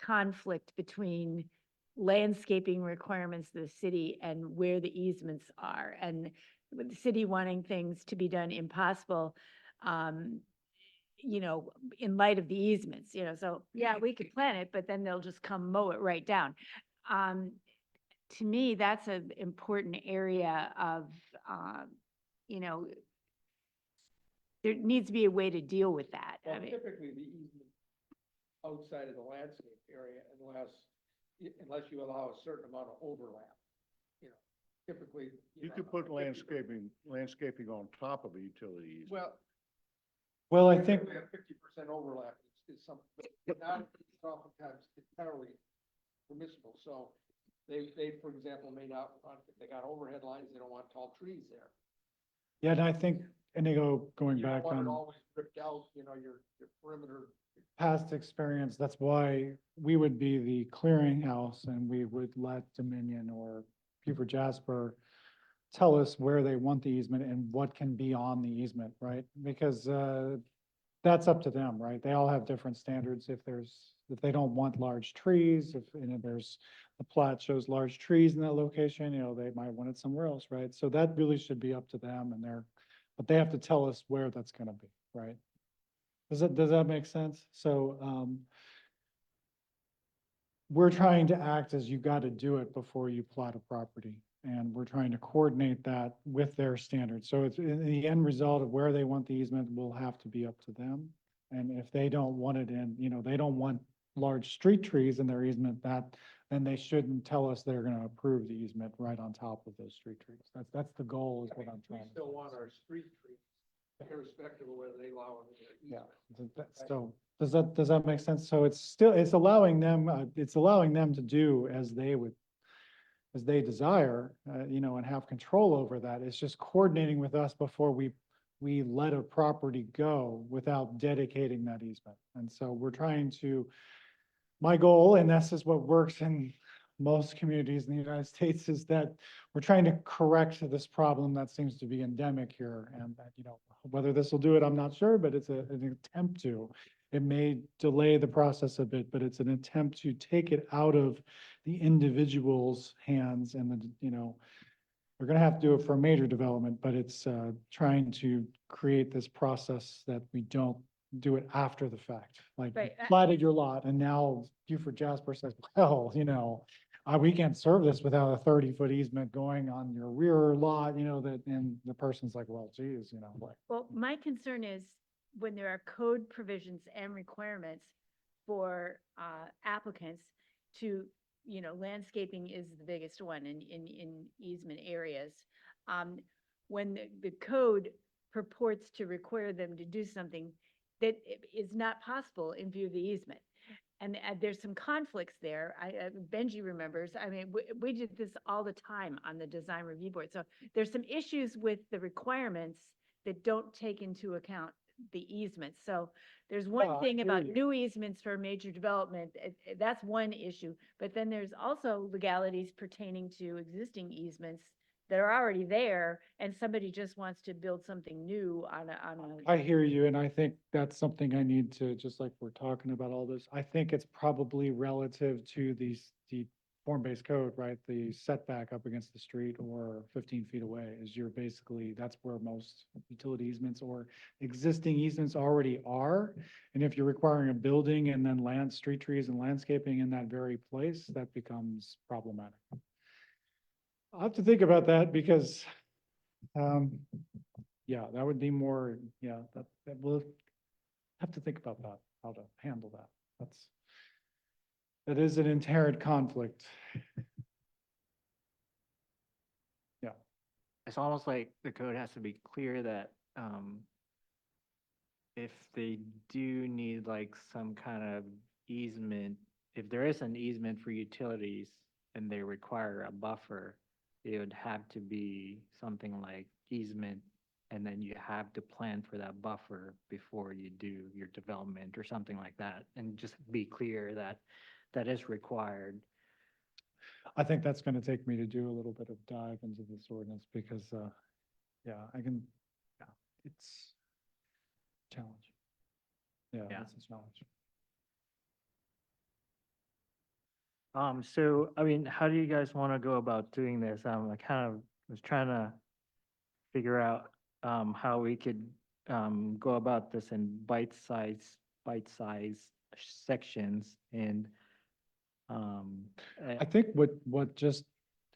conflict between landscaping requirements of the city and where the easements are, and with the city wanting things to be done impossible, in light of the easements, so, yeah, we could plan it, but then they'll just come mow it right down. To me, that's an important area of, there needs to be a way to deal with that. I Well, mean, typically, the easement outside of the landscape area, unless you allow a certain amount of overlap, typically. You could put landscaping on top of a utility easement. Well, I think, 50% overlap is something, but not oftentimes entirely permissible, so they, for example, may not want, if they got overhead lines, they don't want tall trees there. yeah, and I think, going You don't back want it on always ripped out, your perimeter. past experience, that's why we would be the clearinghouse and we would let Dominion or Beaufort Jasper tell us where they want the easement and what can be on the easement, right? Because that's up to them, right? They all have different standards. If they don't want large trees, if there's the plat shows large trees in that location, they might want it somewhere else, right? So that really should be up to them but they have to tell us where that's gonna be, right? does that make sense? So, we're trying to act as you got to do it before you plot a property. And we're trying to coordinate that with their standards. So it's, in the end result of where they want the easement will have to be up to them. And if they don't want it in, they don't want large street trees in their easement, then they shouldn't tell us they're gonna approve the easement right on top of those street trees. That's the goal, is what I'm trying to. still want our street trees, irrespective of whether they allow it. Yeah, so, does that make sense? So it's allowing them to do as they desire, and have control over that. It's just coordinating with us before we let a property go without dedicating that easement. And so we're trying to, my goal, and this is what works in most communities in the United States, is that we're trying to correct this problem that seems to be endemic here. And that, whether this will do it, I'm not sure, but it's an attempt to. It may delay the process a bit, but it's an attempt to take it out of the individual's hands. And we're going to have to do it for a major development, but it's trying to create this process that we don't do it after the fact. Like, you Right, platted your lot and now Buford Jasper says, well, we can't serve this without a 30-foot easement going on your rear lot, and the person's like, well, geez, like. Well, my concern is when there are code provisions and requirements for applicants to, landscaping is the biggest one in easement areas. When the code purports to require them to do something that is not possible in view of the easement. And there's some conflicts there. Benji remembers, we did this all the time on the design review board. So there's some issues with the requirements that don't take into account the easements. So there's Well, one I thing hear about you. new easements for major development. That's one issue. But then there's also legalities pertaining to existing easements that are already there, and somebody just wants to build something new on a. I hear you, and I think that's something I need to, just like we're talking about all this, I think it's probably relative to the form-based code, right? The setback up against the street or 15 feet away is that's where most utility easements or existing easements already are. And if you're requiring a building and then street trees and landscaping in that very place, that becomes problematic. I'll have to think about that because, yeah, that would be more, that we'll have to think about that, how to handle that. That is an inherent conflict. Yeah. It's almost like the code has to be clear that, if they do need like some kind of easement, if there is an easement for utilities and they require a buffer, it would have to be something like easement, and then you have to plan for that buffer before you do your development or something like that, and just be clear that that is required. I think that's going to take me to do a little bit of dive into this ordinance because, yeah, it's a challenge. Yeah, it's a challenge. So, how do you guys want to go about doing this? I kind of was trying to figure out, how we could, go about this in bite-sized sections and, I think what just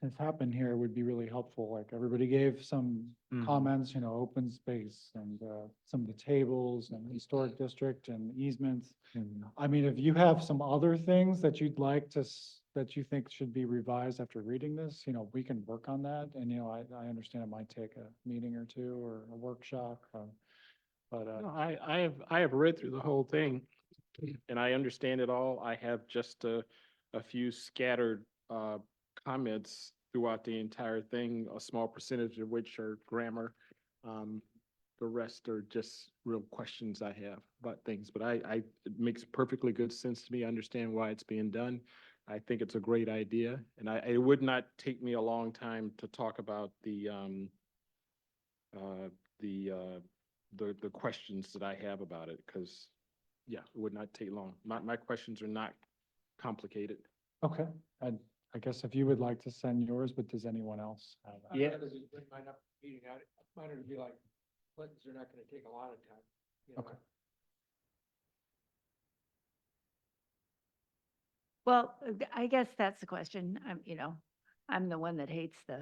has happened here would be really helpful. Like everybody gave some comments, open space and some of the tables and historic district and easements. If you have some other things that you'd like that you think should be revised after reading this, we can work on that. And, I understand it might take a meeting or two or a workshop, but. No, I have read through the whole thing and I understand it all. I have just a few scattered comments throughout the entire thing, a small percentage of which are grammar. The rest are just real questions I have about things, but it makes perfectly good sense to me. I understand why it's being done. I think it's a great idea, and it would not take me a long time to talk about the questions that I have about it, because, yeah, it would not take long. My questions are not complicated. Okay, I guess if you would like to send yours, but does anyone else have? Yeah. Might not be meeting out, mine would be like, they're not gonna take a lot of time. Okay. Well, I guess that's the question. I'm the one that hates the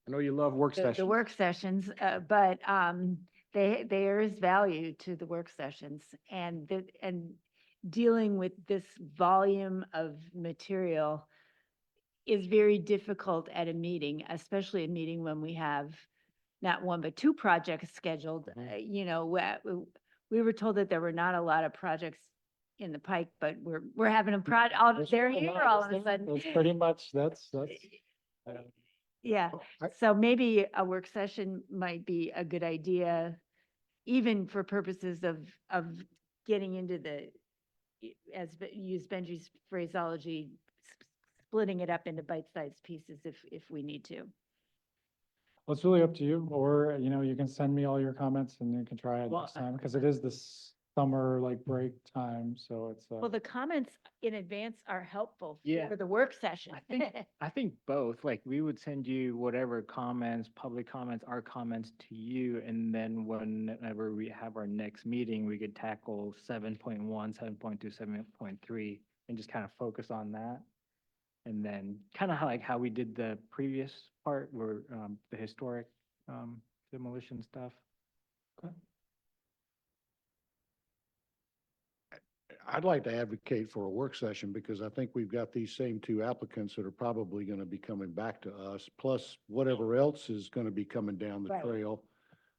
I know you love work the sessions. work sessions, but there is value to the work sessions, and dealing with this volume of material is very difficult at a meeting, especially a meeting when we have not one, but two projects scheduled. We were told that there were not a lot of projects in the pike, but we're having a they're here all of a sudden. That's pretty much, that's, Yeah, so maybe a work session might be a good idea, even for purposes of getting into use Benji's phraseology, splitting it up into bite-sized pieces if we need to. well, it's really up to you, or, you can send me all your comments and you can try it Well, next time, because it is this summer like break time, so it's, Well, the comments in advance are helpful Yeah. for the work session. I think both, like, we would send you whatever comments, public comments, our comments to you, and then whenever we have our next meeting, we could tackle 7.1, 7.2, 7.3, and just kind of focus on that. And then kind of how we did the previous part, where the historic demolition stuff. I'd like to advocate for a work session because I think we've got these same two applicants that are probably going to be coming back to us, plus whatever else is going to be coming down the Right. trail.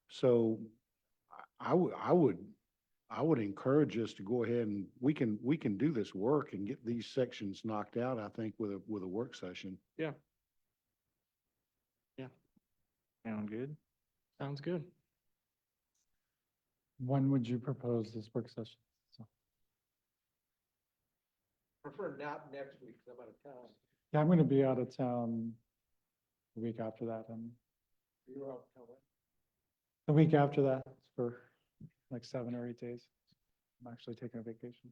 So I would encourage us to go ahead and we can do this work and get these sections knocked out, I think, with a work session. Sound good? Sounds good. when would you propose this work session? So, Prefer not next week, 'cause I'm out of town. yeah, I'm gonna be out of town the week after that, and You're out of town, right? the week after that for like 7 or 8 days. I'm actually taking a vacation.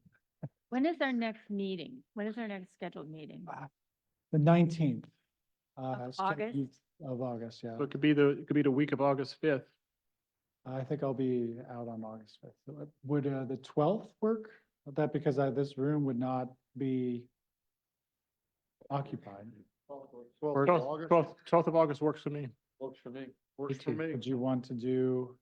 When is our next meeting? When is our next scheduled meeting? The 19th. Of August? Of August, yeah. So it could be the week of August 5th. I think I'll be out on August 5th. Would the 12th work? That because this room would not be occupied. 12th of August works for me. Works for me. Works for me. Would you want to do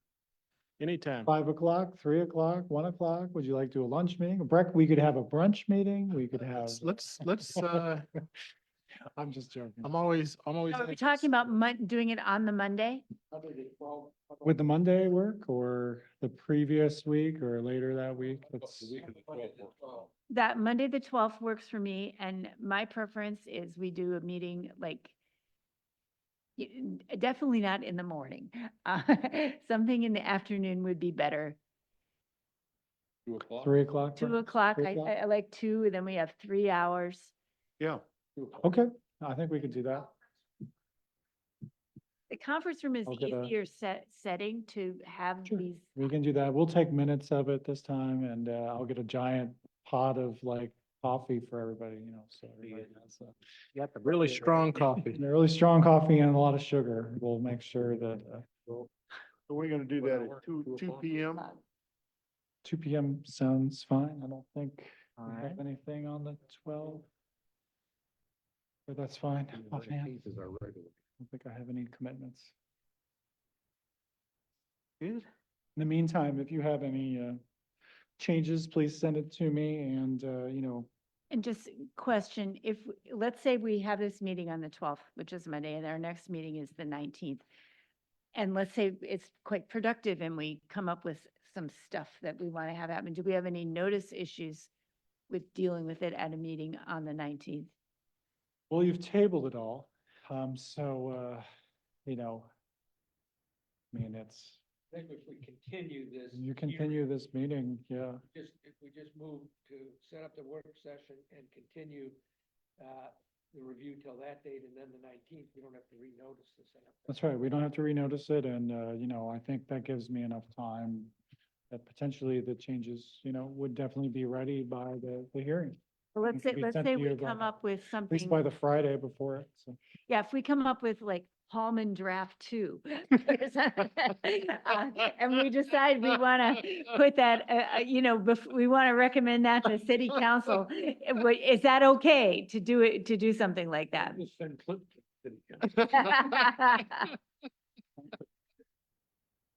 Anytime. 5 o'clock, 3 o'clock, 1 o'clock? Would you like to do a lunch meeting? We could have a brunch meeting. We could have. Let's, I'm just joking. I'm always. So are we talking about doing it on the Monday? Would the Monday work or the previous week or later that week? It's, That Monday, the 12th works for me, and my preference is we do a meeting like definitely not in the morning. Something in the afternoon would be better. 2 o'clock? 3 o'clock? 2 work? o'clock, 3 I o'clock? I like 2, and then we have 3 hours. Yeah. Okay, I think we could do that. The conference room is I'll the get a- easier setting to have Sure. these. We can do that. We'll take minutes of it this time and I'll get a giant pot of like coffee for everybody, so. everybody has, You got the Really strong coffee. and a really strong coffee and a lot of sugar. We'll make sure that, So we're going to do that at 2 PM. 2 PM sounds fine. I don't think we Alright. have anything on the 12th. But that's fine. Offhand, I Is our regular. don't think I have any commitments. Good. In the meantime, if you have any changes, please send it to me and, And just question, let's say we have this meeting on the 12th, which is Monday, and our next meeting is the 19th. And let's say it's quite productive and we come up with some stuff that we want to have happen. Do we have any notice issues with dealing with it at a meeting on the 19th? well, you've tabled it all. I mean, it's, I think if we continue this. you continue this meeting, yeah. If we just move to set up the work session and continue, the review till that date, and then the 19th, we don't have to renotice this. That's right. We don't have to renotice it and, I think that gives me enough time that potentially the changes, would definitely be ready by the hearing, So It can be let's sent say to you we come by- up with at least by something, the Friday before it, so. yeah, if we come up with like Hallman Draft 2. And we decided we want to put that, we want to recommend that to city council. Is that okay to do it, to do something like that?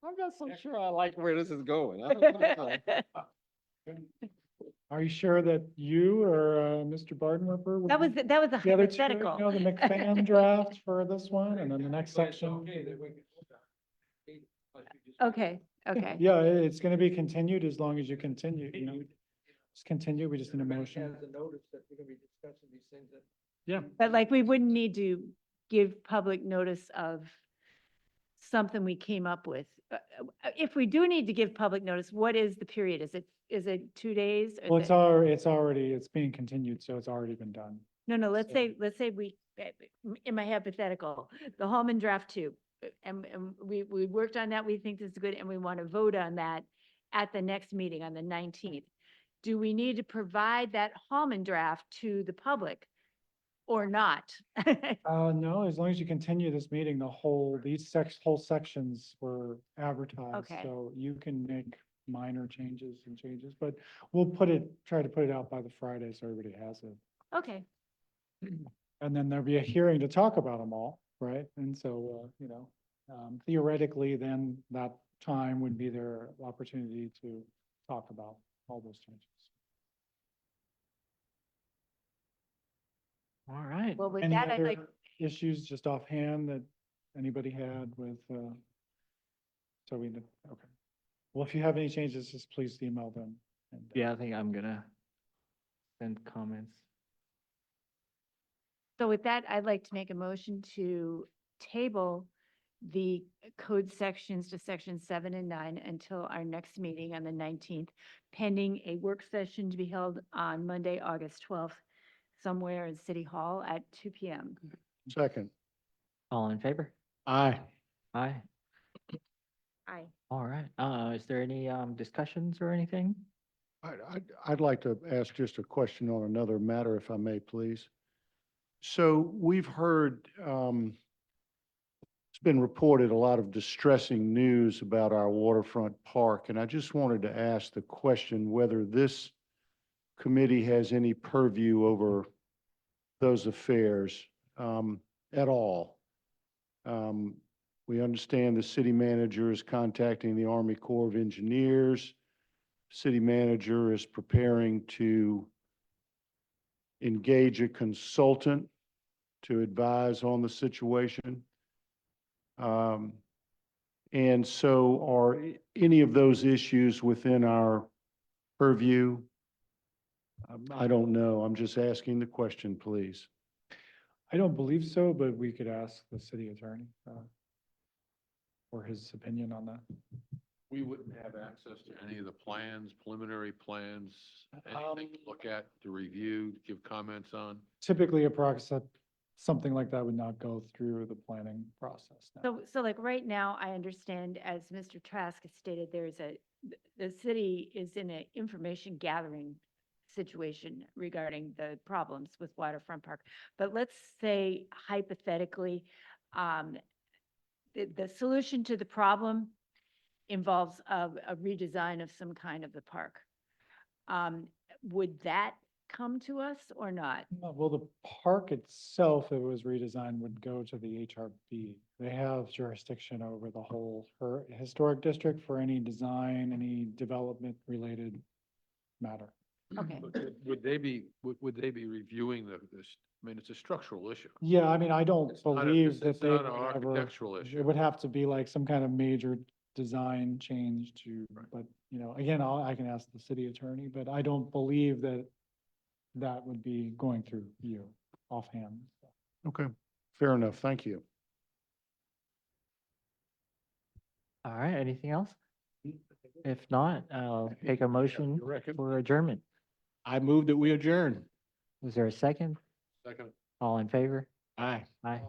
I'm not so sure I like where this is going. Are you sure that you or Mr. Bardenwerper? would That was, be that was a the other two, hypothetical. the McFan draft for this one, and then the next section? Okay, okay. Yeah, it's gonna be continued as long as you continue, Just continue, we just need a motion. Yeah. But like, we wouldn't need to give public notice of something we came up with. If we do need to give public notice, what is the period? Is it 2 days? or Well, is it- it's already, it's being continued, so it's already been done. No, let's so- say we, in my hypothetical, the Hallman Draft 2, and we worked on that, we think this is good, and we want to vote on that at the next meeting on the 19th. Do we need to provide that Hallman draft to the public or not? No, as long as you continue this meeting, these whole sections were advertised. Okay. So you can make minor changes, but we'll try to put it out by the Friday so everybody has it. Okay, And then there'll be a hearing to talk about them all, right? And so, theoretically, then that time would be their opportunity to talk about all those changes. All right. well, with Any that, I'd other like, issues just offhand that anybody had with, okay. Well, if you have any changes, just please email them. and, Yeah, I think I'm gonna send comments. so with that, I'd like to make a motion to table the code sections to section 7 and 9 until our next meeting on the 19th, pending a work session to be held on Monday, August 12th, somewhere in City Hall at 2 PM. Second. All in favor? Aye. Aye. Aye. All right. Is there any discussions or anything? I'd like to ask just a question on another matter, if I may, please. So we've heard, it's been reported a lot of distressing news about our waterfront park, and I just wanted to ask the question whether this committee has any purview over those affairs at all. We understand the city manager is contacting the Army Corps of Engineers. City manager is preparing to engage a consultant to advise on the situation. And so are any of those issues within our purview? I don't know. I'm just asking the question, please. I don't believe so, but we could ask the city attorney for his opinion on that. We wouldn't have access to any of the plans, preliminary plans, anything to look at, to review, give comments on? Typically, something like that would not go through the planning process. no. So like right now, I understand, as Mr. Trask has stated, the city is in an information gathering situation regarding the problems with Waterfront Park. But let's say hypothetically, the solution to the problem involves a redesign of some kind of the park. Would that come to us or not? Well, the park itself, if it was redesigned, would go to the HRB. They have jurisdiction over the whole historic district for any design, any development related matter. Okay. Would they be reviewing this? I mean, it's a structural issue. Yeah, I mean, I don't believe that It's they not would an ever, architectural it issue. would have to be like some kind of major design change but, again, I can ask the city attorney, but I don't believe that that would be going through you offhand. Okay, fair enough. Thank you. All right, anything else? If not, I'll take a motion for adjournment. I move that we adjourn. Is there a second? Second. All in favor? Aye. Aye.